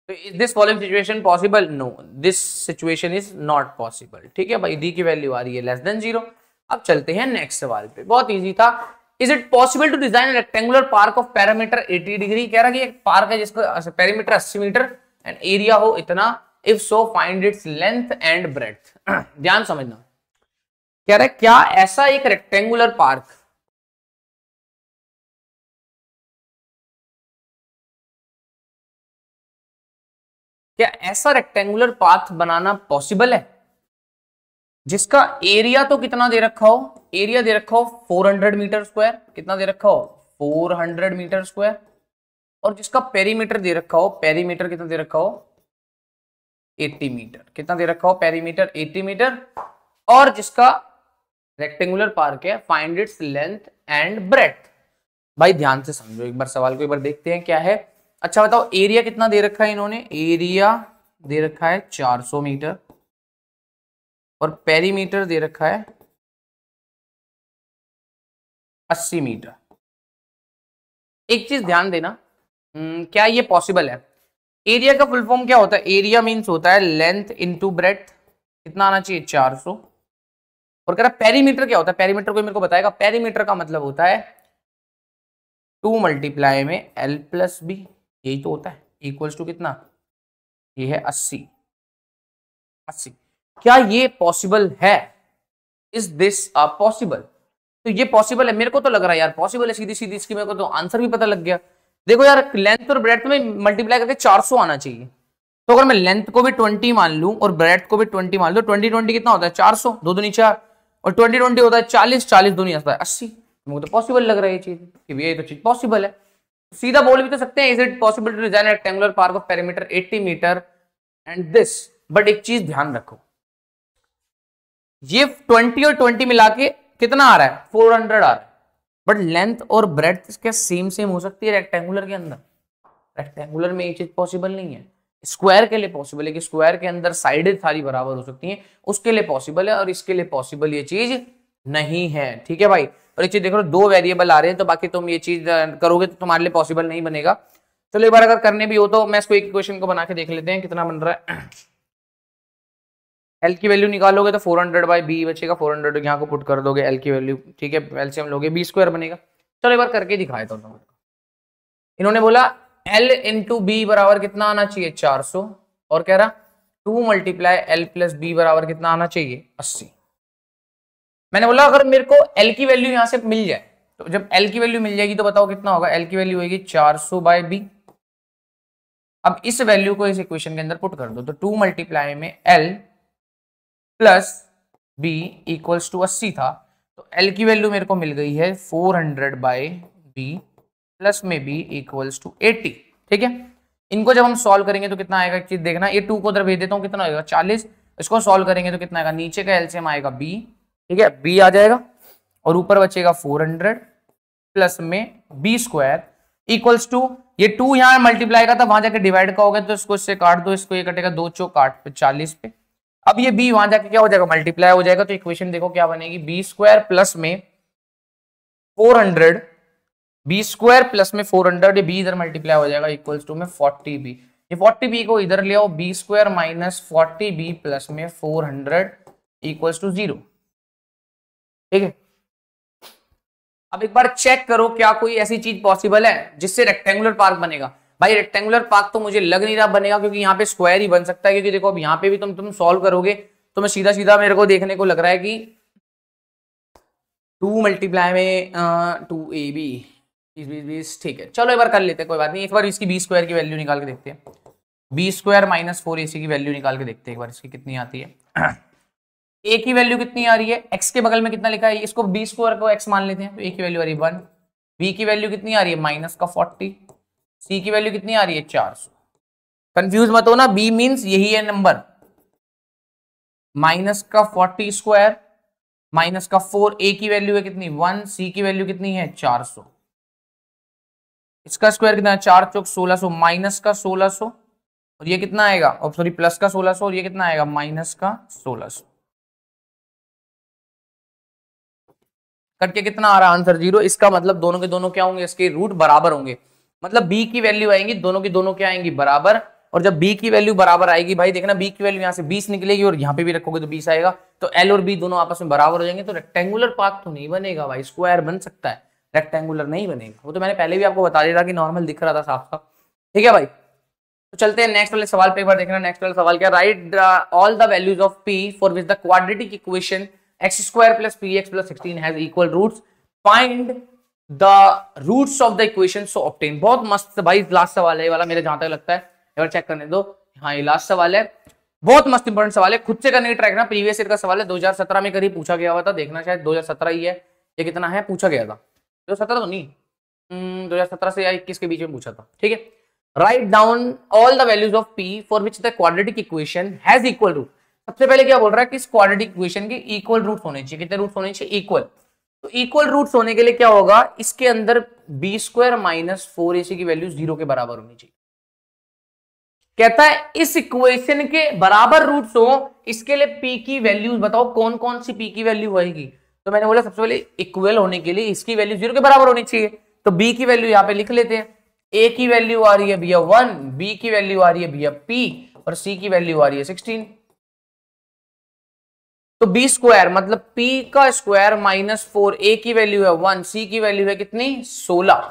Is this following situation possible? No, this situation is not possible. ठीक है भाई, डी की वैल्यू आ रही है लेस देन 0। अब चलते हैं नेक्स्ट सवाल पे, बहुत इजी था। Is it possible to design rectangular park of parameter 80 degree? कह रहा कि एक पार्क है जिसका पेरीमीटर 80 मीटर एंड एरिया हो इतना, if so find its length and breadth. ध्यान समझना, कह रहा है क्या ऐसा एक रेक्टेंगुलर पार्क क्या ऐसा रेक्टेंगुलर पाथ बनाना पॉसिबल है जिसका एरिया तो कितना दे रखा हो, एरिया दे रखा हो 400 मीटर स्क्वायर, कितना दे रखा हो 400 मीटर स्क्वायर, और जिसका पेरीमीटर दे रखा हो, पेरीमीटर कितना दे रखा हो 80 मीटर, कितना दे रखा हो पेरीमीटर 80 मीटर, और जिसका रेक्टेंगुलर पार्क है find its length and breadth. भाई ध्यान से समझो एक बार सवाल को, एक बार देखते हैं क्या है। अच्छा बताओ एरिया कितना दे रखा है इन्होंने, एरिया दे रखा है 400 मीटर और पेरीमीटर दे रखा है 80 मीटर। एक चीज ध्यान देना, क्या ये पॉसिबल है? एरिया का फुल फॉर्म क्या होता है? एरिया मींस होता है लेंथ इनटू ब्रेड्थ, कितना आना चाहिए 400। और कह रहा पेरीमीटर क्या होता है? पेरीमीटर को मेरे को बताएगा। पेरीमीटर का मतलब होता है 2 मल्टीप्लाई में L प्लस बी, यही तो होता है, इक्वल्स टू कितना, ये है 80। क्या ये पॉसिबल है? Is this possible? तो ये पॉसिबल है, मेरे को तो लग रहा है यार पॉसिबल है, सीधी सीधी इसकी मेरे को तो आंसर भी पता लग गया। देखो यार लेंथ और ब्रेड्थ में मल्टीप्लाई करके 400 आना चाहिए, तो अगर मैं लेंथ को भी 20 मान लूं और ब्रेड्थ को भी 20 मान लूं, 20 कितना होता है 400, 2 दूनी 4, और 20 होता है 40, 40 दूनी आता है 80। मेरे को तो पॉसिबल लग रहा है ये चीज, कि ये तो चीज पॉसिबल है। सीधा बोल भी तो सकते हैं, is it possible to design rectangular park of perimeter 80 metre and this. But एक चीज ध्यान रखो, ये 20 और 20 मिला के कितना आ रहा है 400 आ रहा है, बट लेंथ और ब्रेड्थ क्या सेम हो सकती है रेक्टेंगुलर के अंदर? रेक्टेंगुलर में ये चीज पॉसिबल नहीं है। स्क्वायर के लिए पॉसिबल है कि स्क्वायर के अंदर साइडें सारी बराबर हो सकती हैं, उसके लिए पॉसिबल है, और इसके लिए पॉसिबल ये चीज नहीं है। ठीक है भाई, और एक चीज देख लो 2 वेरिएबल आ रहे हैं, तो बाकी तुम ये चीज करोगे तो तुम्हारे लिए पॉसिबल नहीं बनेगा। चलो एक बार अगर करने भी हो तो मैं इसको एक क्वेश्चन को बना के देख लेते हैं कितना बन रहा है। एल की वैल्यू निकालोगे तो 400 बाई बी बचेगा, 400 यहाँ को पुट कर दोगे एल की वैल्यू, ठीक है, एलसीएम लोगे बी स्क्वायर बनेगा। चलो एक बार करके दिखाए तो इन्होंने बोला एल इंटू बी बराबर कितना आना चाहिए 400, और कह रहा 2 मल्टीप्लाई एल प्लस बी बराबर कितना आना चाहिए 80। मैंने बोला अगर मेरे को एल की वैल्यू यहां से मिल जाए, तो जब एल की वैल्यू मिल जाएगी तो बताओ कितना होगा, एल की वैल्यू होगी 400 बाय बी। अब इस वैल्यू को इस इक्वेशन के अंदर पुट कर दो, तो 2 मल्टीप्लाई में L plus B equals to 80 था, तो एल की वैल्यू मेरे को मिल गई है 400 बाय बी प्लस में बी इक्वल्स टू 80। ठीक है, इनको जब हम सॉल्व करेंगे तो कितना आएगा, एक चीज देखना, ये 2 को उधर भेज देता हूँ, कितना आएगा 40, इसको सॉल्व करेंगे तो कितना आएगा, नीचे का एलसीएम आएगा बी, ठीक है, बी आ जाएगा, और ऊपर बचेगा 400 प्लस में बी स्क्वायर इक्वल्स टू, ये 2 यहाँ मल्टीप्लाई का था, वहां जाके डिवाइड का होगा, तो इसको इससे काट दो, इसको ये कटेगा 2 चौक 8 पे 40 पे। अब ये b वहां जाके क्या हो जाएगा, मल्टीप्लाई हो जाएगा, तो इक्वेशन देखो क्या बनेगी, बी स्क्वायर प्लस में 400, बी स्क्वायर प्लस में 400, ये b इधर मल्टीप्लाई हो जाएगा इक्वल्स टू में 40b, ये 40b को इधर ले आओ, B square minus 40b plus में 400 इक्वल्स टू 0। ठीक है, अब एक बार चेक करो क्या कोई ऐसी चीज पॉसिबल है जिससे रेक्टेंगुलर पार्क बनेगा। भाई रेक्टेंगुलर पार्क तो मुझे लग नहीं रहा बनेगा, क्योंकि यहाँ पे स्क्वायर ही बन सकता है, क्योंकि देखो अब यहाँ पे भी तुम सॉल्व करोगे तो मैं सीधा सीधा मेरे को देखने को लग रहा है कि 2 मल्टीप्लाई में 2ab 20, ठीक है, चलो एक बार कर लेते हैं, कोई बात नहीं, एक बार इसकी बी स्क्वायर की वैल्यू निकाल के देखते हैं, बी स्क्वायर माइनस 4ac की वैल्यू निकाल के देखते हैं एक बार इसकी कितनी आती है। a की वैल्यू कितनी आ रही है, x के बगल में कितना लिखा है, इसको b स्क्वायर को x मान लेते हैं, तो a की वैल्यू आ रही है 1, b की वैल्यू कितनी आ रही है माइनस का 40, c की वैल्यू कितनी आ रही है 400। कंफ्यूज मत हो ना, b मींस यही है नंबर, माइनस का 40 स्क्वायर माइनस का 4, a की वैल्यू है कितनी 1, c की वैल्यू कितनी है 400, इसका स्क्वायर कितना है 4 चौक 1600, माइनस का 1600, और ये कितना आएगा, और सॉरी प्लस का 1600, और ये कितना आएगा माइनस का 1600, करके कितना आ रहा है आंसर 0। इसका मतलब दोनों के दोनों क्या होंगे, इसके रूट बराबर होंगे, मतलब b की वैल्यू आएंगी, दोनों की दोनों क्या आएंगी बराबर, और जब b की वैल्यू बराबर आएगी, भाई देखना b की वैल्यू यहाँ से 20 निकलेगी और यहाँ पे भी रखोगे तो 20 आएगा, तो l और b दोनों आपस में बराबर हो जाएंगे, तो रेक्टेंगुलर पार्क तो नहीं बनेगा भाई, स्क्वायर बन सकता है, रेक्टेंगुलर नहीं बनेगा। वो तो मैंने पहले भी आपको बता दिया था कि नॉर्मल दिख रहा था साफ साफ। ठीक है भाई, तो चलते हैं नेक्स्ट वाले सवाल पे, एक बार देखना नेक्स्ट वाला सवाल क्या। Write all the values of p for which the quadratic equation x square plus px plus 16 has equal roots, find the roots of the equation so obtain. बहुत मस्त भाई लास्ट सवाल है ये वाला, मेरे जहां तक लगता है, एक बार चेक करने दो। हाँ ये लास्ट सवाल है, बहुत मस्त इंपॉर्टेंट सवाल है, खुद से करने की ट्राई करना। प्रीवियस ईयर का सवाल है, 2017 में करीब पूछा गया हुआ था, देखना शायद 2017 ही है, ये कितना है पूछा गया था, 2017 तो नहीं, 2017 से या 21 के बीच में पूछा था, ठीक है। Write down all the values of p for which the quadratic equation has equal root. सबसे पहले क्या बोल रहा है कि इस क्वाड्रेटिक इक्वेशन के इक्वल रूट्स होने चाहिए। कितने रूट्स होने चाहिए? इक्वल। तो इक्वल रूट्स होने के लिए क्या होगा, इसके अंदर b स्क्वायर माइनस 4ac की वैल्यू 0 के बराबर होनी चाहिए। कहता है इस इक्वेशन के बराबर रूट्स हो, इसके लिए p की वैल्यूज बताओ कौन कौन सी p की वैल्यू होगी। तो मैंने बोला सबसे पहले इक्वल होने के लिए इसकी वैल्यू 0 के बराबर होनी चाहिए, तो b की वैल्यू यहां पे लिख लेते हैं। a की वैल्यू आ रही है भैया 1, b की वैल्यू आ रही है भैया p, और c की वैल्यू आ रही है 16। तो b स्क्वायर मतलब p का स्क्वायर माइनस 4, a की वैल्यू है 1, c की वैल्यू है कितनी 16,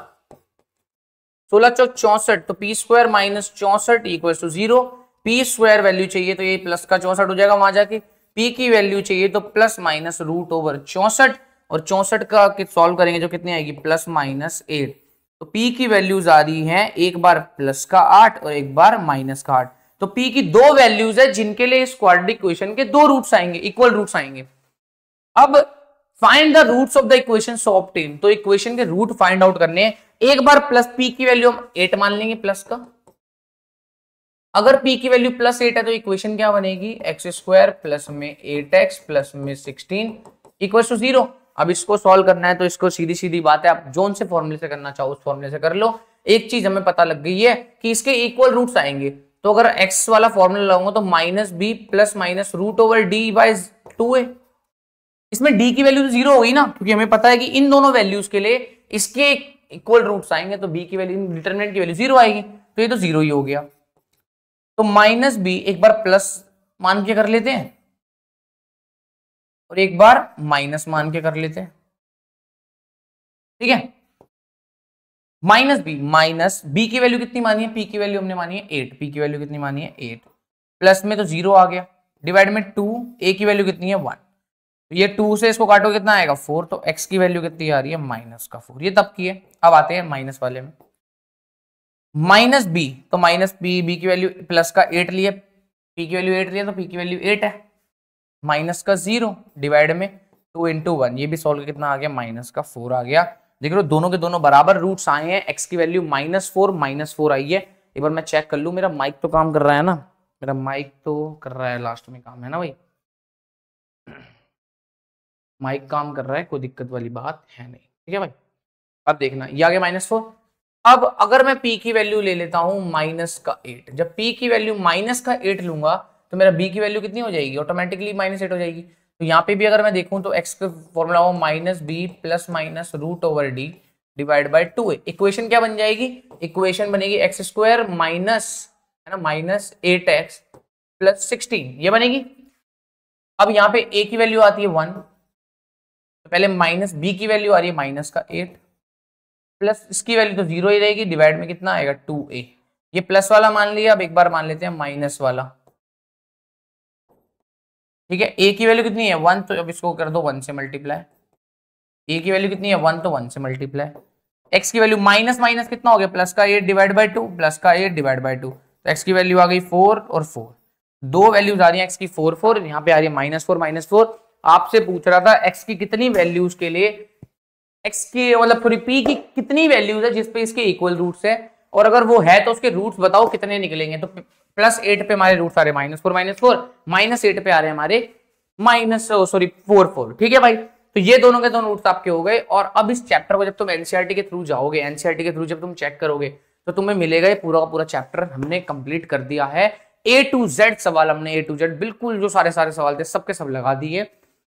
16 चौक 64, तो p square minus 64 equal to 0। p square value चाहिए तो ये प्लस का 64 हो जाएगा वहां जाके, p की वैल्यू चाहिए तो प्लस माइनस रूट ओवर 64, और 64 का सॉल्व करेंगे जो कितनी आएगी प्लस माइनस 8। तो p की वैल्यूज आ रही हैं एक बार प्लस का 8 और एक बार माइनस का 8। तो p की दो वैल्यूज है जिनके लिए इस क्वाड्रेटिक इक्वेशन के दो रूट्स आएंगे, इक्वल रूट्स आएंगे। अब find the roots of the equation so obtain, तो इक्वेशन के रूट फाइंड आउट करने हैं। एक बार प्लस p की वैल्यू हम 8 मान लेंगे प्लस का, अगर p की वैल्यू प्लस 8 है तो इक्वेशन क्या बनेगी, एक्स स्क्वायर प्लस में 8x प्लस में 16 इक्वल टू 0। अब इसको सॉल्व करना है तो इसको सीधी सीधी बात है, आप जोन से फॉर्मूले से करना चाहो उस फॉर्मूले से कर लो। एक चीज हमें पता लग गई है कि इसके इक्वल रूट्स आएंगे, तो अगर x वाला फॉर्मूला लगाऊंगा तो minus B plus minus root over D by 2a। इसमें d की वैल्यू तो 0 होगी ना, क्योंकि हमें पता है कि इन दोनों वैल्यूज के लिए इसके इक्वल रूट्स आएंगे, तो b की वैल्यू डिटरमिनेंट की वैल्यू 0 आएगी, तो ये तो 0 ही हो गया। तो माइनस बी एक बार प्लस मान के कर लेते हैं और एक बार माइनस मान के कर लेते हैं, ठीक है। माइनस बी की वैल्यू कितनी मानी है, p की वैल्यू हमने मानी है 8, p की वैल्यू कितनी मानी है 8, प्लस में तो 0 आ गया, डिवाइड में 2, a की वैल्यू कितनी है 1, तो ये 2 से इसको काटो कितना आएगा 4, तो x की वैल्यू कितनी आ रही है माइनस का 4। ये तब की है। अब आते हैं माइनस वाले में, माइनस बी, तो माइनस बी की वैल्यू प्लस का 8 लिया, p की वैल्यू 8 लिया, तो p की वैल्यू 8 है, माइनस का 0 डिवाइड में 2 इंटू 1, ये भी सॉल्व कितना आ गया माइनस का 4 आ गया। देख लो दोनों के दोनों बराबर रूट्स आए हैं, x की वैल्यू -4 आई है। एक बार मैं चेक कर लूं, मेरा माइक तो काम कर रहा है ना, मेरा माइक तो कर रहा है, लास्ट में काम है ना भाई, माइक काम कर रहा है, कोई दिक्कत वाली बात है नहीं, ठीक है भाई। अब देखना ये आ गया -4। अब अगर मैं p की वैल्यू ले लेता हूं माइनस का 8, जब p की वैल्यू माइनस का 8 लूंगा तो मेरा b की वैल्यू कितनी हो जाएगी, ऑटोमेटिकली -8 हो जाएगी। तो यहाँ पे भी अगर मैं देखूं तो x का फॉर्मूला हो minus B plus minus root over D divide by 2a। Equation क्या बन जाएगी, इक्वेशन बनेगी एक्स स्क्वायर माइनस है ना माइनस 8x प्लस 16, ये बनेगी। अब यहाँ पे a की वैल्यू आती है 1, तो पहले माइनस b की वैल्यू आ रही है माइनस का 8, प्लस इसकी वैल्यू तो 0 ही रहेगी, डिवाइड में कितना आएगा 2a। ये प्लस वाला मान लिया, अब एक बार मान लेते हैं माइनस वाला, ठीक है। a की वैल्यू कितनी है 1, तो अब इसको कर दो 1 से मल्टीप्लाई, a की वैल्यू कितनी है 1, तो 1 से मल्टीप्लाई, x की वैल्यू माइनस माइनस कितना हो गया प्लस का 8 डिवाइड बाय 2, प्लस का 8 डिवाइड बाय 2, तो x की वैल्यू आ गई 4 और 4, दो वैल्यूज आ रही है x की 4 4, यहाँ पे आ रही है -4। आपसे पूछ रहा था x की कितनी वैल्यूज के लिए, x की मतलब पूरी p की कितनी वैल्यूज है जिसपे इसके इक्वल रूट्स है, और अगर वो है तो उसके रूट्स बताओ कितने निकलेंगे। तो +8 पे हमारे रूट्स आ रहे हैं -4, -8 पे आ रहे हैं हमारे -4, ठीक है भाई। तो ये दोनों के दोनों रूट्स आपके हो गए। और अब इस चैप्टर को जब तुम एनसीईआरटी के थ्रू जाओगे, एनसीईआरटी के थ्रू जब तुम चेक करोगे तो तुम्हें मिलेगा ये पूरा का पूरा चैप्टर हमने कंप्लीट कर दिया है, A to Z सवाल हमने A to Z बिल्कुल जो सारे सवाल थे सबके सब लगा दिए।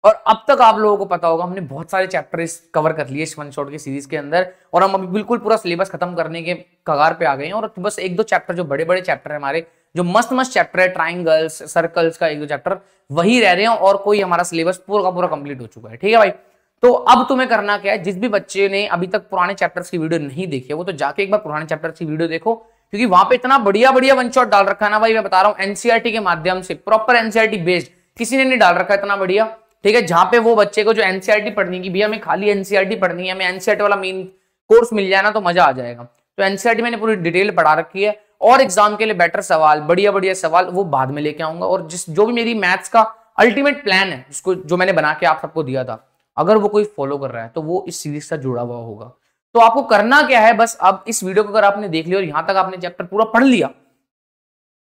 और अब तक आप लोगों को पता होगा हमने बहुत सारे चैप्टर कवर कर लिए इस वन शॉट की सीरीज के अंदर, और हम अभी बिल्कुल पूरा सिलेबस खत्म करने के कगार पे आ गए हैं। और बस एक दो चैप्टर जो बड़े बड़े चैप्टर है हमारे, जो मस्त मस्त चैप्टर है, ट्राइंगल्स सर्कल्स का एक दो चैप्टर वही रह रहे हैं, और कोई हमारा सिलेबस पूरा का पूरा कंप्लीट हो चुका है, ठीक है भाई। तो अब तुम्हें करना क्या है, जिस भी बच्चे ने अभी तक पुराने चैप्टर्स की वीडियो नहीं देखी है वो तो जाके एक बार पुराने चैप्टर्स की वीडियो देखो, क्योंकि वहां पे इतना बढ़िया बढ़िया वन शॉट डाल रखा है ना भाई, मैं बता रहा हूँ एनसीईआरटी के माध्यम से, प्रॉपर एनसीईआरटी बेस्ड किसी ने नहीं डाल रखा इतना बढ़िया। ठीक है, जहां पे वो बच्चे को जो एनसीईआरटी पढ़नी की, भैया हमें खाली एनसीईआरटी पढ़नी है, हमें एनसीईआरटी वाला मेन कोर्स मिल जाए ना तो मजा आ जाएगा। तो एनसीईआरटी मैंने पूरी डिटेल पढ़ा रखी है, और एग्जाम के लिए बेटर सवाल, बढ़िया बढ़िया सवाल वो बाद में लेके आऊंगा। और जो भी मेरी मैथ्स का अल्टीमेट प्लान है, जिसको जो मैंने बना के आप सबको दिया था, अगर वो कोई फॉलो कर रहा है तो वो इस सीरीज से जुड़ा हुआ होगा। तो आपको करना क्या है, बस अब इस वीडियो को अगर आपने देख लिया और यहां तक आपने चैप्टर पूरा पढ़ लिया,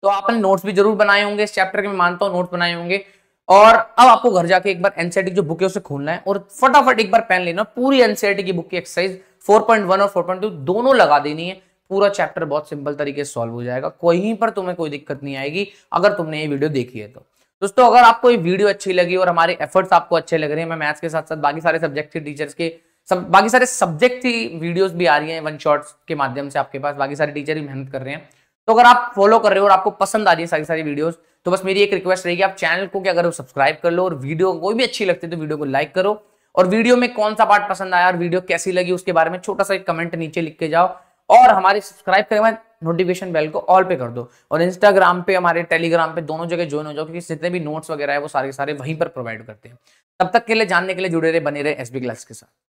तो आपने नोट्स भी जरूर बनाए होंगे इस चैप्टर के, मैं मानता हूं नोट्स बनाए होंगे। और अब आपको घर जाके एक बार एनसीईआरटी जो बुक है उसे खोलना है और फटाफट एक बार पेन लेना, पूरी एनसीईआरटी की बुक की एक्सरसाइज 4.1 और 4.2 दोनों लगा देनी है। पूरा चैप्टर बहुत सिंपल तरीके से सॉल्व हो जाएगा, कहीं पर तुम्हें कोई दिक्कत नहीं आएगी अगर तुमने ये वीडियो देखी है तो। दोस्तों अगर आपको ये वीडियो अच्छी लगी और हमारे एफर्ट्स आपको अच्छे लग रहे हैं, मैं मैथ्स के साथ साथ बाकी सारे सब्जेक्ट के टीचर्स के बाकी सारे सब्जेक्ट की वीडियोस भी आ रही हैं वन शॉट्स के माध्यम से आपके पास, बाकी सारे टीचर भी मेहनत कर रहे हैं। तो अगर आप फॉलो कर रहे हो और आपको पसंद आ रही है सारी सारी वीडियोस, तो बस मेरी एक रिक्वेस्ट रहेगी, आप चैनल को क्या करो, सब्सक्राइब कर लो, और वीडियो कोई भी अच्छी लगती है तो वीडियो को लाइक करो, और वीडियो में कौन सा पार्ट पसंद आया और वीडियो कैसी लगी उसके बारे में छोटा सा एक कमेंट नीचे लिख के जाओ, और हमारे सब्सक्राइब करने के बाद नोटिफिकेशन बेल को ऑल पे कर दो, और इंस्टाग्राम पे, हमारे टेलीग्राम पे, दोनों जगह ज्वाइन हो जाओ, क्योंकि जितने भी नोट्स वगैरह है वो सारे सारे वहीं पर प्रोवाइड करते हैं। तब तक के लिए जानने के लिए जुड़े रहे, बने रहे एसबी क्लास के साथ।